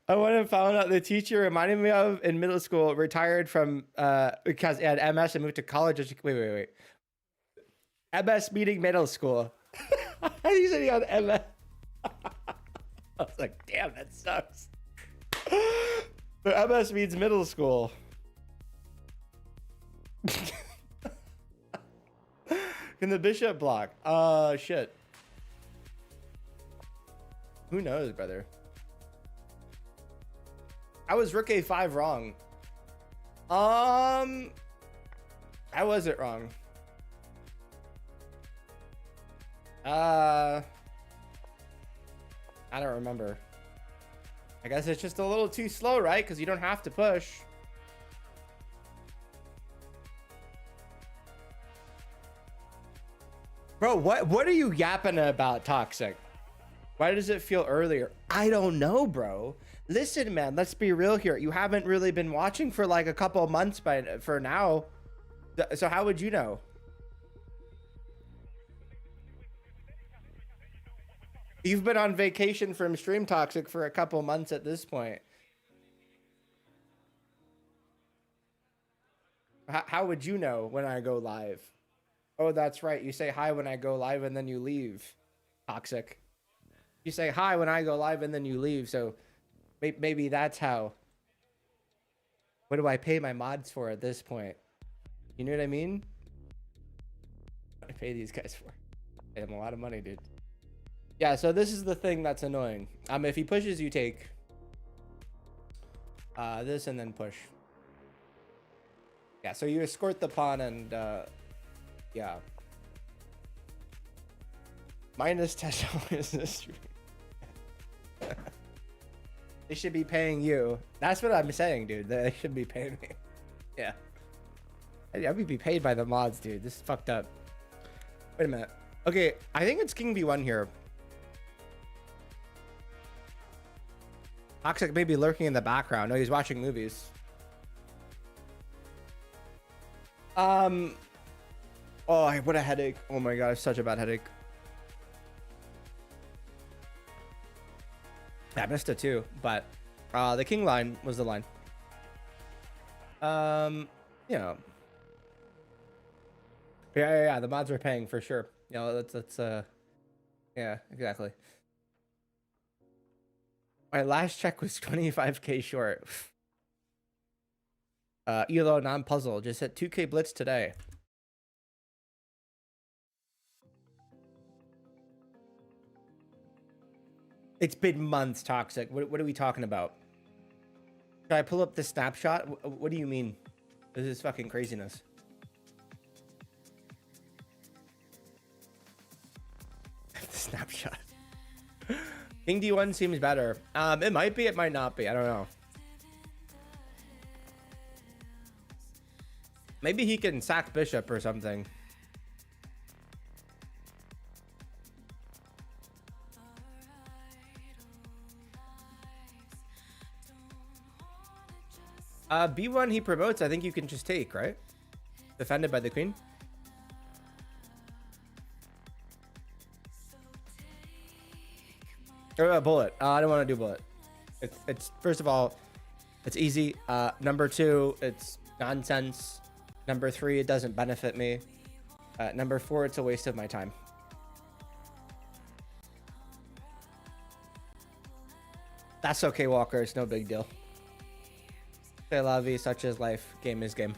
I went and found out the teacher reminded me of in middle school retired from because he had MS and moved to college. Wait. MS meeting middle school. He said he had MS. I was like, damn, that sucks. The MS means middle school. Can the bishop block? Shit. Who knows, brother? I was rook a5 wrong. I was it wrong. I don't remember. I guess it's just a little too slow, right? Because you don't have to push. Bro, what are you yapping about, Toxic? Why does it feel earlier? I don't know, bro. Listen, man, let's be real here. You haven't really been watching for like a couple of months for now. So how would you know? You've been on vacation from Stream Toxic for a couple months at this point. How would you know when I go live? Oh, that's right. You say hi when I go live and then you leave. Toxic. You say hi when I go live and then you leave. So maybe that's how. What do I pay my mods for at this point? You know what I mean? I pay these guys for. I pay them a lot of money, dude. Yeah, so this is the thing that's annoying. If he pushes, you take this and then push. Yeah, so you escort the pawn and yeah. Minus $10 this stream. They should be paying you. That's what I'm saying, dude. They should be paying me. Yeah. I would be paid by the mods, dude. This is fucked up. Wait a minute. Okay, I think it's King B1 here. Toxic may be lurking in the background. No, he's watching movies. Oh, what a headache. Oh my god, such a bad headache. I missed it too, but the king line was the line. Yeah. Yeah, the mods are paying for sure. You know, that's yeah, exactly. My last check was 25k short. Elo non-puzzle just hit 2k blitz today. It's been months, Toxic. What are we talking about? Should I pull up the snapshot? What do you mean? This is fucking craziness. The snapshot. King D1 seems better. It might be, it might not be. I don't know. Maybe he can sack bishop or something. B1 he promotes. I think you can just take, right? Defended by the queen. Or bullet. I don't want to do bullet. It's first of all, it's easy. Number two, it's nonsense. Number three, it doesn't benefit me. Number four, it's a waste of my time. That's okay, Walker. It's no big deal. C'est la vie, such is life. Game is game.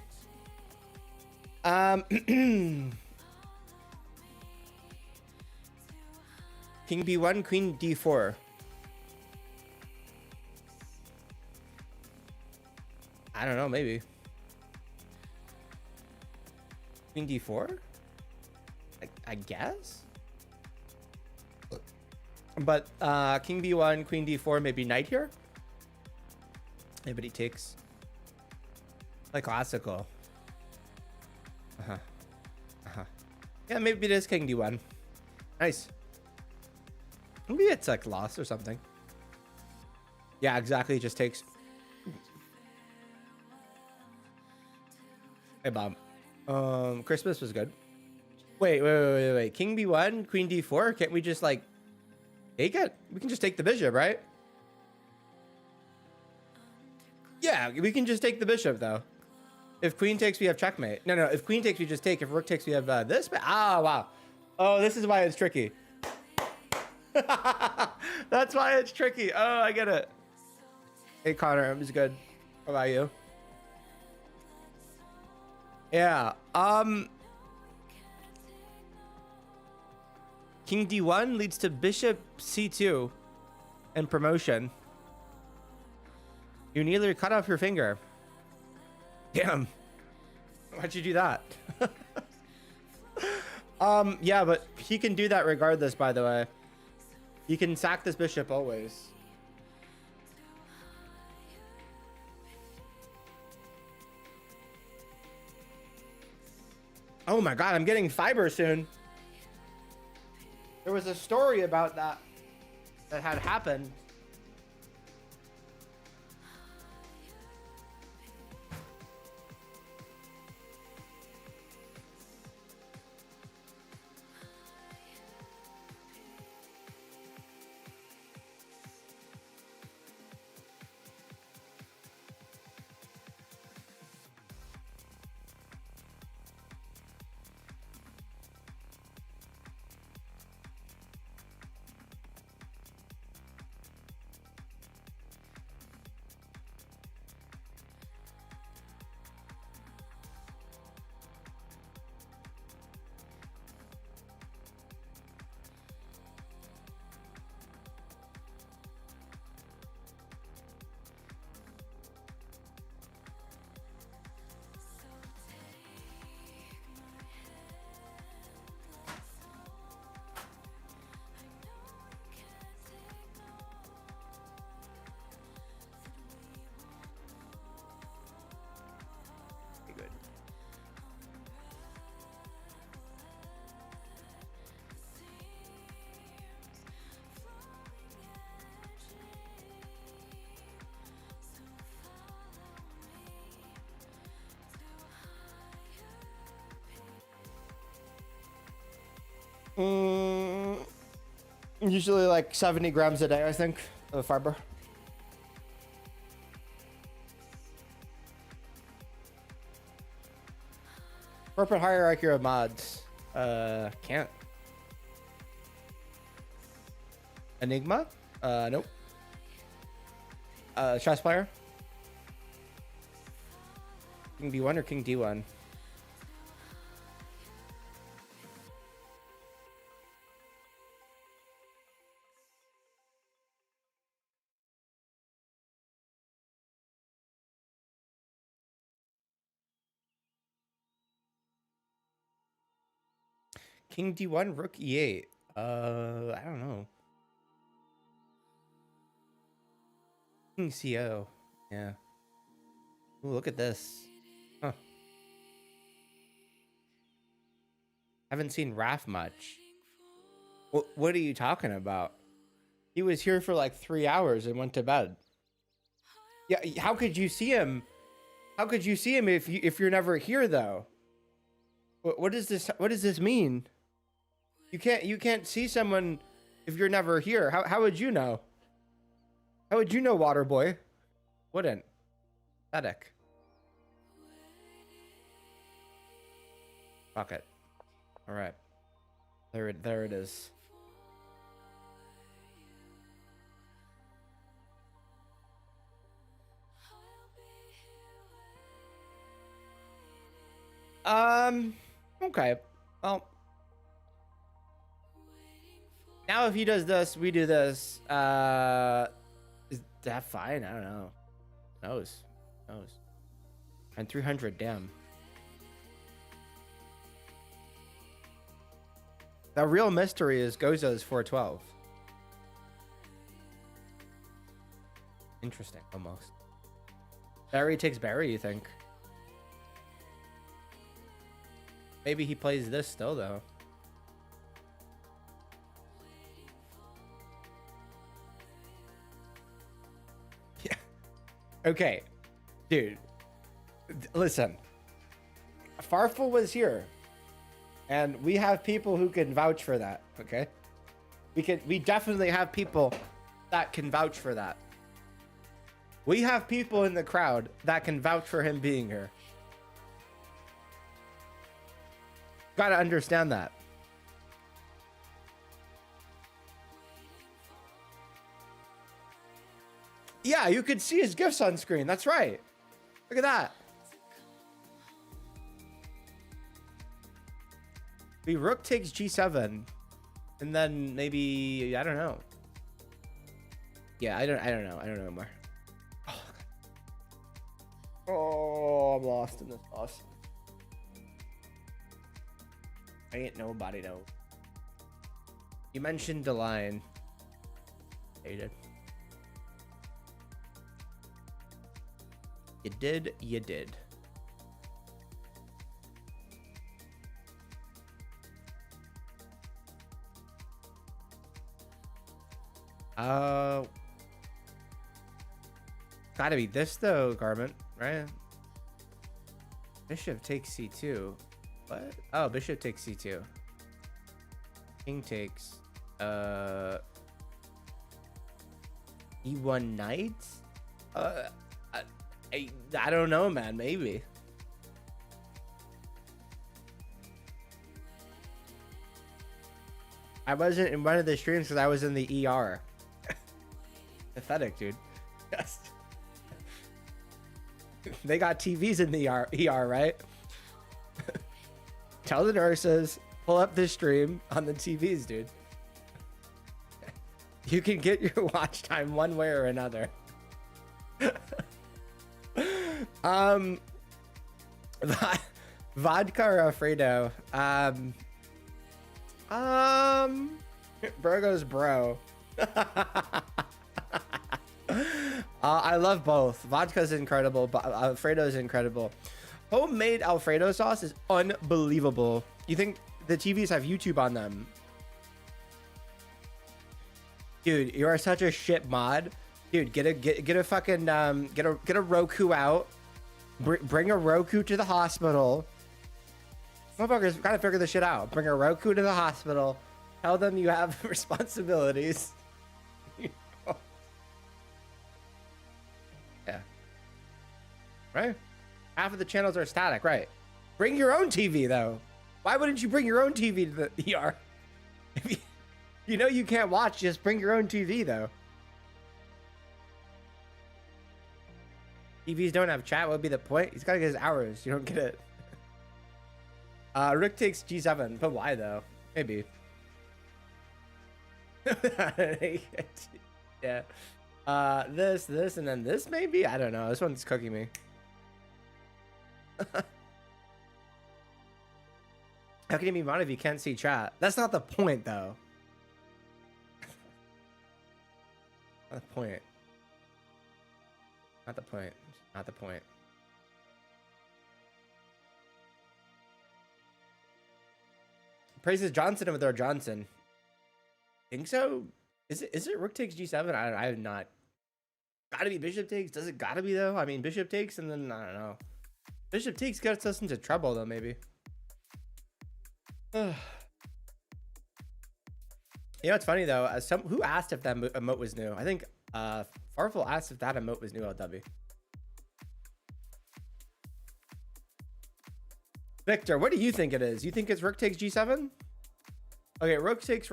King B1, Queen D4. I don't know, maybe. Queen D4? I guess? But King B1, Queen D4, maybe knight here? Maybe he takes. Like classical. Yeah, maybe it is King D1. Nice. Maybe it's like lost or something. Yeah, exactly. It just takes. Hey, Bob. Christmas was good. Wait. King B1, Queen D4. Can't we just like take it? We can just take the bishop, right? Yeah, we can just take the bishop though. If queen takes, we have checkmate. No. If queen takes, we just take. If rook takes, we have this. Ah, wow. Oh, this is why it's tricky. That's why it's tricky. Oh, I get it. Hey, Connor, I'm just good. How about you? Yeah. King D1 leads to bishop C2 and promotion. You nearly cut off your finger. Damn. Why'd you do that? Yeah, but he can do that regardless, by the way. He can sack this bishop always. Oh my god, I'm getting fiber soon. There was a story about that had happened. Usually like 70 grams a day, I think, of fiber. Corporate hierarchy of mods. Can't. Enigma? Nope. Chess player? King B1 or King D1? King D1, Rook E8. I don't know. King CO. Yeah. Ooh, look at this. Huh. Haven't seen Raph much. What are you talking about? He was here for like 3 hours and went to bed. Yeah, how could you see him? How could you see him if you're never here though? What is this? What does this mean? You can't see someone if you're never here. How would you know? How would you know, Waterboy? Wouldn't. Pathetic. Fuck it. All right. There it is. Okay. Well. Now if he does this, we do this. Is that fine? I don't know. Knows. And 300, damn. The real mystery is Goza's 412. Interesting, almost. Barry takes Barry, you think? Maybe he plays this still, though. Yeah. Okay. Dude. Listen. Farfel was here. And we have people who can vouch for that, okay? We definitely have people that can vouch for that. We have people in the crowd that can vouch for him being here. Gotta understand that. Yeah, you could see his gifts on screen. That's right. Look at that. The rook takes G7, and then maybe I don't know. Yeah, I don't know. I don't know more. Oh, I'm lost in this boss. I ain't nobody know. You mentioned the line. Hated. You did. You did. Gotta be this though, Garment, right? Bishop takes C2. What? Oh, bishop takes C2. King takes E1 knight? I don't know, man. Maybe. I wasn't in one of the streams because I was in the ER. Pathetic, dude. Yes. They got TVs in the ER, right? Tell the nurses, pull up this stream on the TVs, dude. You can get your watch time one way or another. Vodka or Alfredo? Bro goes bro. I love both. Vodka's incredible, but Alfredo's incredible. Homemade Alfredo sauce is unbelievable. You think the TVs have YouTube on them? Dude, you are such a shit mod. Dude, get a fucking get a Roku out. Bring a Roku to the hospital. Motherfuckers gotta figure this shit out. Bring a Roku to the hospital. Tell them you have responsibilities. Yeah. Right? Half of the channels are static, right? Bring your own TV though. Why wouldn't you bring your own TV to the ER? If you know you can't watch, just bring your own TV though. TVs don't have chat. What would be the point? He's gotta get his hours. You don't get it. Rick takes G7, but why though? Maybe. Yeah. This, and then this maybe? I don't know. This one's cooking me. How can you be modded if you can't see chat? That's not the point though. Not the point. Not the point. Not the point. Praises Johnson with our Johnson. Think so? Is it Rook takes G7? I have not. Gotta be Bishop takes? Does it gotta be though? I mean Bishop takes and then I don't know. Bishop takes gets us into trouble though, maybe. You know what's funny though? Who asked if that emote was new? I think Farfel asked if that emote was new. LW. Victor, what do you think it is? You think it's Rook takes G7? Okay, Rook takes,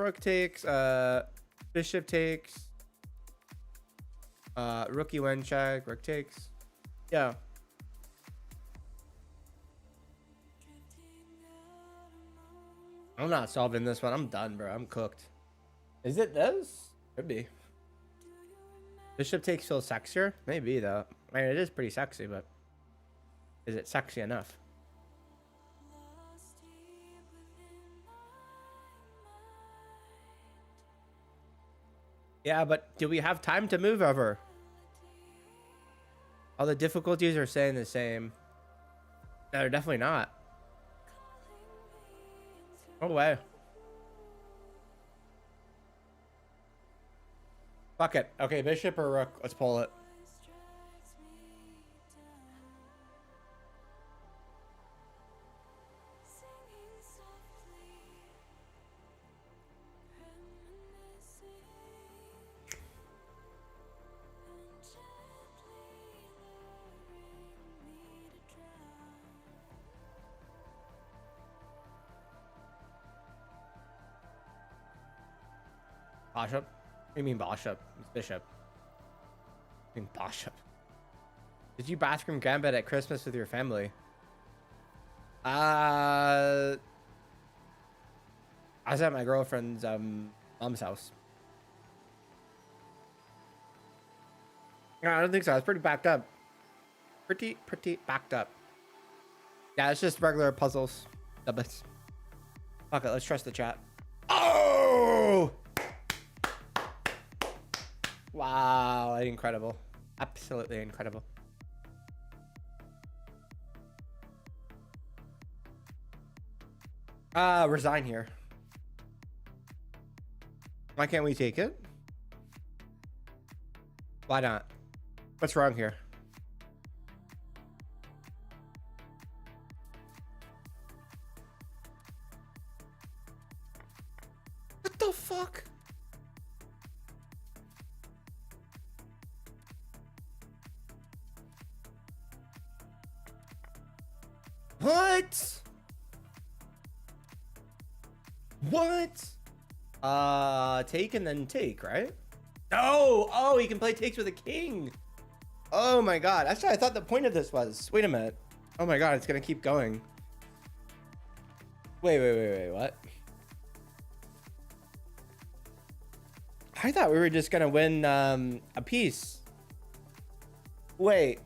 Bishop takes, Rookie one check, Rook takes. Yeah. I'm not solving this one. I'm done, bro. I'm cooked. Is it this? Could be. Bishop takes feels sexier? Maybe though. I mean, it is pretty sexy, but is it sexy enough? Yeah, but do we have time to move over? All the difficulties are staying the same. No, they're definitely not. No way. Fuck it. Okay, Bishop or Rook? Let's pull it. Bishop? What do you mean Bishop? It's Bishop. I mean Bishop. Did you bathroom gambit at Christmas with your family? I was at my girlfriend's mom's house. No, I don't think so. I was pretty backed up. Pretty backed up. Yeah, it's just regular puzzles. Doubles. Fuck it, let's trust the chat. Oh! Wow, incredible. Absolutely incredible. Resign here. Why can't we take it? Why not? What's wrong here? What the fuck? What? What? Take and then take, right? No! Oh, he can play takes with a king. Oh my god. That's what I thought the point of this was. Wait a minute. Oh my god, it's gonna keep going. Wait, what? I thought we were just gonna win a piece. Wait.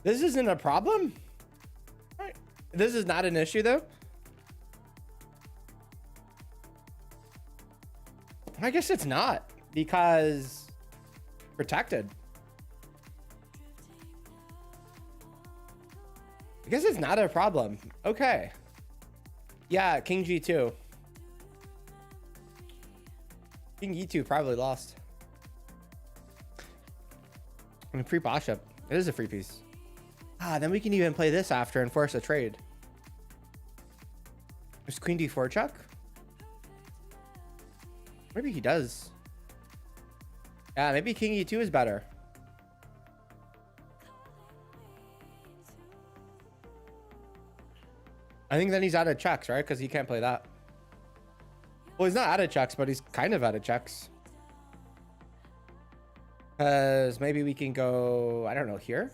This isn't a problem? Right. This is not an issue though? I guess it's not because protected. I guess it's not a problem. Okay. Yeah, King G2. King E2 probably lost. I mean, free bishop. It is a free piece. Ah, then we can even play this after and force a trade. There's queen d4 check. Maybe he does. Yeah, maybe king e2 is better. I think then he's out of checks, right? Because he can't play that. Well, he's not out of checks, but he's kind of out of checks. Because maybe we can go, I don't know, here?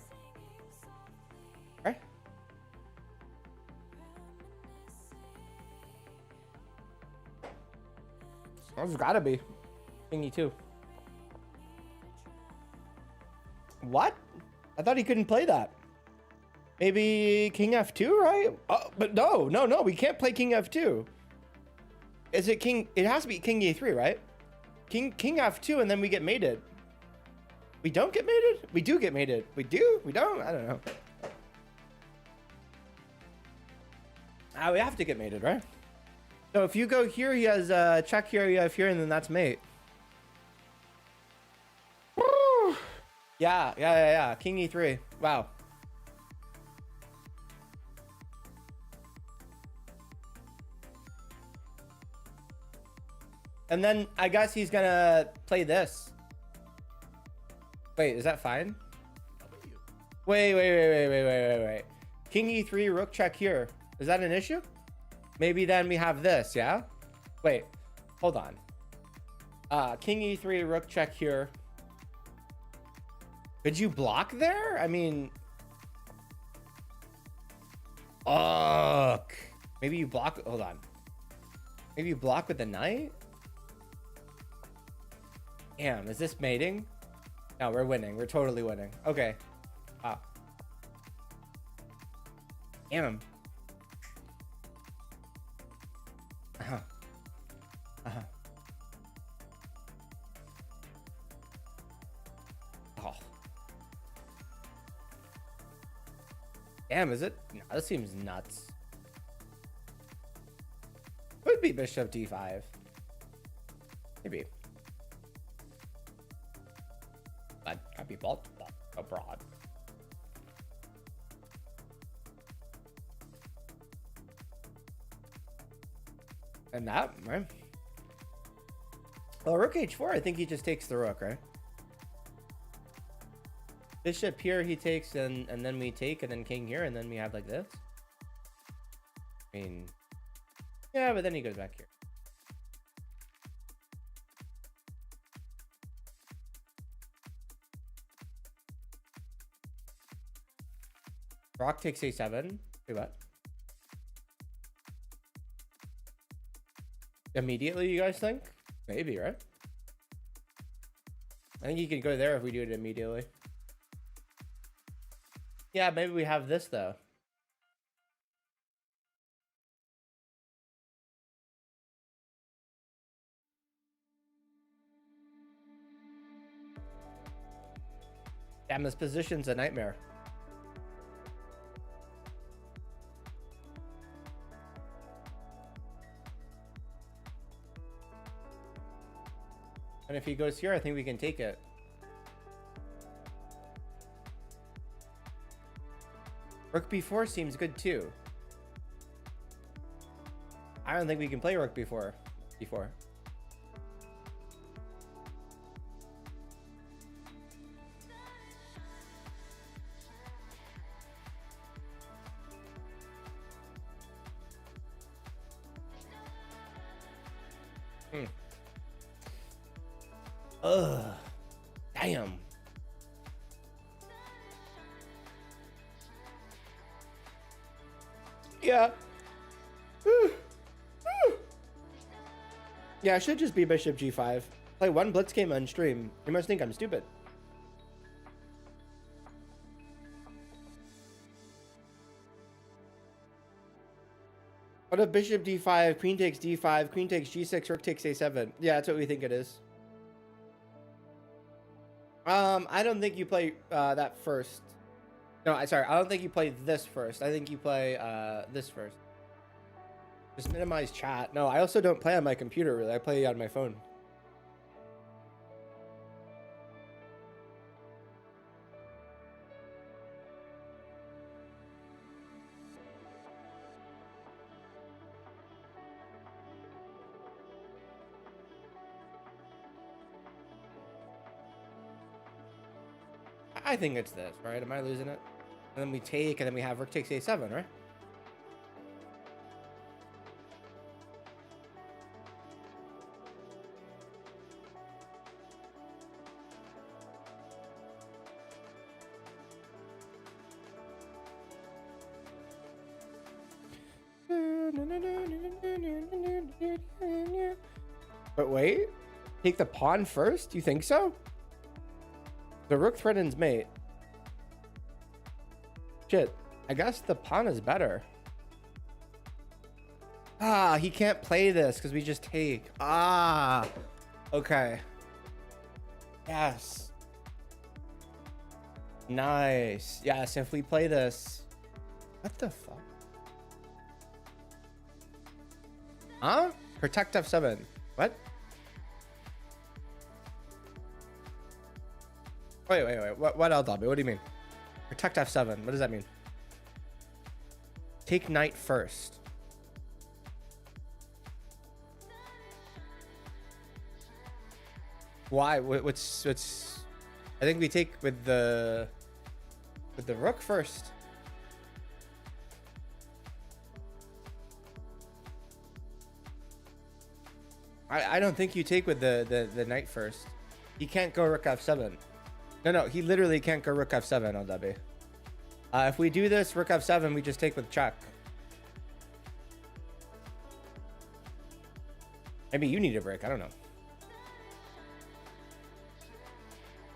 Right? Oh, it's gotta be. King e2. What? I thought he couldn't play that. Maybe king f2, right? But no, we can't play king f2. Is it king? It has to be king e3, right? King f2, and then we get mated. We don't get mated? We do get mated. We do? We don't? I don't know. We have to get mated, right? So if you go here, he has check here, you have here, and then that's mate. Woo! Yeah. King e3. Wow. And then I guess he's gonna play this. Wait, is that fine? Wait. King e3, rook check here. Is that an issue? Maybe then we have this, yeah? Wait, hold on. King e3, rook check here. Could you block there? I mean... Maybe you block... Hold on. Maybe you block with the knight? Damn, is this mating? No, we're winning. We're totally winning. Okay. Wow. Damn him. Oh. Damn, is it? No, this seems nuts. Could be bishop d5. Maybe. But can't be bought abroad. And that, right? Well, rook h4, I think he just takes the rook, right? Bishop here he takes, and then we take, and then king here, and then we have like this. I mean, yeah, but then he goes back here. Rock takes a7. Wait, what? Immediately, you guys think? Maybe, right? I think you can go there if we do it immediately. Yeah, maybe we have this, though. Damn, this position's a nightmare. And if he goes here, I think we can take it. Rook b4 seems good too. I don't think we can play rook b4. Ugh. Damn. Yeah. Yeah, I should just be bishop g5. Play one blitz game on stream. You must think I'm stupid. What if bishop d5, queen takes d5, queen takes g6, rook takes a7? Yeah, that's what we think it is. I don't think you play that first. No, sorry, I don't think you play this first. I think you play this first. Just minimize chat. No, I also don't play on my computer, really. I play on my phone. I think it's this, right? Am I losing it? And then we take, and then we have rook takes a7, right? But wait, take the pawn first? You think so? The rook threatens mate. Shit, I guess the pawn is better. Ah, he can't play this because we just take. Ah, okay. Yes. Nice. Yes, if we play this. What the fuck? Huh? Protect F7. What? Wait. What LW? What do you mean? Protect F7. What does that mean? Take knight first. Why? What's? I think we take with the rook first. I don't think you take with the knight first. He can't go rook F7. No, he literally can't go rook F7 on LW. If we do this rook F7, we just take with check. Maybe you need a break. I don't know.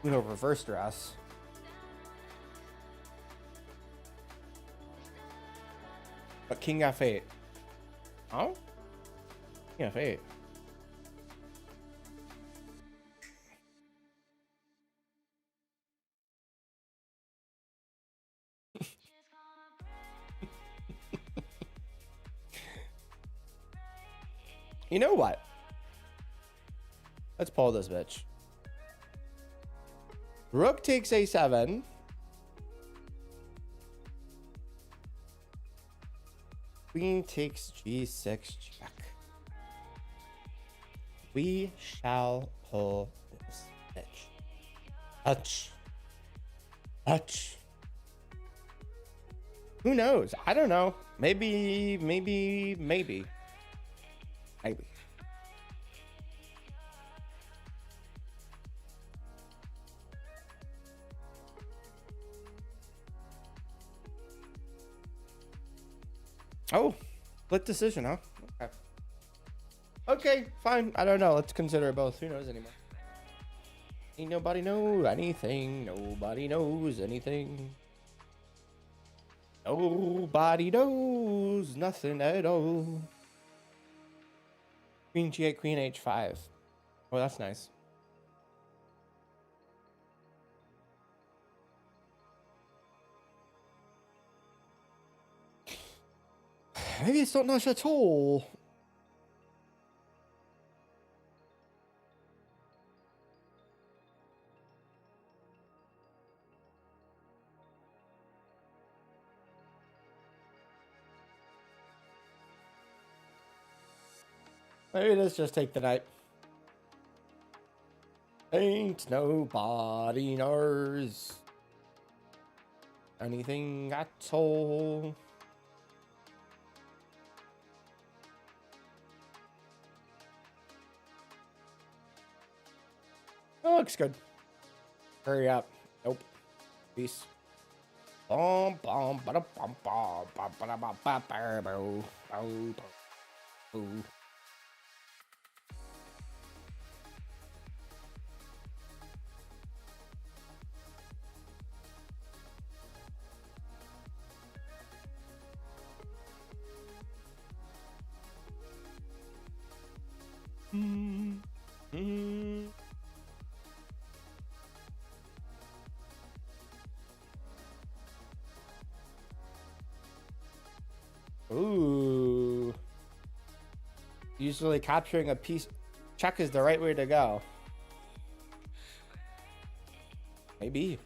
You know, reverse dress. But king F8. Oh? King F8. You know what? Let's pull this bitch. Rook takes a7. Queen takes g6 check. We shall pull this bitch. Touch. Who knows? I don't know. Maybe. Oh, split decision, huh? Okay, fine. I don't know. Let's consider both. Who knows anymore? Ain't nobody know anything. Nobody knows anything. Nobody knows nothing at all. Queen g8, queen h5. Oh, that's nice. Maybe it's not nice at all. Maybe let's just take the knight. Ain't nobody knows anything at all. Oh, looks good. Hurry up. Nope. Peace. Bum bum ba bum bum ba ba ba ba ba bo bo. Ooh. Usually capturing a piece check is the right way to go. Maybe.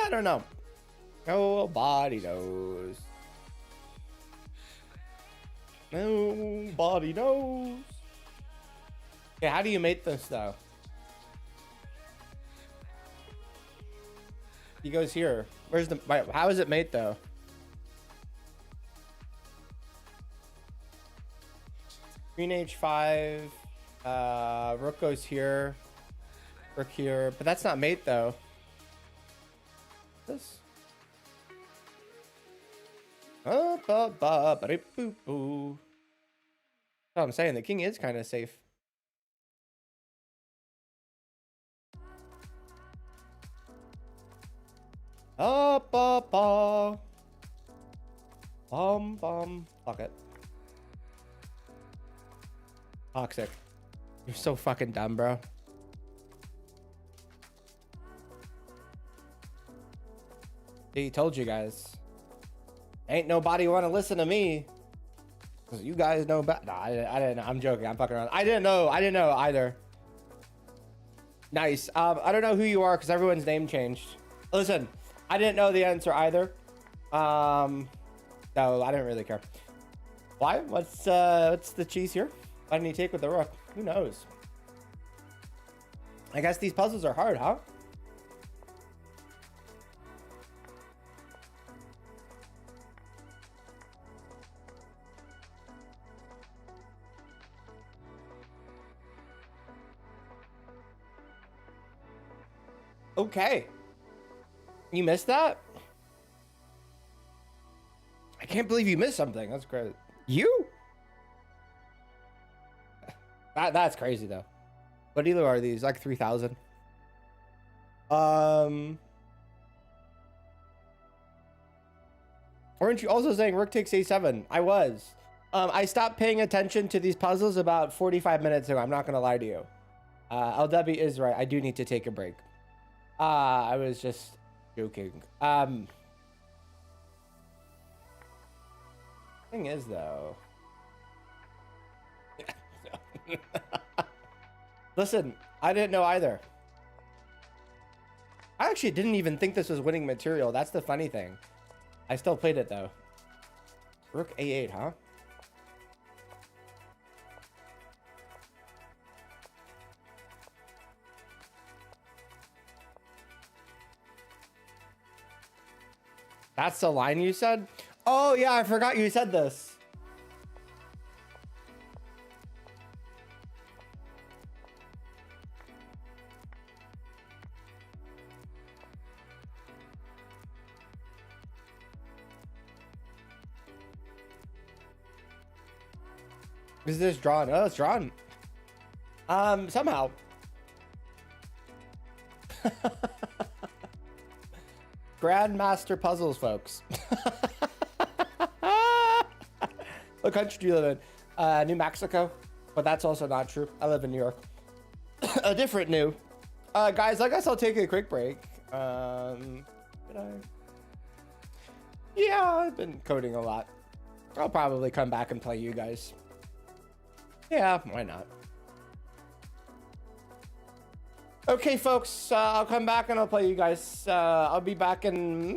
I don't know. Nobody knows. Nobody knows. Okay, how do you mate this though? He goes here. Where's the? Wait, how is it mate though? Queen H5. Rook goes here. Rook here, but that's not mate though. This. That's what I'm saying. The king is kind of safe. Bum. Fuck it. Toxic. You're so fucking dumb, bro. He told you guys. Ain't nobody want to listen to me. Cause you guys know about. No, I didn't know. I'm joking. I'm fucking around. I didn't know either. Nice. I don't know who you are because everyone's name changed. Listen, I didn't know the answer either. No, I didn't really care. Why? What's the cheese here? Why didn't he take with the rook? Who knows? I guess these puzzles are hard, huh? Okay. You missed that? I can't believe you missed something. That's great. You? That's crazy though. What elo are these? Like 3,000. Aren't you also saying rook takes a7? I was. I stopped paying attention to these puzzles about 45 minutes ago. I'm not gonna lie to you. LW is right. I do need to take a break. I was just joking. Thing is though. Listen, I didn't know either. I actually didn't even think this was winning material. That's the funny thing. I still played it though. Rook A8, huh? That's the line you said? Oh yeah, I forgot you said this. Is this drawn? Oh, it's drawn. Somehow. Grandmaster puzzles, folks. What country do you live in? New Mexico, but that's also not true. I live in New York. A different new. Guys, I guess I'll take a quick break. Did I? Yeah, I've been coding a lot. I'll probably come back and play you guys. Yeah, why not? Okay, folks, I'll come back and I'll play you guys. I'll be back in